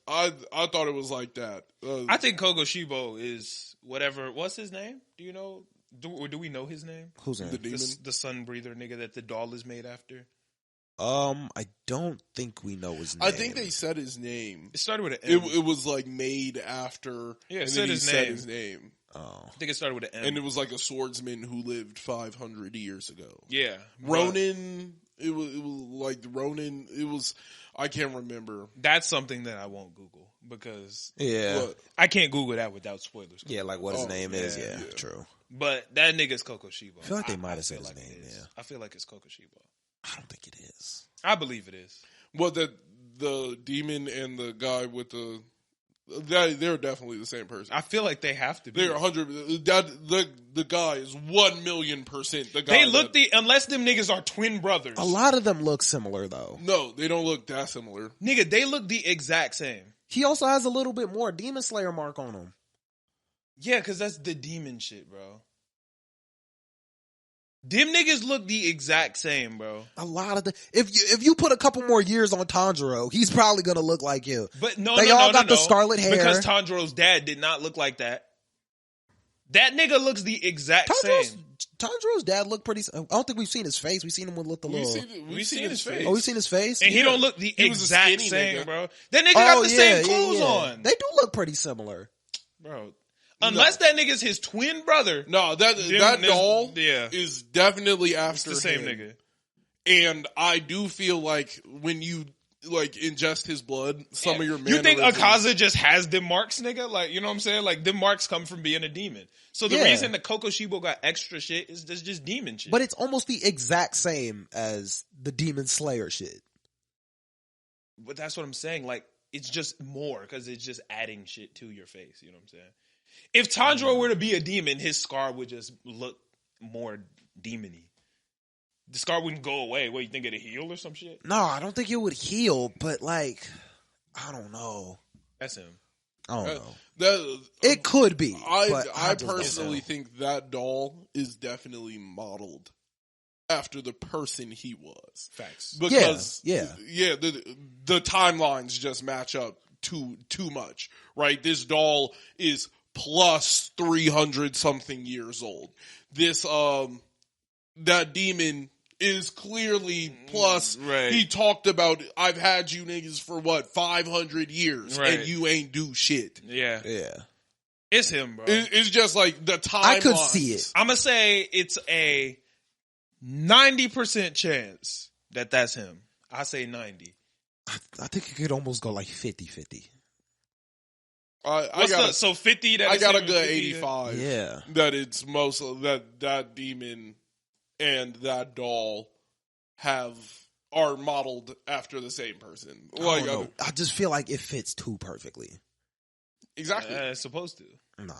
I thought it was like that. I think Kogoshibo is whatever. What's his name? Do you know? Do we know his name? Who's in? the demon. The sun breather nigga that the doll is made after. I don't think we know his name. I think they said his name. It started with an M. It was like made after. Yeah, it and said then he his said name. his name. Oh. I think it started with an M. And it was like a swordsman who lived 500 years ago. Yeah, Ronin. It was like Ronin. It was. I can't remember. That's something that I won't Google because Yeah. But I can't Google that without spoilers. Yeah, like what his Oh, name is. yeah, Yeah, true. But that nigga's Kogoshibo. I feel like they might have said feel his like name, it is. yeah. I feel like it's Kogoshibo. I don't think it is. I believe it is. well, the demon and the guy with the They're definitely the same person. I feel like they have to be. They're 100. The guy is 1,000,000% the guy. They look unless them niggas are twin brothers. A lot of them look similar though. No, they don't look that similar. Nigga, they look the exact same. He also has a little bit more Demon Slayer mark on him. Yeah, because that's the demon shit, bro. Them niggas look the exact same, bro. A lot of the if you put a couple more years on Tanjiro, he's probably gonna look like you. But they all got the scarlet hair because Tanjiro's dad did not look like that. That nigga looks the exact same. Tanjiro's dad looked pretty. I don't think we've seen his face. We've seen him with the little. We've seen his face. Oh, we've seen his face, and he don't look the exact same, nigga. bro. That nigga got the same clothes on. They do look pretty similar, bro. Unless that nigga's his twin brother. No, that doll is definitely after the same him. nigga. And I do feel like when you like ingest his blood, some of your You think mannerisms- Akaza just has them marks, nigga? Like, you know what I'm saying? Like, them marks come from being a demon. So the reason the Kokoshibo got extra shit is just demon shit. but it's almost the exact same as the Demon Slayer shit. But that's what I'm saying. Like, it's just more because it's just adding shit to your face. You know what I'm saying? If Tanjiro were to be a demon, his scar would just look more demony. The scar wouldn't go away. What, you think it'd heal or some shit? No, I don't think it would heal, but like, I don't know. That's him. I don't know. It could be. I personally think that doll is definitely modeled after the person he was. Facts. Because yeah, the timelines just match up too much, right? This doll is plus 300 something years old. This that demon is clearly plus. Right. He talked about, I've had you niggas for what, 500 years, right, and you ain't do shit. Yeah. It's him, bro. It's just like the time. I could see it. I'm gonna say it's a 90% chance that that's him. I say 90. I think it could almost go like 50-50. So 50. That I got a him, good 50, 85. Yeah, that it's most of that demon and that doll are modeled after the same person. Like, I just feel like it fits too perfectly. Exactly. It's supposed to. Nah.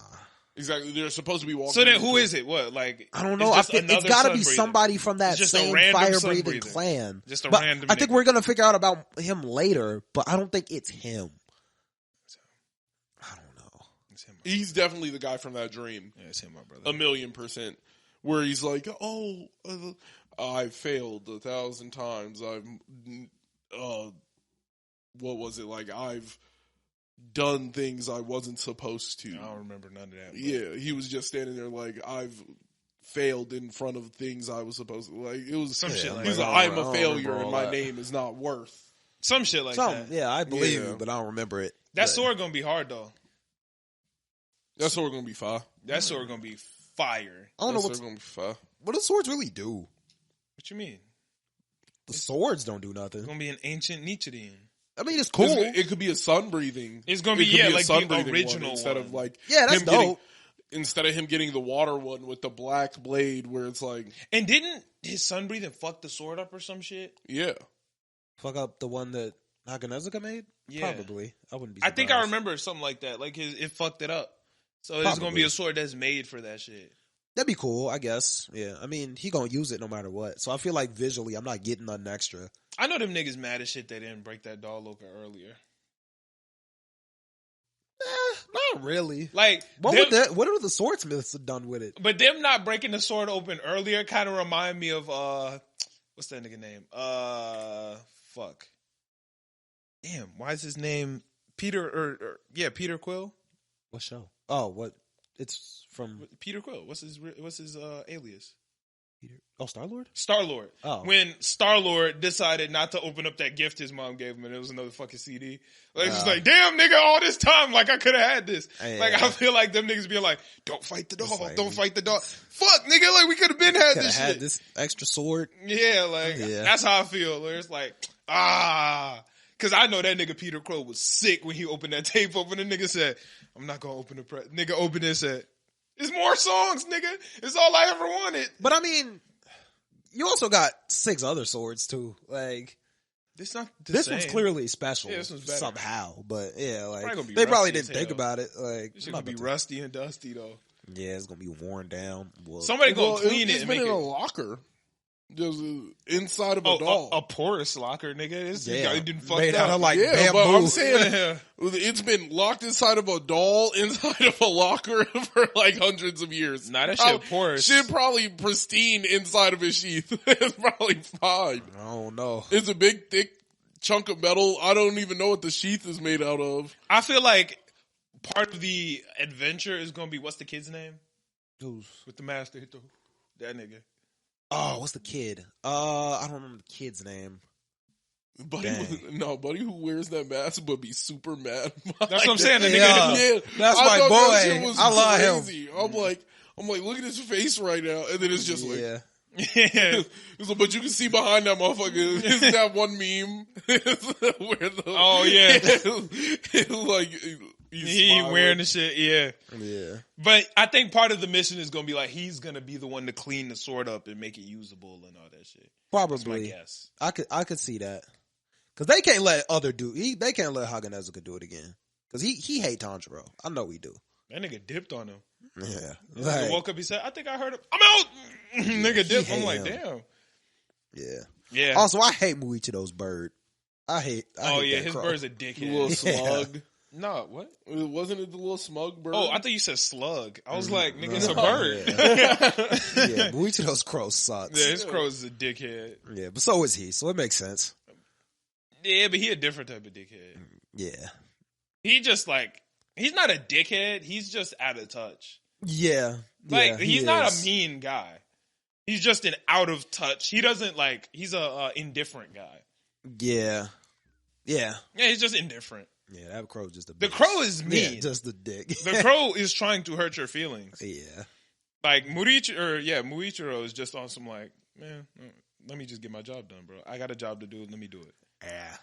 Exactly. They're supposed to be walking. So then who is it? What? Like, I don't know. It's got to be somebody from that same fire-breathing clan. Just a but random I think nigga. we're going to figure out about him later, but I don't think it's him. I don't know. It's him. He's definitely the guy from that dream. Yeah, it's him, my brother. 1,000,000%. Where he's like, I failed 1,000 times. What was it? Like, I've done things I wasn't supposed to. I don't remember none of that. But. Yeah, he was just standing there like, I've failed in front of things I was supposed to. Like, it was some shit like he's that. like, I'm a failure and my name is not worth. Some shit like that. Yeah, I believe you, but I don't remember it. That sword gonna be hard though. That sword gonna be fire. That sword gonna be fire. I don't know what's gonna be fire. What do swords really do? What you mean? The swords don't do nothing. It's gonna be an ancient Nichiren. I mean, it's cool. It could be a sun breathing. It's gonna be like the original instead one. of like that's him dope. Instead of him getting the water one with the black blade, where it's like, and didn't his sun breathing fuck the sword up or some shit? Yeah, fuck up the one that Haganezuka made. Yeah, probably. I wouldn't be. I surprised. think I remember something like that. Like it fucked it up. So it's gonna be a sword that's made for that shit. That'd be cool, I guess. Yeah, I mean, he gonna use it no matter what. So I feel like visually, I'm not getting nothing extra. I know them niggas mad as shit they didn't break that doll open earlier. Not really. Like, what are the swordsmiths have done with it? But them not breaking the sword open earlier kind of remind me of what's that nigga name? Fuck. Damn, why is his name Peter? Peter Quill. What show? Oh, what? It's from Peter Quill. What's his alias? Peter. Oh, Star-Lord? Star-Lord. Oh. When Star-Lord decided not to open up that gift his mom gave him and it was another fucking CD. Like, just like, damn nigga, all this time, like I could have had this. Yeah. Like, I feel like them niggas be like, don't fight the dog, don't fight the dog. Fuck, nigga, like we could have been had this shit. This extra sword. Yeah, like, that's how I feel. Where it's like, cause I know that nigga Peter Quill was sick when he opened that tape open. The nigga said, I'm not gonna open the nigga opened it and said, it's more songs, nigga. It's all I ever wanted. But I mean, you also got 6 other swords too. Like, This not the This same. one's clearly special Yeah, this one's better. somehow, but yeah, like Probably gonna be they probably rusty as didn't think hell. about it. Like, This shit gonna be rusty and dusty though. yeah, it's gonna be worn down. Well, Somebody gonna clean it's it and been make in a it. locker. Just inside of a doll. A porous locker, nigga. It's didn't fuck made up. out of like Yeah, bamboo. but I'm saying it's been locked inside of a doll, inside of a locker for like hundreds of years. Nah, that shit porous. Shit probably pristine inside of a sheath. It's probably fine. I don't know. It's a big, thick chunk of metal. I don't even know what the sheath is made out of. I feel like part of the adventure is gonna be what's the kid's name Who's? with the master? That nigga. Oh, what's the kid? I don't remember the kid's name. Buddy, Dang. buddy who wears that mask but be super mad. That's what I'm saying. The nigga. Yeah. That's I my thought that boy. shit was I love crazy. I'm like, look at his face right now, and then it's just like, Yeah. Yeah. it's like, but you can see behind that motherfucker. Isn't that one meme? Where the, Oh, yeah. it's like He smiling. wearing the shit. Yeah. Yeah. But I think part of the mission is gonna be like he's gonna be the one to clean the sword up and make it usable and all that shit. That's my Probably. guess. I could see that. Cause they can't let they can't let Hageneza do it again. Cause he hate Tanjiro. I know he do. That nigga dipped on him. Yeah. He Like, woke up. He said, "I think I heard him. I'm out." Nigga dipped. I'm hate like, him. damn. yeah. Yeah. Also, I hate Muichido's bird. I hate that his crow. bird's a The little dickhead. slug. No, what? Wasn't it the little smug bird? Oh, I thought you said slug. I was like, nigga, it's a No. bird. Yeah, Muichido's crow sucks. Yeah, his crow's a dickhead. Yeah, but so is he, so it makes sense. Yeah, but he a different type of dickhead. Yeah. He just like, he's not a dickhead. He's just out of touch. Yeah. Like, Yeah, he's he not is. a mean guy. He's just an out of touch. He doesn't like, he's a indifferent guy. Yeah. Yeah. Yeah, he's just indifferent. Yeah, that crow's just a The bitch. crow is mean. Yeah, just a dick. The crow is trying to hurt your feelings. Yeah. Like Muichiro is just on some like, man, let me just get my job done, bro. I got a job to do. Let me do it. Yeah.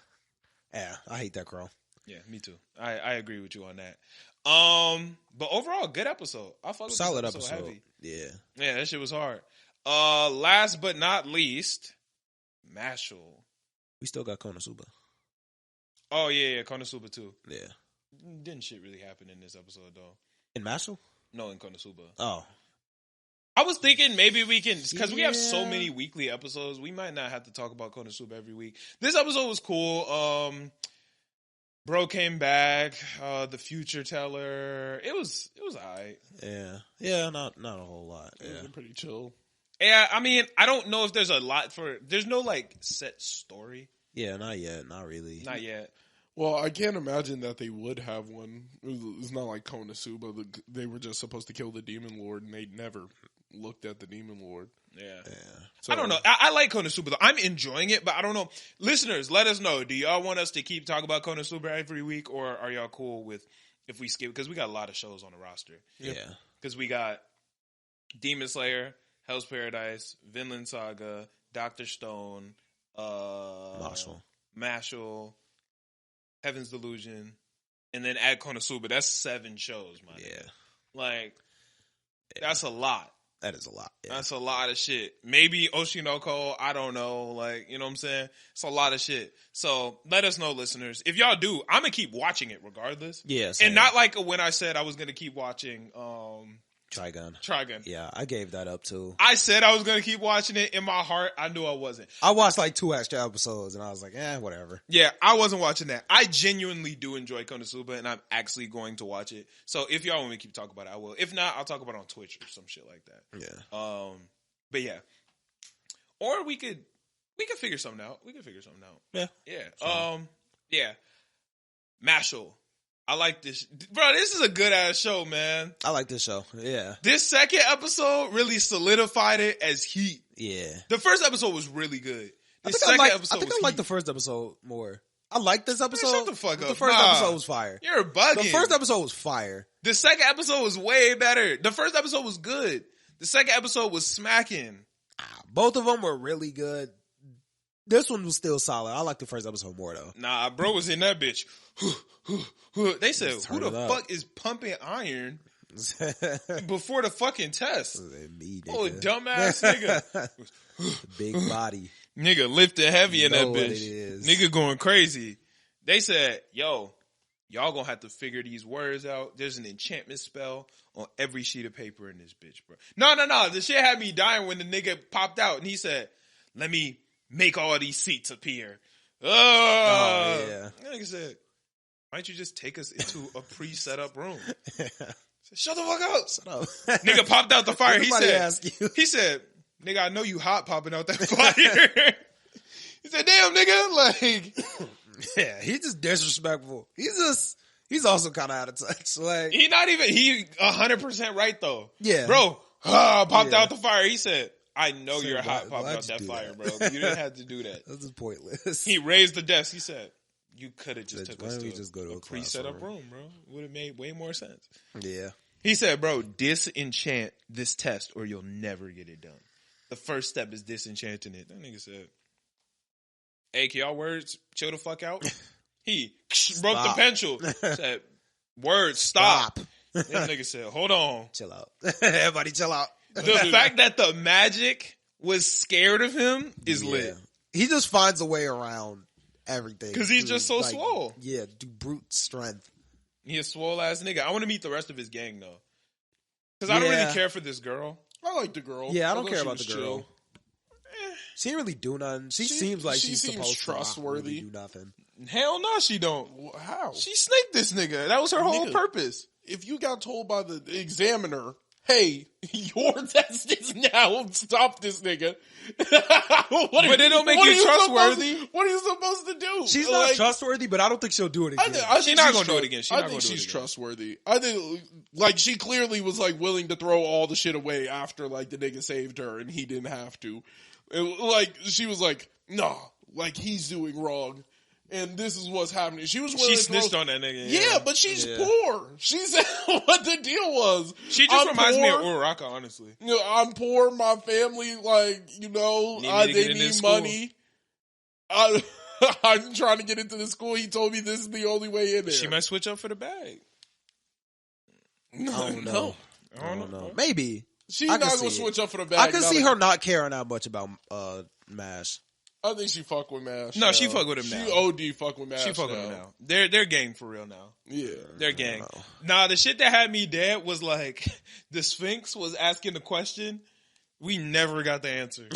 Yeah. I hate that crow. Yeah, me too. I agree with you on that. But overall, good episode. I fuck with Solid this episode. heavy. Yeah. Yeah, that shit was hard. Last but not least, Mashle. We still got Konosuba. Oh yeah, Konosuba too. Yeah. Didn't shit really happen in this episode though? In Mashle? No, in Konosuba. Oh. I was thinking maybe we can, because we have so Yeah. many weekly episodes, we might not have to talk about Konosuba every week. This episode was cool. Bro came back. The future teller. It was alright. Yeah. Yeah, not a whole lot. Yeah, Yeah. pretty chill. Yeah, I mean, I don't know if there's a lot there's no like set story. Yeah, not yet. Not really. Not yet. Well, I can't imagine that they would have one. It's not like Konosuba. They were just supposed to kill the Demon Lord, and they never looked at the Demon Lord. Yeah. Yeah. I don't know. I like Konosuba though. I'm enjoying it, but I don't know. Listeners, let us know. Do y'all want us to keep talking about Konosuba every week, or are y'all cool with if we skip? Because we got a lot of shows on the roster. Yeah. Because we got Demon Slayer, Hell's Paradise, Vinland Saga, Dr. Stone, Mashle, Heaven's Delusion, and then add Konosuba. That's 7 shows, man. Yeah. Like, that's a lot. That is a lot. Yeah. That's a lot of shit. Maybe Oshinoko, I don't know. Like, you know what I'm saying? It's a lot of shit. So let us know, listeners. If y'all do, I'm going to keep watching it regardless. Yeah. And not like when I said I was going to keep watching Trigun. Yeah, I gave that up too. I said I was going to keep watching it. In my heart, I knew I wasn't. I watched like 2 extra episodes and I was like, whatever. Yeah, I wasn't watching that. I genuinely do enjoy Konosuba, and I'm actually going to watch it. So if y'all want me to keep talking about it, I will. If not, I'll talk about it on Twitch or some shit like that. Yeah. But yeah. Or we could figure something out. Yeah. Yeah. Yeah. Mashle. I like this. Bro, this is a good ass show, man. I like this show. Yeah. This second episode really solidified it as heat. Yeah. The first episode was really good. I think I like the first episode more. I like this episode. shut the fuck up. The first Nah. episode was fire. You're bugging. The first episode was fire. The second episode was way better. The first episode was good. The second episode was smacking. Both of them were really good. This one was still solid. I like the first episode more though. Nah, bro was in that bitch. They said, Let's who turn the it up. fuck is pumping iron before the fucking test? Me, nigga. Oh, dumbass nigga. Big body. Nigga lifting heavy in that Know what bitch. it is. Nigga going crazy. They said, yo, y'all gonna have to figure these words out. There's an enchantment spell on every sheet of paper in this bitch, bro. No. The shit had me dying when the nigga popped out and he said, let me make all these seats appear. Oh, yeah. Nigga said, why don't you just take us into a pre-set up room? Said, shut the fuck up. Shut up. Nigga popped out the fire. He said, nigga, I know you hot popping out that fire. He said, damn, nigga, like. Yeah, he's just disrespectful. He's also kind of out of touch. Like, He 100% right though. Yeah. Bro, popped Yeah. out the fire. He said, I know Said, you're hot why'd popping out you that do fire, that? bro. You didn't have to do that. this is pointless. He raised the desk. He said, you could have just took Why us don't to we just go to a pre-set up classroom? room, bro. Would have made way more sense. Yeah. He said, bro, disenchant this test or you'll never get it done. The first step is disenchanting it. That nigga said, hey, can y'all words chill the fuck out? He broke the pencil. Said, words, stop. That nigga said, hold on. Chill out. Everybody chill out. The fact that the magic was scared of him is lit. He just finds a way around everything. Because he's just so swole. Yeah, do brute strength. He a swole ass nigga. I want to meet the rest of his gang though. Because I don't really care for this girl. I like the girl. Yeah, I don't thought care she about was the girl. chill. She didn't really do nothing. She seems like she she's seems supposed trustworthy. to not really do nothing. Hell no, she don't. How? She snaked this nigga. That was her whole Nigga. purpose. If you got told by the examiner, hey, your test is now, stop this nigga. But it don't make you trustworthy. What are you supposed to do? She's not trustworthy, but I don't think she'll do it again. She's not gonna do it again. I think she's trustworthy. I think, like, she clearly was, like, willing to throw all the shit away after, like, the nigga saved her and he didn't have to. And, like, she was like, nah, like, he's doing wrong. And this is what's happening. She was willing She to snitched on that nigga. Yeah, but she's poor. She said what the deal was. She just reminds me of Uraraka, honestly. You know, I'm poor. My family, like, you know, they need money. I'm trying to get into the school. He told me this is the only way in there. She might switch up for the bag. I don't know. I don't know. Maybe. She's not going to switch up for the bag. I can see her not caring that much about MASH. I think she fuck with MASH. No, she fuck with him now. She OD fuck with MASH. She fuck with him now. They're gang for real now. Yeah. They're gang. Nah, the shit that had me dead was like the Sphinx was asking the question. We never got the answer.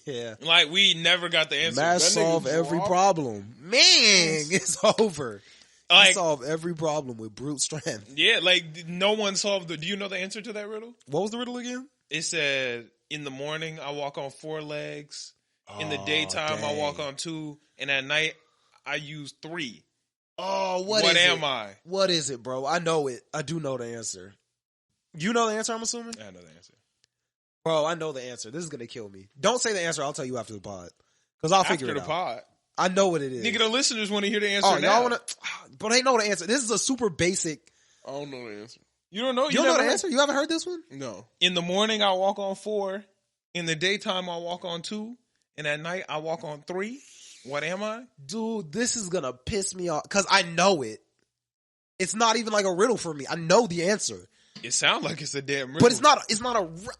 Yeah. Like, we never got the answer. MASH solve every problem. Man, it's over. Like, solve every problem with brute strength. yeah, like, no one solved the... Do you know the answer to that riddle? What was the riddle again? It said, in the morning, I walk on 4 legs. In the daytime, I walk on 2. And at night, I use 3. Oh, what am I? What is it, bro? I know it. I do know the answer. You know the answer, I'm assuming? I know the answer. Bro, I know the answer. This is going to kill me. Don't say the answer. I'll tell you after the pod. Because I'll figure it out. After the pod. I know what it is. Nigga, the listeners want to hear the answer now. Y'all want to... But they know the answer. This is a super basic... I don't know the answer. You don't know? You don't know the answer? You haven't heard this one? No. In the morning, I walk on 4. In the daytime, I walk on 2. And at night, I walk on 3. What am I? Dude, this is going to piss me off. Because I know it. It's not even like a riddle for me. I know the answer. It sounds like it's a damn riddle. But it's not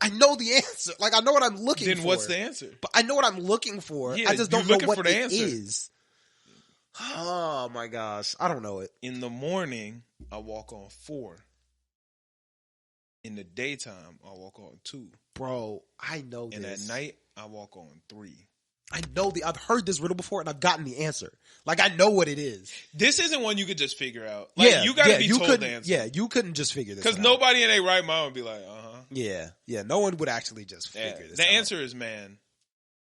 I know the answer. Like, I know what I'm looking for. Then what's the answer? But I know what I'm looking for. Yeah, I just don't know what for the it answer. is. Oh my gosh. I don't know it. In the morning, I walk on 4. In the daytime, I walk on 2. Bro, I know And this. at night, I walk on 3. I know I've heard this riddle before and I've gotten the answer. Like, I know what it is. This isn't one you could just figure out. Like, you gotta be told the answer. Yeah, you couldn't just figure this out. Because nobody in their right mind would be like, Yeah, no one would actually just figure this out. The answer is man.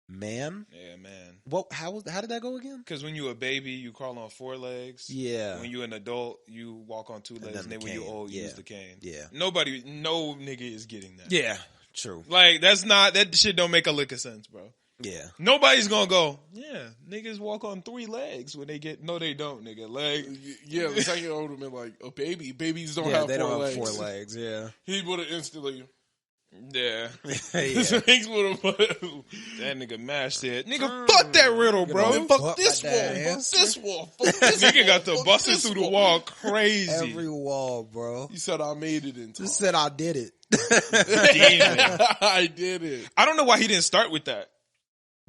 Man? Yeah, man. Well, how did that go again? Because when you a baby, you crawl on 4 legs. Yeah. When you an adult, you walk on 2 legs. And then when you old, you use the cane. Yeah. No nigga is getting that. Yeah, true. Like, that shit don't make a lick of sense, bro. Yeah. Nobody's gonna go, yeah, niggas walk on 3 legs when they get, no they don't, nigga. Like, yeah, the second old would have been like, a baby. Babies don't Yeah, have they 4 don't legs. have 4 legs, yeah. He would have instantly... yeah. Yeah. Things would have... That nigga Mash said, nigga, fuck that riddle, bro. Fuck this wall. Fuck this wall. Fuck this Nigga got wall. the busting through the wall crazy. Every wall, bro. He said I made it in time. Just said I did it. Demon. I did it. I don't know why he didn't start with that.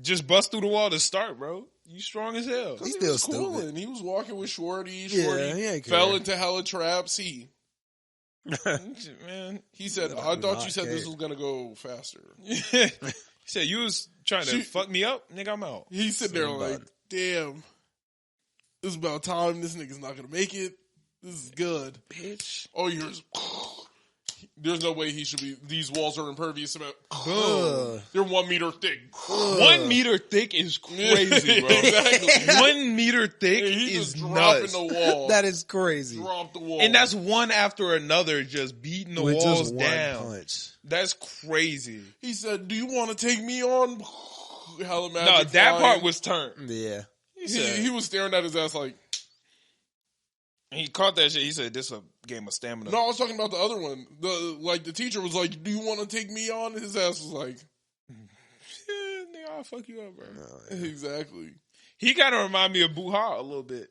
Just bust through the wall to start, bro. You strong as hell. He's still cool, stupid. and he was walking with Shorty. Yeah, Shorty he ain't fell care. into hella traps. Man. He said, I thought you said this was gonna go faster. He said, you was trying to fuck me up? Nigga, I'm out. He's sitting there like, damn, this is about time. This nigga's not gonna make it. This is good. Bitch. Oh, there's no way he should be. These walls are impervious. They're 1 meter thick. 1 meter thick is crazy, bro. Exactly. 1 meter thick He is just dropping nuts. the wall. That is crazy. Drop the wall. And that's one after another, just beating the With walls just one down. punch. That's crazy. He said, do you want to take me on? Hella magic No, that flying. part was turned. Yeah. He was staring at his ass like. He caught that shit. He said, "This a game of stamina." No, I was talking about the other one. The teacher was like, "Do you want to take me on?" His ass was like, Yeah, nigga, I'll fuck you up, bro. "Exactly." He kind of remind me of Buha a little bit.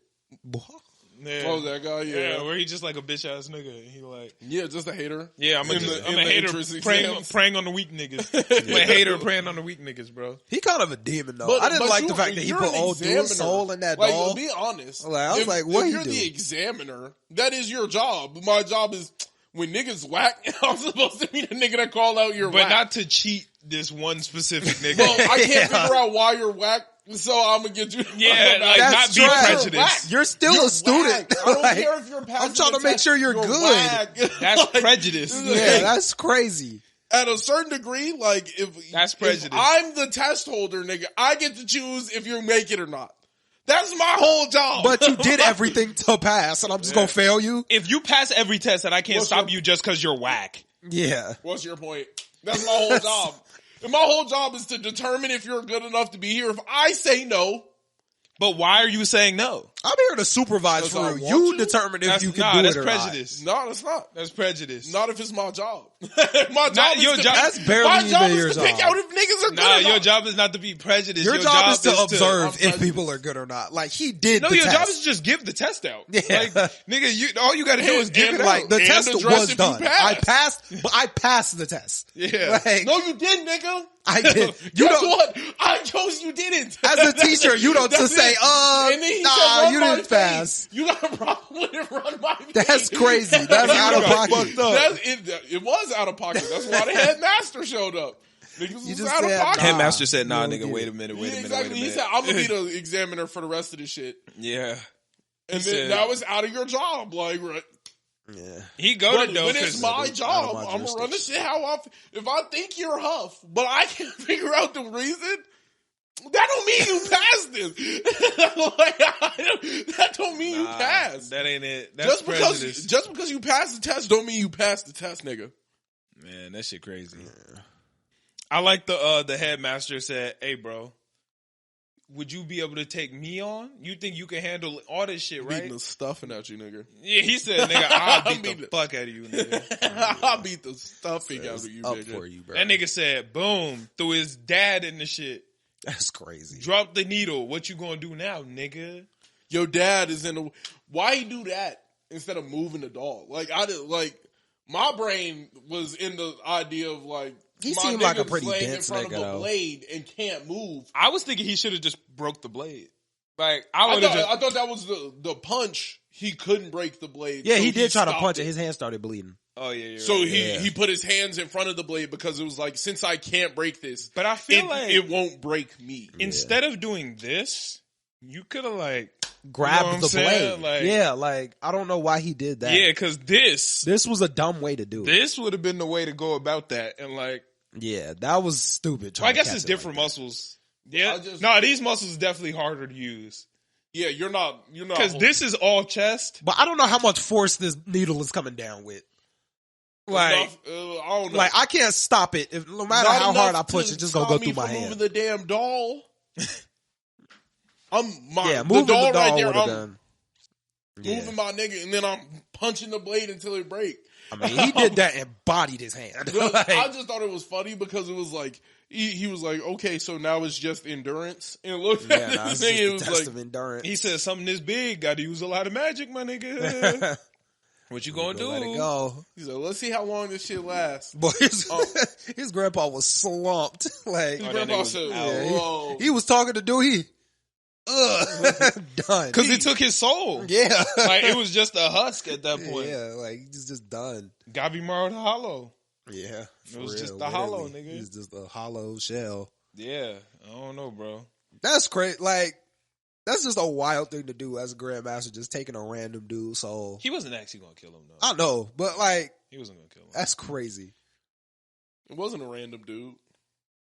Yeah. Oh, that guy, yeah, where he just like a bitch ass nigga. And he like, yeah, just a hater. yeah, I'm a hater entrance preying on the weak niggas. I'm a hater preying on the weak niggas, bro. He kind of a demon though. I didn't like the fact that he put old dude's soul in that doll. Like, be honest. Like, I was like, what if he you're do? the examiner, that is your job. My job is when niggas whack, I'm supposed to be the nigga that call out your But whack. not to cheat this one specific nigga. Well, I can't figure out why you're whack, so I'm gonna get you. Yeah, like That's not be trash. prejudiced. You're still a student. Whack. I don't Like, care if you're passing I'm trying the to make test, sure you're good. whack. That's prejudice. Yeah, that's crazy. At a certain degree, like That's prejudice. if I'm the test holder, nigga, I get to choose if you make it or not. That's my whole job. But you did everything to pass, and I'm just gonna fail you. If you pass every test, then I can't What's stop your- you just because you're whack. Yeah. What's your point? That's my whole job. And my whole job is to determine if you're good enough to be here. If I say no, But why are you saying no? I'm here to supervise Because I for you. want You to? determine if That's, you can nah, do that's it or prejudice. no, that's not. That's prejudice. Not if it's my job. My job Not is your to, job. That's barely my even job your is to pick job. out if niggas are good Nah, or your not. job is not to be prejudiced. Your job is to I'm observe if prejudiced. people are good or not. Like he did. No, the your test. job is to just give the test out. Yeah. Like, nigga, all you got to do is give it Like out. the And test address was if you done. passed. I passed the test. Yeah. Like, No, you didn't, nigga. I did. Guess You don't. what? I chose you didn't. As a teacher, you don't That's just say, it. And then he nah, said, run you my didn't pass. face. You got a problem with it, run my That's face. crazy. That's out of pocket. It was out of pocket. That's why the headmaster showed up. Niggas was just out of said, pocket. nah. Headmaster said, nah, No, nigga, yeah. wait a minute, Yeah, wait a exactly. minute. He said, I'm going to be the examiner for the rest of this shit. Yeah. And said- then that was out of your job. Like, right. Yeah. He But goaded though. when it's 'cause- my job, out of my I'm gonna run the jurisdiction. shit how I. If I think you're huff, but I can't figure out the reason, that don't mean you passed this. Like, that don't mean you Nah, passed. That ain't it. That's prejudice. Just because you passed the test, don't mean you passed the test, nigga. Man, that shit crazy. I like the headmaster said, "Hey, bro, would you be able to take me on? You think you can handle all this shit, right?" Beating the stuffing out you, nigga. Yeah, he said, "Nigga, I'll beat Beat the the- fuck out of you, nigga." I'll beat the stuffing out of you, Up nigga. for you, bro. That nigga said, "Boom!" Threw his dad in the shit. That's crazy. Drop the needle. What you gonna do now, nigga? Your dad is in the. Why he do that instead of moving the dog? Like I did. Like my brain was in the idea of like He my seemed like a nigga's pretty laying in dense front nigga, of a though. blade and can't move. I was thinking he should have just broke the blade. Like I I would have just. thought that was the punch. He couldn't break the blade. Yeah, so he did try to stopped punch it. His hand started bleeding. Oh yeah. You're So right. he put his hands in front of the blade because it was like, since I can't break this, But I feel like it won't break me. instead of doing this, you could have like Grabbed what I'm the saying? blade. Like- Yeah, like I don't know why he did that. yeah, because this was a dumb way to do it. this would have been the way to go about that, and like Yeah, that was stupid. well, I trying to guess catch it's it different like muscles. Yeah, I just- no, these muscles definitely harder to use Yeah, you're not because this is all chest. that. But I don't know how much force this needle is coming down with. Like, enough, I don't know. like I can't stop it. If no matter Not how hard enough I push, to it's just gonna stop go me through my from hand. Moving the damn doll. Yeah, the moving doll the doll right there. would have I'm done. Yeah. moving my nigga, and then I'm punching the blade until it break. I mean, he did that and bodied his hand. Like, I just thought it was funny because it was like he was like, okay, so now it's just endurance, and look yeah, at nah, this it's thing, just it a was test like, of endurance. He said something this big, got to use a lot of magic, my nigga. What you gonna do? Let it go. He said, let's see how long this shit lasts. But his grandpa was slumped. Like, His grandpa said, whoa. he was talking to Dewey. Done. Because he took his soul. Yeah. Like, it was just a husk at that point. Yeah, like, he's just done. Gabimaru the hollow. Yeah. It was real, just the hollow, literally. nigga. It's just a hollow shell. Yeah. I don't know, bro. That's crazy. Like, that's just a wild thing to do as a grandmaster, just taking a random dude's soul. He wasn't actually going to kill him, though. I know, but like, He wasn't going to kill him. that's crazy. It wasn't a random dude.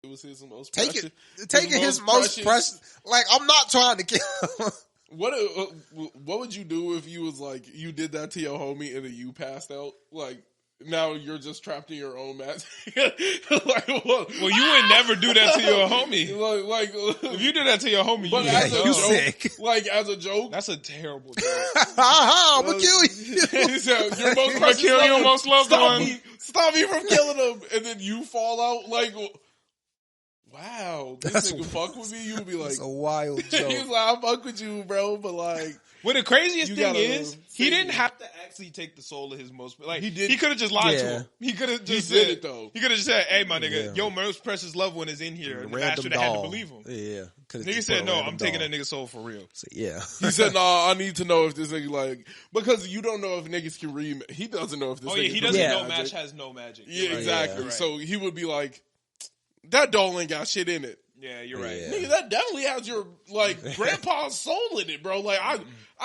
It was his most Taking his most precious. Like, I'm not trying to kill him. What would you do if you was like, you did that to your homie and then you passed out? Like, now you're just trapped in your own magic. Like, well, you would never do that to your homie. Like, If you did that to your homie, but you as a you joke, sick. like as a joke, That's a terrible joke. I'm gonna kill you. he said, your most I'ma precious kill your loved most loved one. Stop me from killing him, and then you fall out. Like, wow, this That's nigga fuck with me. You would be like, It's a wild he's joke. like, I fuck with you, bro, but like. Well, the craziest You thing gotta is, he say didn't it. have to actually take the soul of his most. Like He did- he could have just lied to Yeah. him. He could have just did said it, though. He could have just said, "Hey, my nigga, Yeah. your most precious loved one is in here," and the Random master had to doll. believe him. Yeah. Could've Nigga just said, put a "No, random I'm taking doll. that nigga's soul for real." So, yeah. He said, "Nah, I need to know if this nigga like because you don't know if niggas can read. He doesn't know if this. Oh nigga yeah, he can doesn't read know magic. Mash has no magic. Yeah, You're right. exactly. You're right. So he would be like, that doll ain't got shit in it. Yeah, you're right. Yeah. Nigga, that definitely has your like grandpa's soul in it, bro. Like I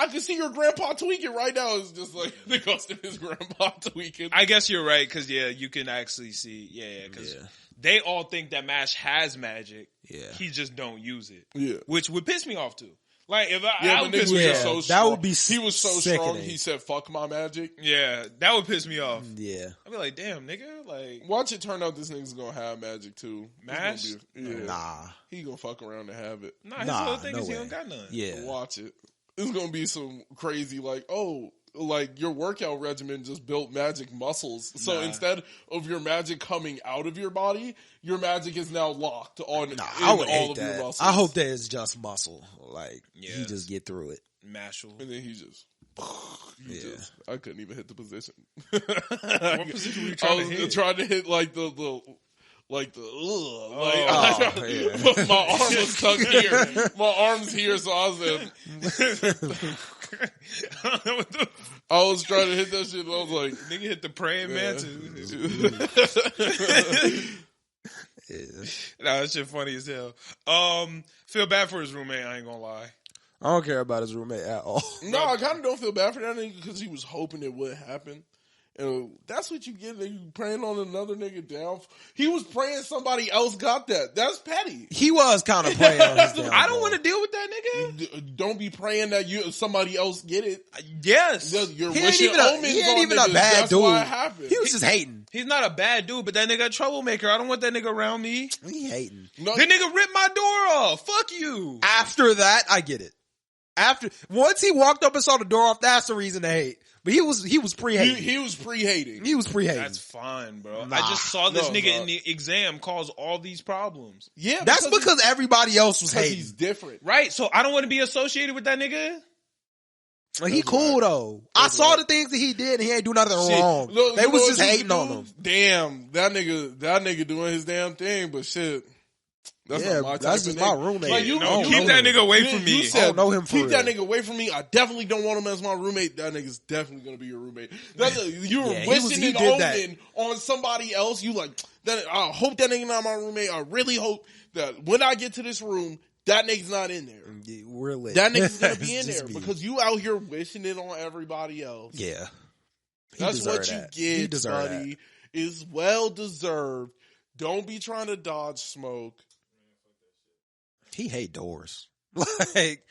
can see your grandpa tweaking right now. It's just like the ghost of his grandpa tweaking. I guess you're right because you can actually see. Because they all think that Mash has magic. Yeah. He just don't use it. Yeah. Which would piss me off too. Like if I Yeah, would but piss nigga was me just off. so That strong. would be He was so strong. sickening. He said, "Fuck my magic." Yeah, that would piss me off. Yeah. I'd be like, damn, nigga, like Watch it turn out this nigga's gonna have magic too. He's gonna Mash? yeah. Nah. He gonna fuck around and have it. nah. His Nah, whole thing no is he way. don't got none. Yeah. Watch it. It's gonna be some crazy like your workout regimen just built magic muscles. So Nah. instead of your magic coming out of your body, your magic is now locked on Nah, in I would all hate of your that. muscles. I hope that it's just muscle. Like, Yeah. he just get through it. Mashle. And then he just. Yeah. I couldn't even hit the position. What position were you I trying was to hit? trying to hit like the Oh, yeah. my arm was stuck here. My arm's here, so I was trying to hit that shit. And I was like, Nigga hit the praying mantis. Yeah. Nah, that shit funny as hell. Feel bad for his roommate. I ain't gonna lie. I don't care about his roommate at all. no, I kind of don't feel bad for that nigga because he was hoping it would happen. And that's what you get. You praying on another nigga down. He was praying somebody else got that. That's petty. He was kind of praying on his downfall. I don't want to deal with that nigga. Don't be praying that somebody else get it. Yes. You're He ain't wishing even omens he ain't on even a niggas. bad That's dude. why it happened. He was just hating. He's not a bad dude, but that nigga a troublemaker. I don't want that nigga around me. He hating. No, That nigga ripped my door off. Fuck you. After that, I get it. Once he walked up and saw the door off, that's the reason to hate. But he was pre-hating. he was pre-hating. He was pre-hating. That's fine, bro. Nah. I just saw this No, nigga nah. in the exam cause all these problems. Yeah, That's because everybody else was hating. he's different. Right, so I don't want to be associated with that nigga. Like, he That's cool right. though. That's I saw right. the things that he did and he ain't do nothing Shit. wrong. Look, They you was know just what you hating can on do? him. Damn, that nigga doing his damn thing, but shit. That's Yeah, not my type that's of just nigga. my roommate. Like, you, No, you keep know that him. nigga away You- from you me. said, I don't know him for keep that real. nigga away from me. I definitely don't want him as my roommate. That nigga's definitely gonna be your roommate. You were Yeah, wishing he an did that. omen on somebody else. You like that. I hope that nigga not my roommate. I really hope that when I get to this room, that nigga's not in there. Yeah, we're lit. That nigga's gonna be in Just there me. because you out here wishing it on everybody else. Yeah. He That's deserved what you that. He get, deserved buddy. Is well deserved. Don't be trying to dodge smoke. He hate doors. Like,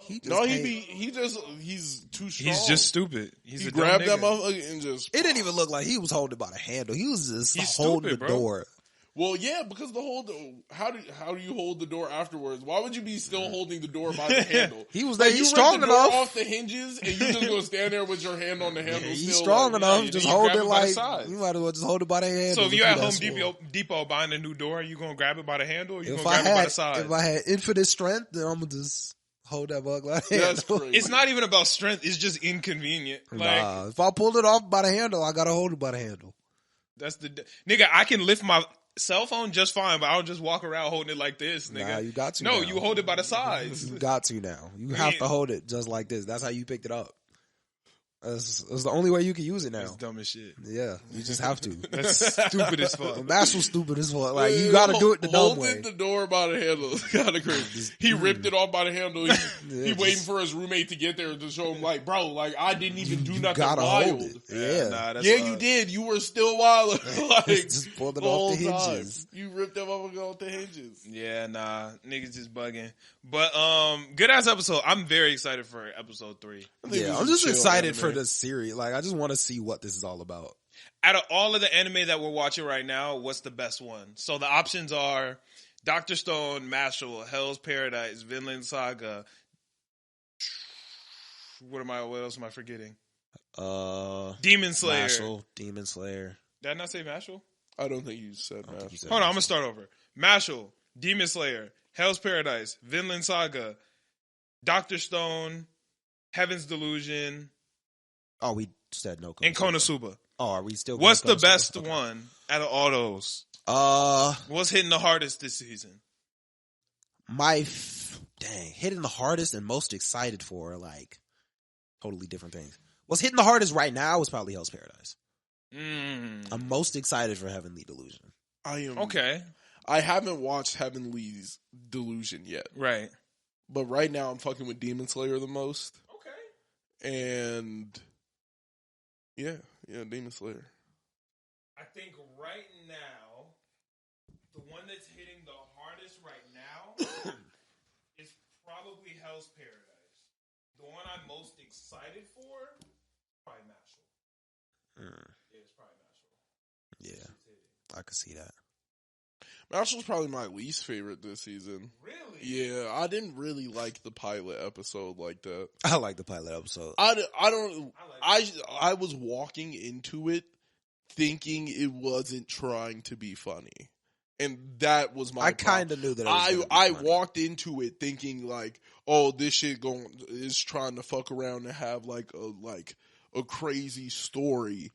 he just he's too strong. He's just stupid. He's He a dumb grabbed that nigga. motherfucker and just. It didn't even look like he was holding by the handle. He was just He's holding stupid, the bro. door. Well, yeah, because how do you hold the door afterwards? Why would you be still holding the door by the handle? He was there. Like, He's you strong ripped the door enough. off the hinges, and you just gonna stand there with your hand on the handle. He's still, strong like, enough. yeah, just you hold grab it it by the like sides. you might as well just hold it by the handle. So if you Just at do Home that Depot buying a new door, you gonna grab it by the handle or you If gonna I grab it by had the side? if I had infinite strength, then I'm gonna just hold that bug like That's crazy. It's not even about strength. It's just inconvenient. Like, Nah, if I pulled it off by the handle, I gotta hold it by the handle. that's the nigga. I can lift my cell phone just fine, but I don't just walk around holding it like this, nigga. Nah, you got to. No, now. you hold it by the sides. You got to now. You have to hold it just like this. That's how you picked it up. That's the only way you can use it now. That's dumb as shit. Yeah, you just have to. That's stupid as fuck. Mashle's stupid as fuck. Like, you gotta do it the dumb way. Holding the door by the handle is kind of crazy. He ripped it off by the handle. He waiting for his roommate to get there to show him, like, bro, like, I didn't even do nothing gotta wild. hold it. Yeah. Nah, that's Yeah, you did. You were still wild. Like, Just pulled it off the whole hinges. time. You ripped them off the hinges. Yeah, nah, niggas just bugging. But good ass episode. I'm very excited for episode 3. Yeah, I'm just excited for the series. Like, I just want to see what this is all about. Out of all of the anime that we're watching right now, what's the best one? So the options are Dr. Stone, Mashle, Hell's Paradise, Vinland Saga. What else am I forgetting? Demon Slayer. Mashle, Demon Slayer. Did I not say Mashle? I don't think you said that. Hold on, I'm gonna start over. Mashle, Demon Slayer, Hell's Paradise, Vinland Saga, Dr. Stone, Heaven's Delusion, Oh, we said no. and Konosuba. Oh, are we still? What's the Konosuba? best Okay. one out of all those? What's hitting the hardest this season? Hitting the hardest and most excited for are like totally different things. What's hitting the hardest right now is probably Hell's Paradise. I'm most excited for Heavenly Delusion. I am. Okay. I haven't watched Heavenly's Delusion yet. Right. But right now I'm fucking with Demon Slayer the most. Okay. And yeah, Demon Slayer. I think right now, the one that's hitting the hardest right now is probably Hell's Paradise. The one I'm most excited for, probably Mashle. Yeah, it's probably Mashle. Yeah, I could see that. Mashle's probably my least favorite this season. Really? Yeah, I didn't really like the pilot episode like that. I like the pilot episode. I was walking into it thinking it wasn't trying to be funny. And that was my I kind of knew that. I walked into it thinking like, oh, this shit is trying to fuck around and have like a crazy story.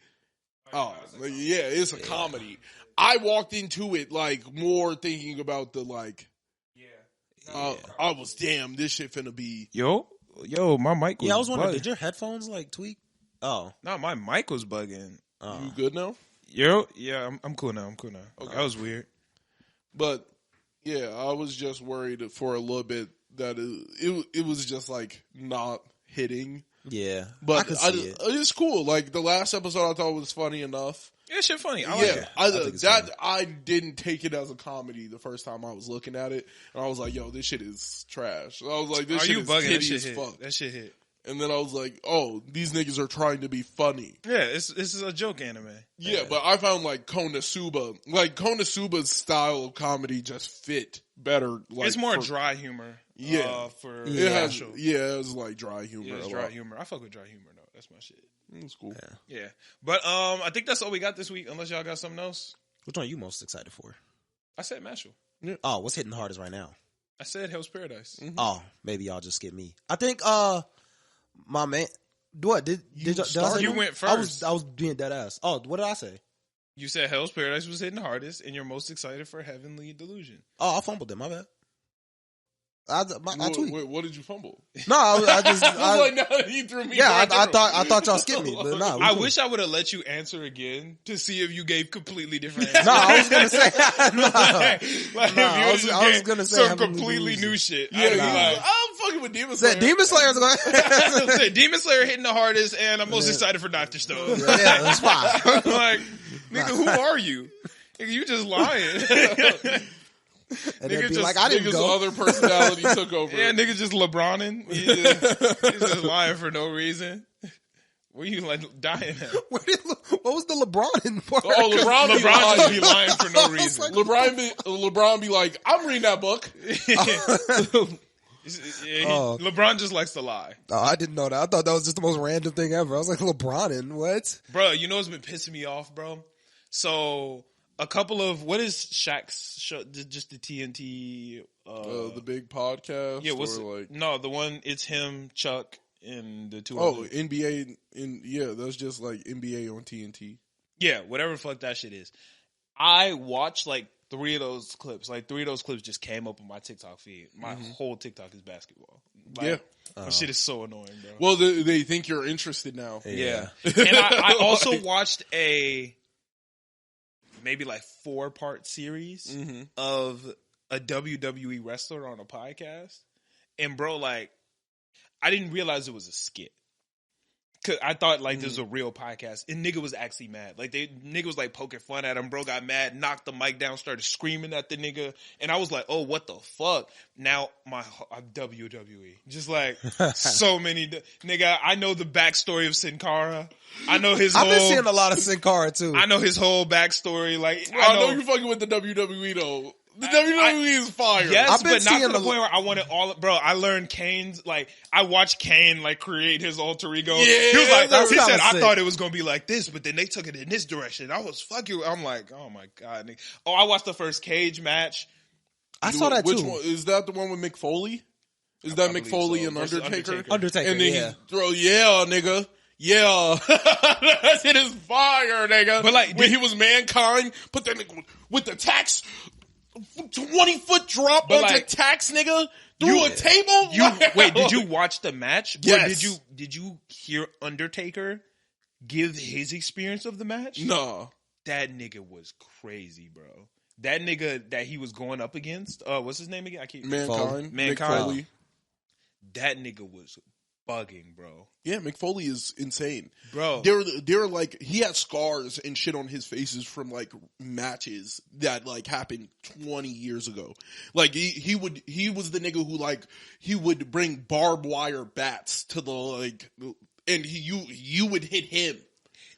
Oh, yeah, it's a comedy. I walked into it like more thinking about the like. Yeah. I was damn. This shit finna be. Yo, my mic was I was wondering, bugging. did your headphones like tweak? Oh, No, my mic was bugging. You good now? Yo, yeah, I'm cool now. Okay. That was weird. But yeah, I was just worried for a little bit that it was just like not hitting. yeah. But I could see it. It's cool. Like the last episode, I thought was funny enough. Yeah, shit funny. I like it. I didn't take it as a comedy the first time I was looking at it, and I was like, "Yo, this shit is trash." I was like, "This Are shit you is bugging? That kitty shit as hit. fuck." That shit hit. And then I was like, "Oh, these niggas are trying to be funny." Yeah, this is a joke anime. Yeah, but I found like Konosuba's style of comedy just fit better. Like, It's more dry humor. Yeah. It's like dry humor. Yeah, it's a dry lot. humor. I fuck with dry humor though. That's my shit. It's cool. Yeah, but I think that's all we got this week. Unless y'all got something else. Which one are you most excited for? I said Mashle. Oh, what's hitting the hardest right now? I said Hell's Paradise. Oh, maybe y'all just skip me. I think my man. What did I say You no? went first. I was being dead ass. Oh, what did I say? You said Hell's Paradise was hitting the hardest, and you're most excited for Heavenly Delusion. Oh, I fumbled it. My bad. I tweaked. Wait, what did you fumble? No, I just. I was like, no, he threw me. Yeah, back in. I thought y'all skipped me, but nah. I wish I would have let you answer again to see if you gave completely different answers. No, I was gonna say. I was gonna say some Heavenly completely Delusion. new shit. Yeah, I'd be like, I'm fucking with Demon Slayer. Said Demon Slayer's going. Said Demon Slayer hitting the hardest, and I'm most excited for Dr. Stone. Yeah, that's fine. Like, nigga, who are you? Nigga, you just lying. And they'd be just- like, I didn't Niggas' go. other personality took over. Yeah, nigga just LeBronin. He's just lying for no reason. Where you like dying at? What was the LeBron in part? Oh, LeBron LeBron just be lying for no reason. LeBron be like, I'm reading that book. LeBron just likes to lie. Oh, I didn't know that. I thought that was just the most random thing ever. I was like, LeBron in what? Bro, you know what's been pissing me off, bro? So, a couple of, what is Shaq's show, just the TNT The big podcast. Yeah, what's or like no the one? It's him, Chuck, and the two. oh NBA. That's just like NBA on TNT. Yeah, whatever the fuck that shit is. I watched like 3 of those clips. Like 3 of those clips just came up on my TikTok feed. My whole TikTok is basketball. Like, that shit is so annoying, bro. Well, they think you're interested now. Yeah. And I also watched a maybe like 4-part series of a WWE wrestler on a podcast. And bro, like, I didn't realize it was a skit. Cause I thought like this was a real podcast, and nigga was actually mad. Like nigga was like poking fun at him. Bro got mad, knocked the mic down, started screaming at the nigga, and I was like, "Oh, what the fuck?" Now I'm WWE, just like so many nigga. I know the backstory of Sin Cara. I know his. I've been seeing a lot of Sin Cara too. I know his whole backstory. Like I know you're fucking with the WWE though. The WWE is fire. Yes, but not to the point where I want it all. Bro, I learned Kane's, like, I watched Kane, like, create his alter ego. Yeah, he was like, he said, sick. I thought it was going to be like this, but then they took it in this direction. I was, fuck you. I'm like, oh my God. Nigga. Oh, I watched the first Cage match. I saw that Which too. one? Is that the one with Mick Foley? Is that Mick Foley so. and Versus Undertaker? Undertaker, And then yeah. he throw, nigga. Yeah. That shit is fire, nigga. But like, when he was Mankind, put that nigga with the tax 20-foot drop But onto like, tax, nigga, through a table. Wait, did you watch the match? Yes. Or did you hear Undertaker give his experience of the match? Nah. That nigga was crazy, bro. That nigga that he was going up against, what's his name again? I keep Mankind. Mankind. Mick Foley. That nigga was bugging, bro. Yeah, Mick Foley is insane. Bro. They're like, he had scars and shit on his faces from like matches that like happened 20 years ago. Like he was the nigga who like, he would bring barbed wire bats to the like, and you would hit him.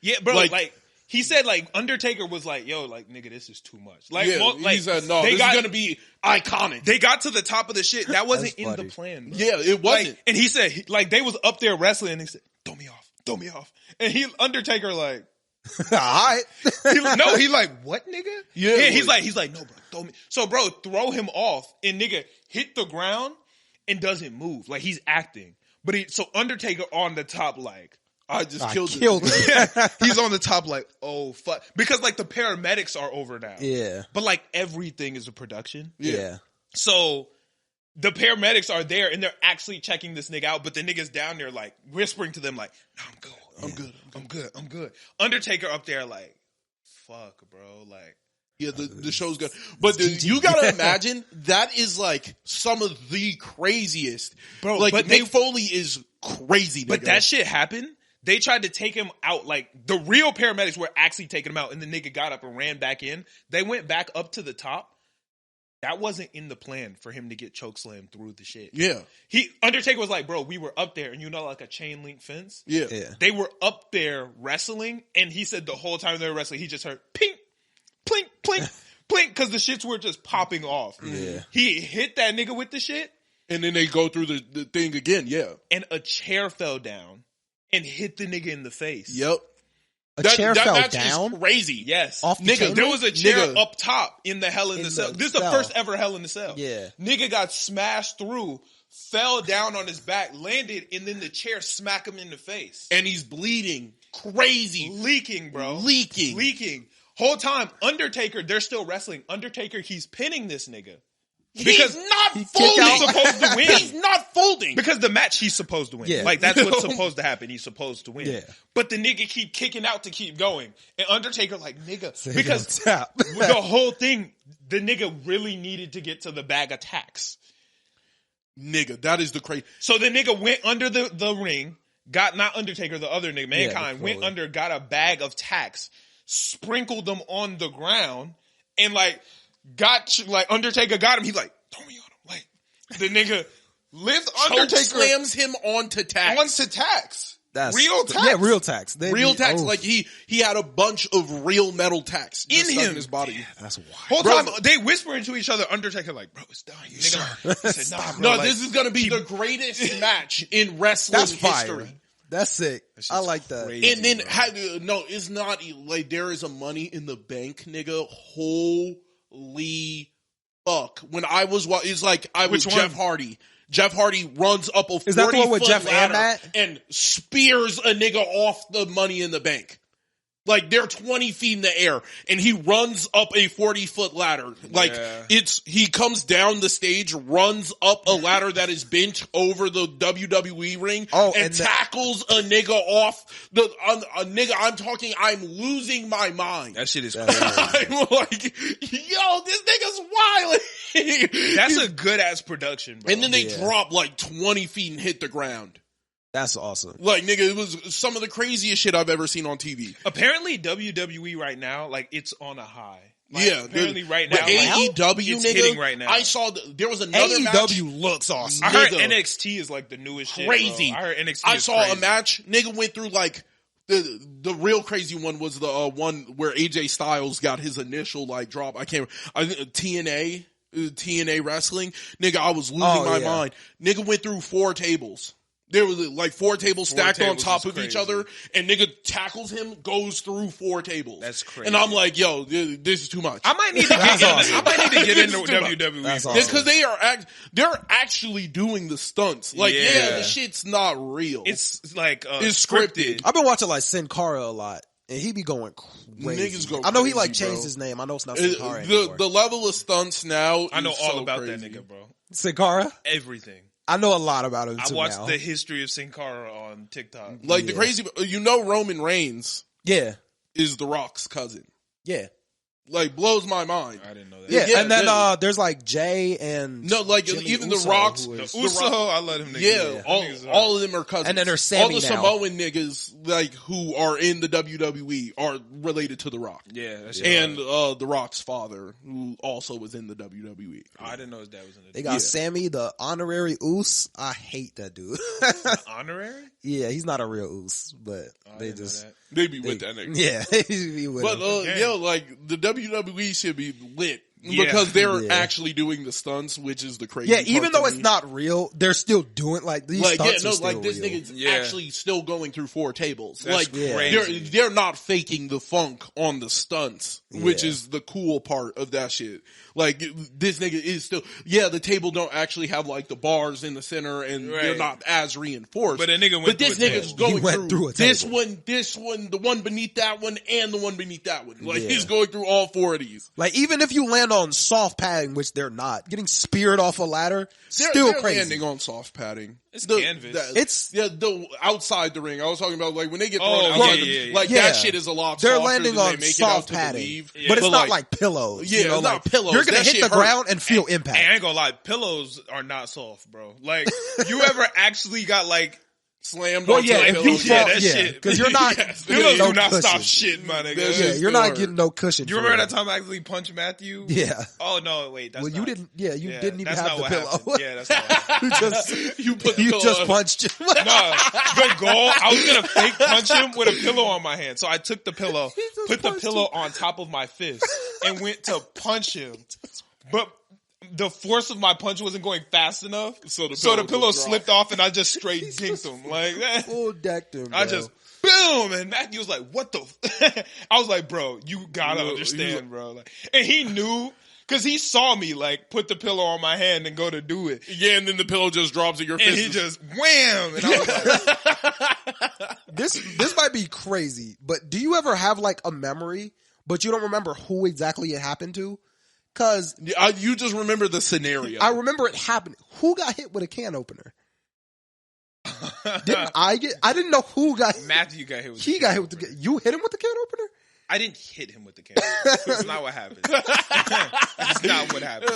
Yeah, bro, like he said, like, Undertaker was like, yo, like, nigga, this is too much. Like, Yeah, he said, no, this is going to be iconic. They got to the top of the shit. That wasn't in the funny. plan, bro. Yeah, it wasn't. Like, and he said, like, they was up there wrestling, and he said, throw me off. And Undertaker, like, Alright. he like, what, nigga? Yeah, he's like, no, bro, throw me. So, bro, throw him off, and nigga hit the ground and doesn't move. Like, he's acting. But so Undertaker on the top, like, I killed him. he's on the top like, oh, fuck. Because, like, the paramedics are over now. Yeah. But, like, everything is a production. Yeah. So, the paramedics are there, and they're actually checking this nigga out, but the nigga's down there, like, whispering to them, like, no, I'm good. Undertaker up there, like, fuck, bro. Like, Yeah, the show's good. But you gotta imagine, that is like some of the craziest. Bro, like, but Mick Foley is crazy, nigga. But that shit happened. They tried to take him out. Like, the real paramedics were actually taking him out, and the nigga got up and ran back in. They went back up to the top. That wasn't in the plan for him to get chokeslammed through the shit. Yeah. Undertaker was like, bro, we were up there, and you know, like a chain link fence? Yeah. They were up there wrestling, and he said the whole time they were wrestling, he just heard pink, plink, plink, plink, because the shits were just popping off. Yeah. He hit that nigga with the shit. And then they go through the thing again, yeah. And a chair fell down and hit the nigga in the face. Yep. A chair fell match down? is crazy. Yes. Off the Nigga, chain? There was a chair Nigga. up top in the Hell in the Cell. This is the cell. first ever Hell in the Cell. Yeah. Nigga got smashed through, fell down on his back, landed, and then the chair smacked him in the face. And he's bleeding. Crazy. Leaking, bro. Leaking. Whole time, Undertaker, they're still wrestling. Undertaker, he's pinning this nigga. Because he's not folding. He's supposed to win. He's not folding. Because the match, he's supposed to win. Yeah. Like, that's what's supposed to happen. He's supposed to win. Yeah. But the nigga keep kicking out to keep going. And Undertaker like, nigga. So he because gonna tap. the whole thing, the nigga really needed to get to the bag of tacks. Nigga, that is the crazy. So the nigga went under the ring, got not Undertaker, the other nigga, Mankind, went under, got a bag of tacks, sprinkled them on the ground, and like Undertaker got him. He's like, throw me on him. Like, the nigga lifts Undertaker, slams him onto tax. onto tacks. That's real tacks. Yeah, real tacks. Real tacks. Like he had a bunch of real metal tacks just In stuck him. in his body. That's wild. Whole time they whispering to each other. Undertaker like, bro, it's dying. Nigga, he said, nah, bro, No, like, this is gonna be the greatest match in wrestling That's fire. history. That's sick. shit's I like that. crazy. And then, no, it's not like there is a Money in the Bank, nigga. Holy fuck when I was it's like I was Which one? Jeff Hardy. Jeff Hardy runs up a 40 Is that the one with foot Jeff ladder Matt? and spears a nigga off the Money in the Bank. Like they're 20 feet in the air and he runs up a 40-foot ladder. Like he comes down the stage, runs up a ladder that is bent over the WWE ring and tackles a nigga off a nigga. I'm losing my mind. That shit is crazy. I'm like, yo, this nigga's wild. That's a good ass production, bro. And then they drop like 20 feet and hit the ground. That's awesome. Like, nigga, it was some of the craziest shit I've ever seen on TV. Apparently, WWE right now, like, it's on a high. Like, yeah. apparently right now. AEW, it's nigga, hitting right now. I saw, there was another match. AEW looks awesome. I heard NXT is like the newest crazy. shit, bro. I heard NXT I is saw crazy. a match, nigga went through like, the real crazy one was the one where AJ Styles got his initial, like, drop. TNA wrestling. Nigga, I was losing my mind. Nigga went through 4 tables. There was like 4 tables stacked on top of each other, and nigga tackles him, goes through 4 tables. That's crazy. And I'm like, yo, this is too much. I might need to get I might need to get into WWE. That's awesome. Because they're actually doing the stunts. Like, the shit's not real. It's like it's scripted. I've been watching like Sin Cara a lot, and he be going crazy. Niggas go I know he like crazy, changed bro. his name. I know it's not Sin Cara anymore. The level of stunts now. I know is all so about crazy. that nigga, bro. Sin Cara? Everything. I know a lot about him too. I watched now. the history of Sin Cara on TikTok. Like the crazy, Roman Reigns Yeah, is The Rock's cousin. yeah. Like, blows my mind. I didn't know that. Yeah, and then there's like Jay and Jimmy even Uso, the Rocks, who is- Uso, I let him nigga. Yeah, all of them are cousins. And then there's Sammy all the now. Samoan niggas like who are in the WWE are related to The Rock. Yeah, that's And The Rock's father, who also was in the WWE. I didn't know his dad was in the They got Sammy, the honorary Oos. I hate that dude. honorary. Yeah, he's not a real Oos, but they just They be with that nigga. yeah. he with But him. like the WWE should be lit Yeah. because they're Yeah. actually doing the stunts, which is the crazy. Yeah, part even to though it's me. not real, they're still doing like these Like stunts are still this real. nigga's Yeah. actually still going through 4 tables. That's like crazy. they're not faking the funk on the stunts, which Yeah. is the cool part of that shit. Like this nigga is still the table don't actually have like the bars in the center and they're Right. not as reinforced. But a nigga went But through this a nigga's table. going He went through a this table. one, the one beneath that one, and the one beneath that one. Like Yeah. he's going through all 4 of these. Like even if you land on soft padding, which they're not, getting speared off a ladder, They're still crazy. landing on soft padding. It's canvas. It's- the outside the ring. I was talking about like when they get thrown Oh, out. yeah. Like Yeah. that shit is a lot. They're softer landing than on they make soft it out to padding, believe. but it's But not like pillows. Yeah, you know, it's like, not pillows. You're gonna That hit shit the hurt. ground and feel impact. I ain't gonna lie, pillows are not soft, bro. Like, you ever actually got like slammed. Well, onto yeah, a if pillow. you yeah, fall- that yeah, shit. 'cause you're not- Yes. Pillows no do not stop cushion. shit, my nigga. That Yeah, shit you're still not hurt. getting no cushion. You for remember real. that time I actually punched Matthew? Yeah. Oh no, wait. That's Well, you not- didn't. Yeah, you yeah, didn't even that's have not the what pillow. happened. Yeah, that's not what happened. you just You put the you pillow just on. punched him. No, the goal, I was gonna fake punch him with a pillow on my hand. So I took the pillow, put the pillow on top of my fist, and went to punch him. But the force of my punch wasn't going fast enough, so the pillow slipped off, and I just straight dinked him like that. Full decked him. I bro. just boom, and Matthew was like, "What the?" I was like, "Bro, you gotta understand, bro." Like, and he knew. Cause he saw me like put the pillow on my hand and go to do it. Yeah, and then the pillow just drops at your And fist. he just wham! And I was like, This might be crazy, but do you ever have like a memory, but you don't remember who exactly it happened to? Cause you just remember the scenario. I remember it happening. Who got hit with a can opener? Didn't I get? I didn't know who got. Matthew got hit with He the got can. hit with the can. You hit him with the can opener? I didn't hit him with the can. That's not what happened. That's not what happened.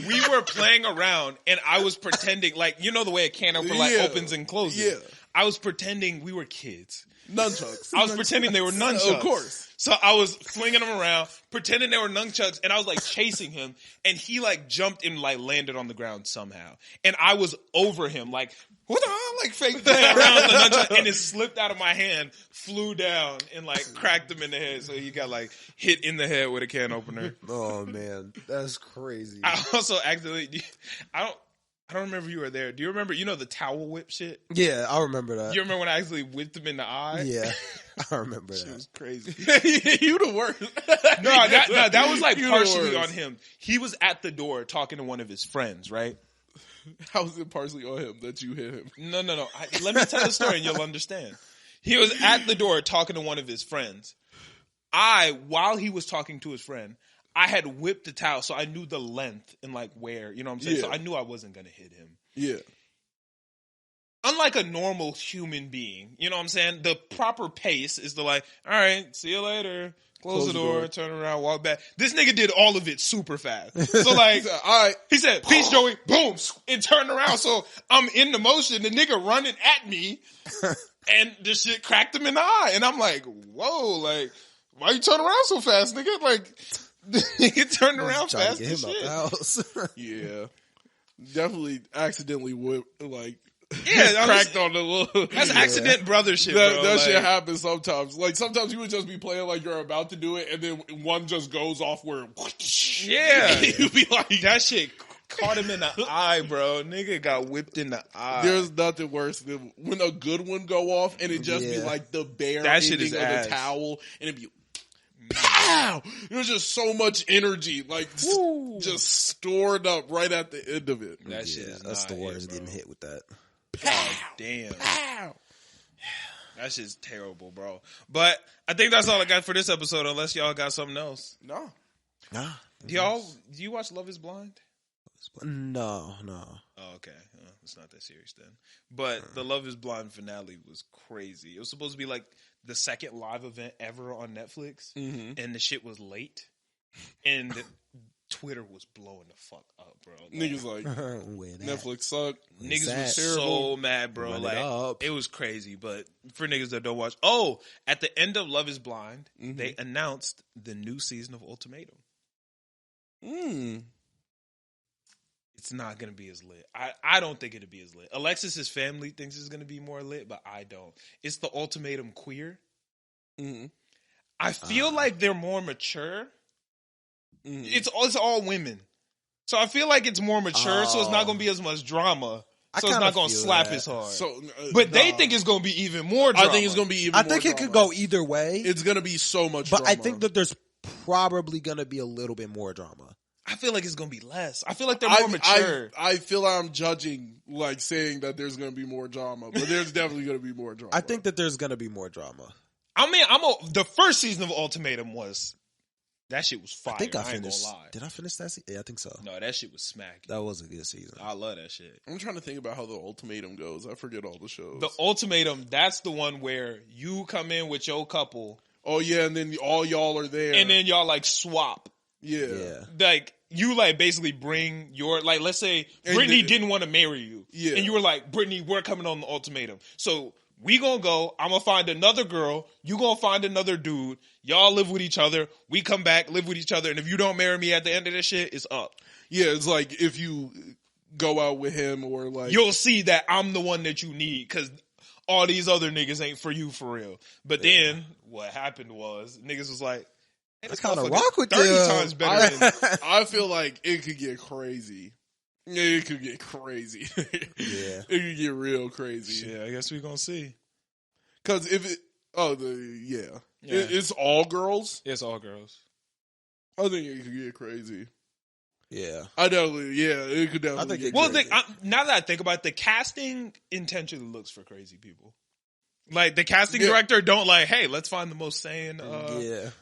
We were playing around and I was pretending, like, you know the way a can opener like opens and closes? Yeah. I was pretending we were kids. Nunchucks. I was pretending they were nunchucks. Of course. So I was flinging them around, pretending they were nunchucks, and I was like chasing him, and he like jumped and like landed on the ground somehow. And I was over him, like, what the hell? Like fake playing around with the nunchuck, and it slipped out of my hand, flew down, and like cracked him in the head. So he got like hit in the head with a can opener. Oh man, that's crazy. I also accidentally, I don't remember if you were there. Do you remember, the towel whip shit? Yeah, I remember that. You remember when I actually whipped him in the eye? Yeah, I remember that. It was crazy. You the worst. No, that was like You the partially worst. on him. He was at the door talking to one of his friends, right? How was it partially on him that you hit him? No. Let me tell the story and you'll understand. He was at the door talking to one of his friends. While he was talking to his friend, I had whipped the towel, so I knew the length and like where, you know what I'm saying? Yeah. So I knew I wasn't going to hit him. Yeah. Unlike a normal human being, you know what I'm saying? The proper pace is all right, see you later. Close the door, turn around, walk back. This nigga did all of it super fast. So like, All right. he said, peace, Joey, boom, and turned around. So I'm in the motion, the nigga running at me, and this shit cracked him in the eye. And I'm like, whoa, like, why you turn around so fast, nigga? Like, the nigga turned around Trying fast to get as him out shit. the house. Yeah. Definitely accidentally Yeah, cracked on the little. That's accident brother shit, That, bro. that Like, shit happens sometimes. Like sometimes you would just be playing like you're about to do it, and then one just goes off where. Yeah. You be like, that shit caught him in the eye, bro. Nigga got whipped in the eye. there's nothing worse than when a good one go off and it just be Yeah. like the bare That shit ending is of ass. the towel, and it be. Pow! There's just so much energy, like just stored up right at the end of it. That shit is that's the not worst. it, bro. Getting hit with that. God damn. Pow! That shit's terrible, bro. But I think that's all I got for this episode, unless y'all got something else. No. Nah. Do you watch Love is Blind? No. Oh, okay. It's not that serious then. But the Love is Blind finale was crazy. It was supposed to be like the second live event ever on Netflix, and the shit was late, and Twitter was blowing the fuck up, bro. Like, Niggas like Netflix sucked. niggas Sad. was Terrible. so mad, bro. Run it Like up. it was crazy. But for niggas that don't watch, at the end of Love is Blind, they announced the new season of Ultimatum. It's not going to be as lit. I don't think it'll be as lit. Alexis's family thinks it's going to be more lit, but I don't. It's the Ultimatum queer. I feel like they're more mature. It's all women. So I feel like it's more mature, so it's not going to be as much drama. So it's kinda not going to feel slap that. as hard. So, but they think it's going to be even more drama. I think it's going to be even. I more think it drama. could go either way. It's going to be so much. But drama. I think that there's probably going to be a little bit more drama. I feel like it's going to be less. I feel like they're more mature. I feel like I'm judging, like saying that there's going to be more drama, but there's definitely going to be more drama. I think that there's going to be more drama. I mean, the first season of Ultimatum that shit was fire. I think I ain't finished. gonna lie. Did I finish that season? Yeah, I think so. No, that shit was smacking. That was a good season. I love that shit. I'm trying to think about how the Ultimatum goes. I forget all the shows. The Ultimatum, that's the one where you come in with your couple, oh yeah, and then all y'all are there, and then y'all like swap. Yeah. Like you like basically bring your like let's say Brittany didn't want to marry you. Yeah. And you were like, Brittany, we're coming on the Ultimatum. So we gonna go, I'm gonna find another girl, you gonna find another dude, y'all live with each other, we come back, live with each other, and if you don't marry me at the end of this shit, it's up. Yeah, it's like if you go out with him or like You'll see that I'm the one that you need because all these other niggas ain't for you for real. But then what happened was niggas was like, hey, this kinda motherfucker rock with 30 them. times better than I feel like it could get crazy. Yeah, it could get crazy. Yeah. It could get real crazy. shit. I guess we gonna see. Because if it, it's all girls. It's all girls. I think it could get crazy. Yeah. I definitely, it could definitely. I think get it Well, crazy. now that I think about it, the casting intentionally looks for crazy people. Like the casting director don't like, hey, let's find the most sane,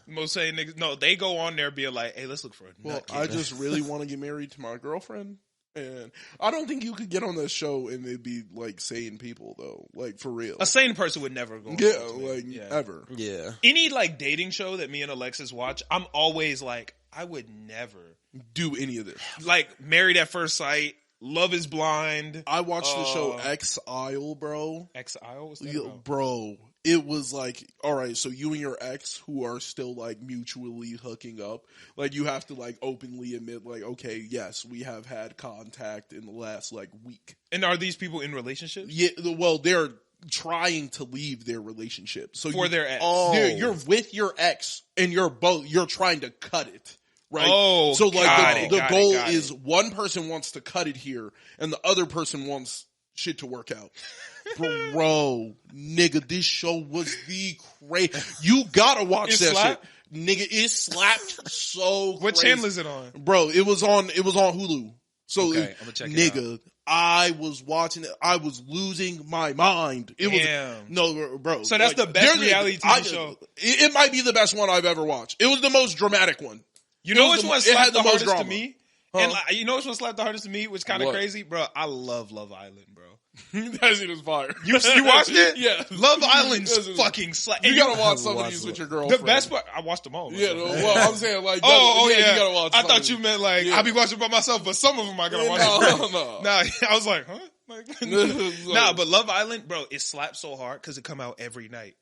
most sane niggas. No, they go on there being like, hey, let's look for a Well, nut I kid. just really want to get married to my girlfriend, and I don't think you could get on that show and it'd be like sane people though, like for real. A sane person would never go on Yeah, Ultimate. like Yeah. ever. Yeah. Any like dating show that me and Alexis watch, I'm always like, I would never Do any of this. like Married at First Sight, Love is Blind, I watched the show X-Isle, bro. X-Isle. What's that Yeah, about? bro, it was like, all right, so you and your ex who are still like mutually hooking up, like you have to like openly admit like, okay, yes, we have had contact in the last like week. And are these people in relationships? Yeah, well, they're trying to leave their relationship. So For their ex. You're with your ex and you're trying to cut it. right? Oh, so like the goal is it. one person wants to cut it here and the other person wants shit to work out. Bro, nigga, this show was the crazy. You gotta watch that shit. Nigga, it slapped so What crazy. channel is it on? Bro, it was on Hulu. So okay, I'm gonna check it nigga, out. I was watching it. I was losing my mind. It Damn. was no, bro. So that's the best reality TV show. It might be the best one I've ever watched. It was the most dramatic one. You know which one slapped the hardest drama. to me? Huh? And like, you know which one slapped the hardest to me? Which kind of What? crazy, bro. I love Love Island, bro. That shit is fire. You watched it? Yeah. Love Island's fucking slap. You gotta watch some of these with your girlfriend. The best part, I watched them all. Bro. Yeah, well, I'm saying like, yeah. you gotta watch. I thought you meant like I be watching by myself, but some of them I gotta watch. No. Nah, I was like, huh? Like, nah, but Love Island, bro, it slaps so hard because it come out every night.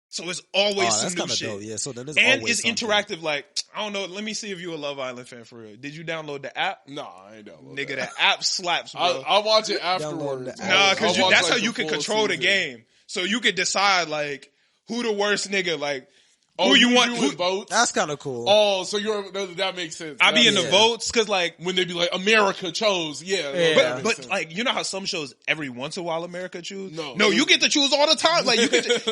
So it's always some new shit. Dope. Yeah, so then it's and always it's something. interactive. Like, I don't know. Let me see if you a Love Island fan for real. Did you download the app? Nah, I ain't download Nigga, that. the app slaps, bro. I'll watch it afterwards. the app. Nah, because I'll watch, that's like, how you the can full control the season. game. So you could decide like who the worst nigga, like Oh, who you want. Who votes? That's kind of cool. Oh, so that makes sense. I be in the Yeah. votes because like. When they be like, America chose. Yeah. Yeah. that makes But sense. like you know how some shows every once in a while America choose. No. You get to choose all the time. Like you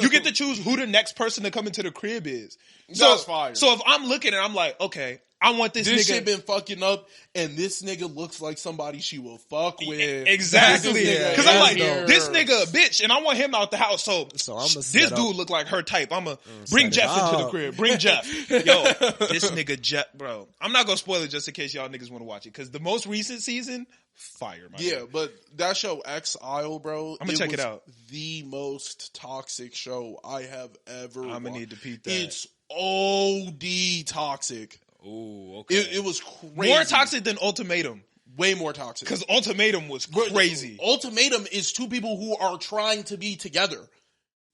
get to choose who the next person to come into the crib is. So, That's fire. So if I'm looking and I'm like, okay, I want this this nigga. shit been fucking up, and this nigga looks like somebody she will fuck with. Exactly. This Because nigga I'm like, here. this nigga a bitch, and I want him out the house. So I'ma this set up. dude look like her type. I'ma bring set it Jeff into the up. crib. Bring Jeff. Yo, this nigga Jeff, bro. I'm not gonna spoil it just in case y'all niggas want to watch it. Because the most recent season, fire, my Yeah, nigga. but that show Exile, bro. I'ma check it was out. The most toxic show I have ever. I'ma watched. need to peep that. It's OD toxic. Oh, okay. It was crazy. More toxic than Ultimatum. Way more toxic. Because Ultimatum was crazy. Ultimatum is two people who are trying to be together.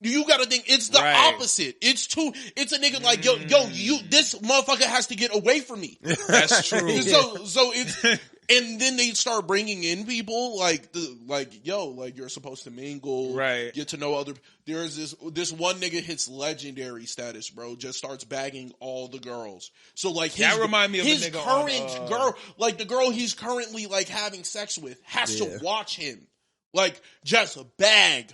You gotta think it's the Right. opposite. It's a nigga like, yo, this motherfucker has to get away from me. That's true. So it's, and then they start bringing in people like you're supposed to mingle, Right. get to know other. There's this one nigga hits legendary status, bro. Just starts bagging all the girls. So like That remind me of a his nigga current on, girl, like the girl he's currently like having sex with, has Yeah. to watch him, like just bag,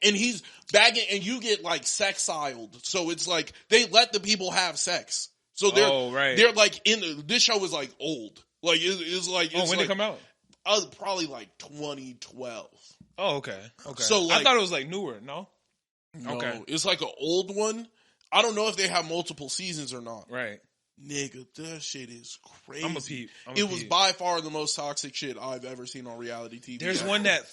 and he's bagging, and you get like sexiled. So it's like they let the people have sex. So they're like this show is like old. Like it's like Oh, when did it come out? Probably like 2012. Oh, okay. So, like- I thought it was like newer. No. No, Okay. it's like an old one. I don't know if they have multiple seasons or not. Right. Nigga, that shit is crazy. I'm a peep. It was by far the most toxic shit I've ever seen on reality TV. There was one that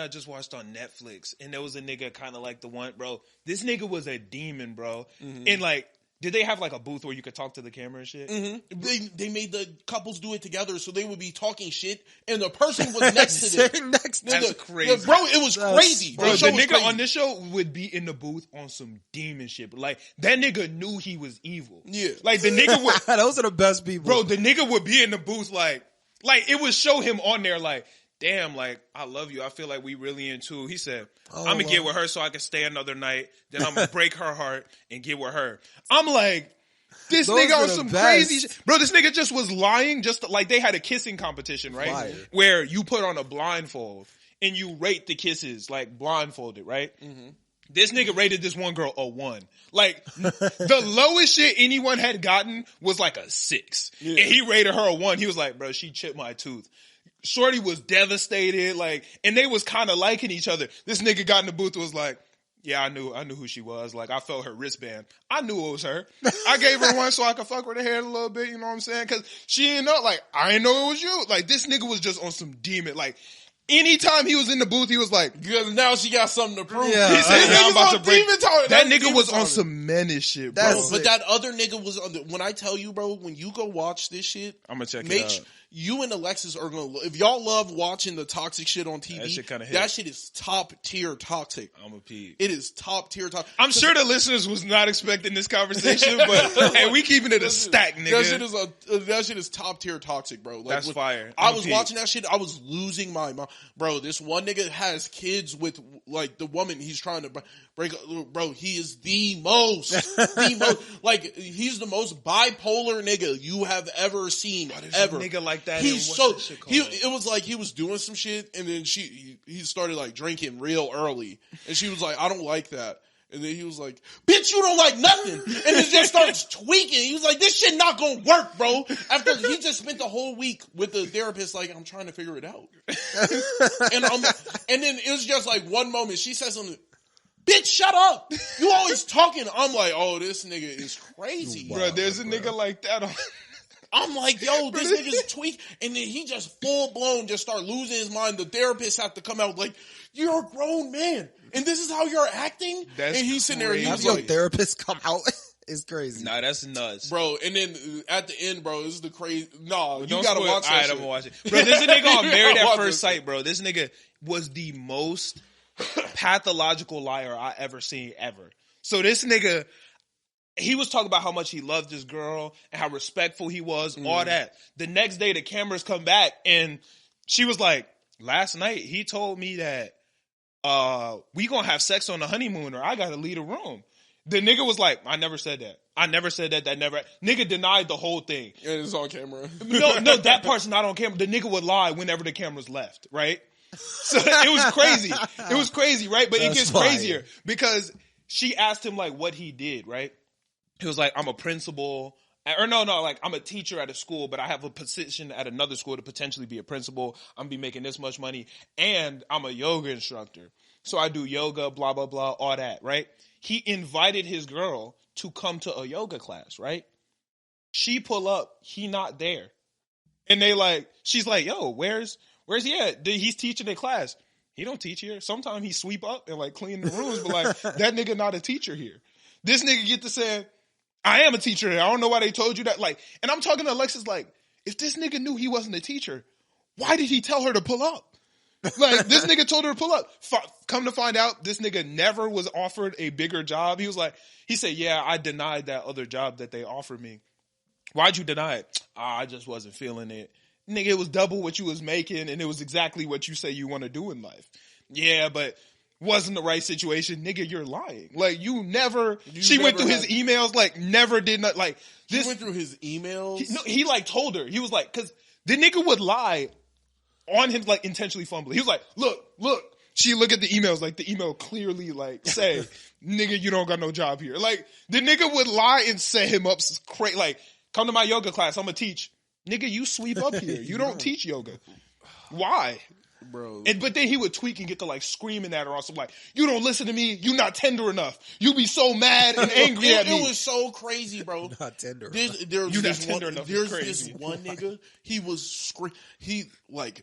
I just watched on Netflix, and there was a nigga kind of like the one, bro. This nigga was a demon, bro. And like, did they have like a booth where you could talk to the camera and shit? Mm-hmm. They made the couples do it together, so they would be talking shit, and the person was next to them. Sitting next to That's Nigga, crazy. bro. It was crazy. Bro, the show was nigga crazy. on this show would be in the booth on some demon shit. But like, that nigga knew he was evil. Yeah. Like, the nigga would, Those are the best people. bro, the nigga would be in the booth like it would show him on there like, damn, like, I love you. I feel like we really into. He said, I'm going to get with her so I can stay another night. Then I'm going to break her heart and get with her. I'm like, this Those nigga are on the some best. crazy shit. Bro, this nigga just was lying. Just like they had a kissing competition, right? Fire. Where you put on a blindfold and you rate the kisses, like blindfolded, right? This nigga rated this one girl a 1. Like, the lowest shit anyone had gotten was like a 6. And he rated her a 1. He was like, bro, she chipped my tooth. Shorty was devastated, like, and they was kind of liking each other. This nigga got in the booth and was like, yeah, I knew who she was. Like, I felt her wristband. I knew it was her. I gave her one so I could fuck with her head a little bit, you know what I'm saying? Cause she didn't know, like, I didn't know it was you. Like, this nigga was just on some demon. Like, anytime he was in the booth, he was like, Because now she got something to prove. Yeah. he said, That yeah, I'm nigga's about on to break. demon time. That That's nigga demon was on time. some menace shit, bro. That's But it. that other nigga was on when I tell you, bro, when you go watch this shit, I'm gonna check it make out. you and Alexis are gonna. If y'all love watching the toxic shit on TV, That shit kinda hit. that shit is top tier toxic. I'm a peep. It is top tier toxic. I'm sure the listeners was not expecting this conversation, but hey, we keeping it a stack, nigga. That shit is top tier toxic, bro. Like, That's fire. I I'm was peep. watching that shit. I was losing my mind. bro, this one nigga has kids with like the woman he's trying to break up. Bro, he is the most, like he's the most bipolar nigga you have ever seen, ever. A nigga like that. He's it was like he was doing some shit and then he started like drinking real early and she was like, I don't like that. And then he was like, bitch, you don't like nothing. And then just starts tweaking. He was like, this shit not gonna work, bro. After he just spent the whole week with the therapist, like, I'm trying to figure it out. and then it was just like one moment, she says something, bitch, shut up. You always talking. I'm like, oh, this nigga is crazy. Bro, there's a nigga like that on... I'm like, yo, this nigga's tweak. And then he just full blown just start losing his mind. The therapist have to come out like, you're a grown man. And this is how you're acting? That's and he's sitting there. He's your like, therapist come out. It's crazy. Nah, that's nuts. Bro, and then at the end, bro, this is the crazy. No, you Don't gotta spoil- watch that All right, shit. I'm gonna watch it. Bro, there's a nigga on Married at Watch First it. Sight, bro. This nigga was the most pathological liar I ever seen ever. So this nigga, he was talking about how much he loved this girl and how respectful he was, all that. The next day, the cameras come back and she was like, last night, he told me that we gonna have sex on the honeymoon or I gotta leave the room. The nigga was like, I never said that. I never said that. That never. Nigga denied the whole thing. And it's on camera. No, that part's not on camera. The nigga would lie whenever the camera's left, right? So it was crazy. It was crazy, right? But That's it gets fire. crazier because she asked him like what he did, right? He was like, I'm a principal. Or no, like I'm a teacher at a school, but I have a position at another school to potentially be a principal. I'm gonna be making this much money. And I'm a yoga instructor. So I do yoga, blah, blah, blah, all that, right? He invited his girl to come to a yoga class, right? She pull up, he not there. And she's like, yo, where's he at? He's teaching a class. He don't teach here. Sometimes he sweep up and like clean the rooms, but like that nigga not a teacher here. This nigga get to say, I am a teacher here. I don't know why they told you that. Like, and I'm talking to Alexis like, if this nigga knew he wasn't a teacher, why did he tell her to pull up? Like, this nigga told her to pull up. Come to find out, this nigga never was offered a bigger job. He said, yeah, I denied that other job that they offered me. Why'd you deny it? I just wasn't feeling it. Nigga, it was double what you was making, and it was exactly what you say you want to do in life. Yeah, but wasn't the right situation. Nigga, you're lying. Like, she went through his emails, like, never did not, like, this. She went through his emails? He like, told her. He was like, because the nigga would lie on him, like, intentionally fumbling. He was like, look. She look at the emails, like, the email clearly, like, say, nigga, you don't got no job here. Like, the nigga would lie and set him up, like, come to my yoga class, I'm gonna teach. Nigga, you sweep up here. You don't teach yoga. Why? Bro. But then he would tweak and get to, like, screaming at her or something like, you don't listen to me, you not tender enough. You be so mad and angry at me. It was so crazy, bro. Not tender. There's this one nigga, he was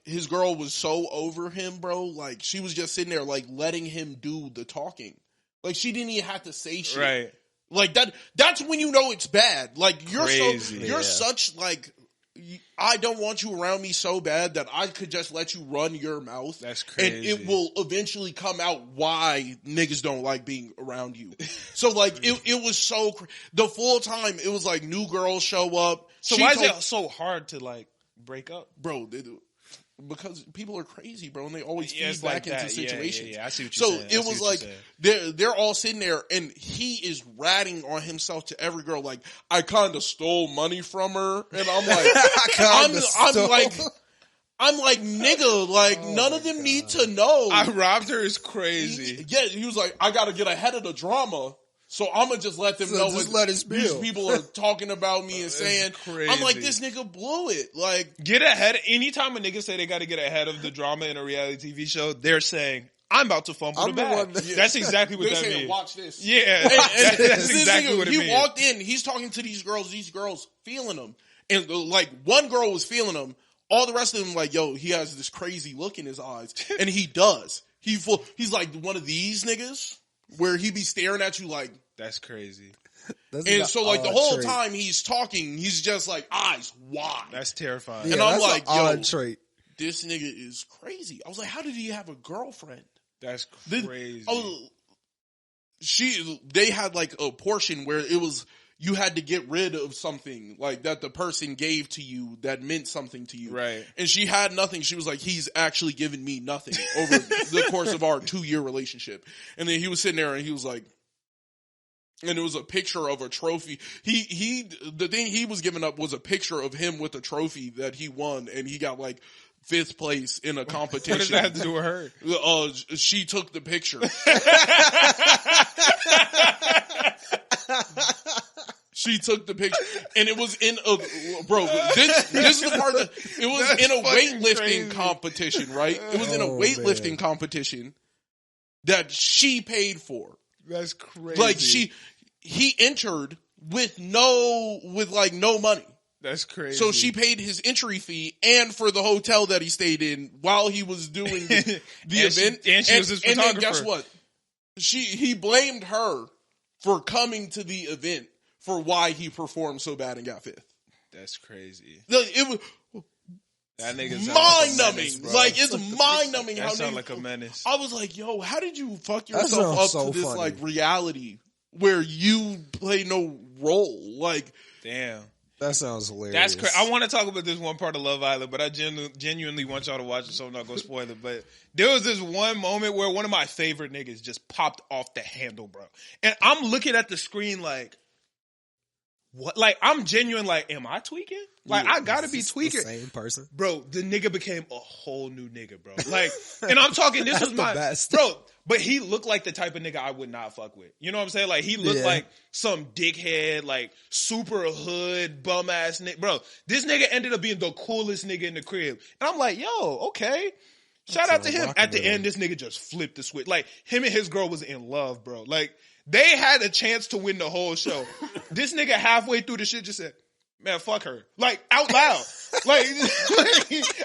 his girl was so over him, bro. Like, she was just sitting there, like, letting him do the talking. Like, she didn't even have to say shit. Right. Like, that's when you know it's bad. Like, you're Crazy. such, like, I don't want you around me so bad that I could just let you run your mouth. That's crazy. And it will eventually come out why niggas don't like being around you. So, like, it was so, the full time, it was like new girls show up. So why is it so hard to, like, break up? Bro, because people are crazy, bro, and they always feed it's back like into that. situations. Yeah, I see what you're saying. So it was like they're all sitting there, and he is ratting on himself to every girl, like, I kind of stole money from her, and I'm like, I'm like, nigga, like, none of them need to know. I robbed her is crazy. He was like, I got to get ahead of the drama. So I'm going to just let them know what these people are talking about me and saying. Crazy. I'm like, this nigga blew it. Like, get ahead. Anytime a nigga say they got to get ahead of the drama in a reality TV show, they're saying, I'm about to fumble the bag. That's exactly what that means. Watch this. Yeah. That's exactly what it means. He walked in, he's talking to these girls feeling him. And like, one girl was feeling him. All the rest of them like, yo, he has this crazy look in his eyes. And he does. He's like one of these niggas where he be staring at you like, that's crazy. And so, like, the whole time he's talking, he's just like, eyes wide. That's terrifying. Yeah, and I'm like, yo, trait. This nigga is crazy. I was like, how did he have a girlfriend? That's crazy. They had like a portion where it was, you had to get rid of something like that the person gave to you that meant something to you. Right. And she had nothing. She was like, he's actually given me nothing over the course of our 2-year relationship. And then he was sitting there and he was like, and it was a picture of a trophy. The thing he was giving up was a picture of him with a trophy that he won, and he got like 5th place in a competition. What does that have to do with her? She took the picture. She took the picture, and it was in a bro. This is the part that it was That's in a fucking weightlifting crazy. competition, right? It was in a weightlifting competition that she paid for. That's crazy. Like he entered with no money. That's crazy. So she paid his entry fee and for the hotel that he stayed in while he was doing the event. And she was his and then photographer. guess what? He blamed her for coming to the event for why he performed so bad and got 5th. That's crazy. It was That nigga mind numbing. Like it's mind numbing how That sound niggas, like a menace. I was like, yo, how did you fuck That yourself sounds up so to this funny. like reality where you play no role? Like, Damn. That sounds hilarious. That's crazy. I want to talk about this one part of Love Island, but I genuinely want y'all to watch it, so I'm not going to spoil it. But there was this one moment where one of my favorite niggas just popped off the handle, bro. And I'm looking at the screen like, what? Like, I'm genuine like, am I tweaking? Like, I gotta be tweaking. The same person. Bro, the nigga became a whole new nigga, bro. Like, and I'm talking, this was the my, best. bro, but he looked like the type of nigga I would not fuck with. You know what I'm saying? Like, he looked like some dickhead, like, super hood, bum ass nigga. Bro, this nigga ended up being the coolest nigga in the crib. And I'm like, yo, okay. Shout out to him. At the end, this nigga just flipped the switch. Like, him and his girl was in love, bro. Like, they had a chance to win the whole show. This nigga halfway through the shit just said, man, fuck her. Like, out loud. like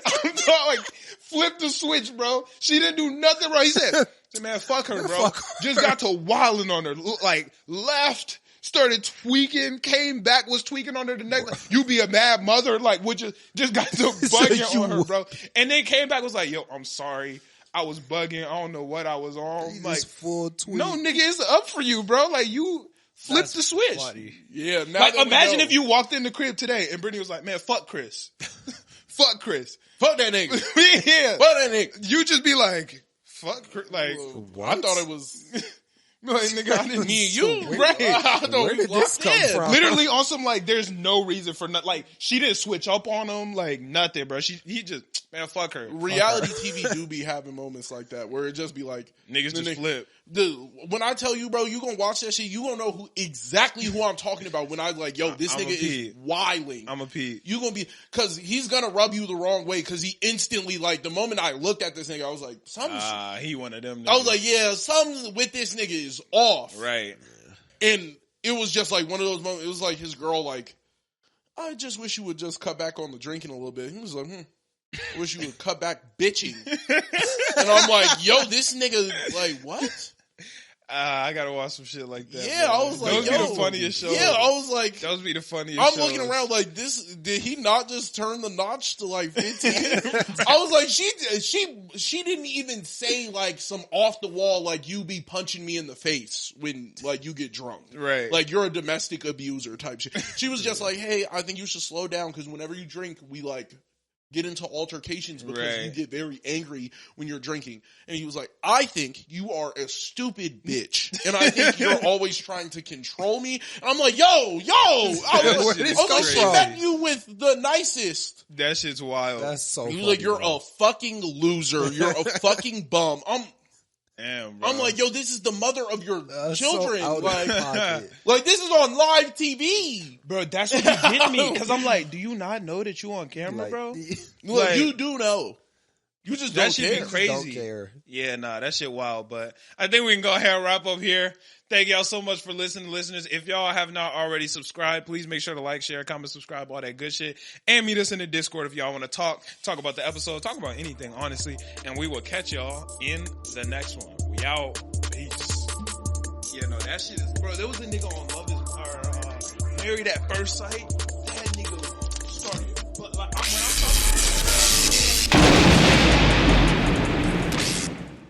I'm talking, like, flip the switch, bro. She didn't do nothing right. He said, man, fuck her, bro. Fuck her. Just got to wilding on her. Like, left, started tweaking, came back, was tweaking on her the next. Like, you be a mad mother. Like, would just got to bugging on her, bro. And then came back, was like, yo, I'm sorry. I was bugging. I don't know what I was on. Like, full tweet. no, nigga, it's up for you, bro. Like, you flipped the switch. Funny. yeah. Now Like, that we imagine know. if you walked in the crib today and Brittany was like, man, fuck Chris. Fuck Chris. Fuck that nigga. Yeah. Fuck that nigga. You just be like, fuck Chris. Like, I thought it was like, nigga, I didn't me and you. Right. I thought Where we did this locked come in. from? Literally on some, like, there's no reason for nothing. Like, she didn't switch up on him. Like, nothing, bro. He just, man, fuck her. Reality TV do be having moments like that where it just be like Niggas the just flip. When I tell you, bro, you gonna watch that shit, you gonna know exactly who I'm talking about when I like, yo, this I'm nigga a is Pete. wilding. I'm a Pete. You gonna be, cause he's gonna rub you the wrong way, cause he instantly, like, the moment I looked at this nigga, I was like, something. He one of them niggas. I was like, yeah, something with this nigga is off. Right. And it was just like one of those moments. It was like his girl, like, I just wish you would just cut back on the drinking a little bit. He was like, I wish you would cut back bitching. And I'm like, yo, this nigga, like, what? I gotta watch some shit like that. Yeah, man. I was like, those yo. be the funniest shows. Yeah, I was like, Those be the funniest I'm shows. looking around like, this, did he not just turn the notch to like 15? I was like, she didn't even say like some off the wall, like, you be punching me in the face when like you get drunk. Right. Like you're a domestic abuser type shit. She was just like, hey, I think you should slow down because whenever you drink, we like get into altercations because Right. you get very angry when you're drinking. And he was like, I think you are a stupid bitch. And I think you're always trying to control me. And I'm like, yo. I was shit is like, she crazy. met you with the nicest. That shit's wild. That's so He was funny, like, you're bro. a fucking loser. You're a fucking bum. Damn, bro. I'm like, yo, this is the mother of your That's children. So out of like, pocket. like, this is on live TV. bro, that's what you get me. Because I'm like, do you not know that you on camera, Like, bro? Look, Like- you do know. You just That don't should care. be crazy. Don't care. Yeah, nah, that shit wild. But I think we can go ahead and wrap up here. Thank y'all so much for listening, listeners. If y'all have not already subscribed, please make sure to like, share, comment, subscribe, all that good shit. And meet us in the Discord if y'all want to talk about the episode, talk about anything, honestly. And we will catch y'all in the next one. We out. Peace. Yeah, no, that shit is, bro, there was a nigga on Love is, Married at First Sight.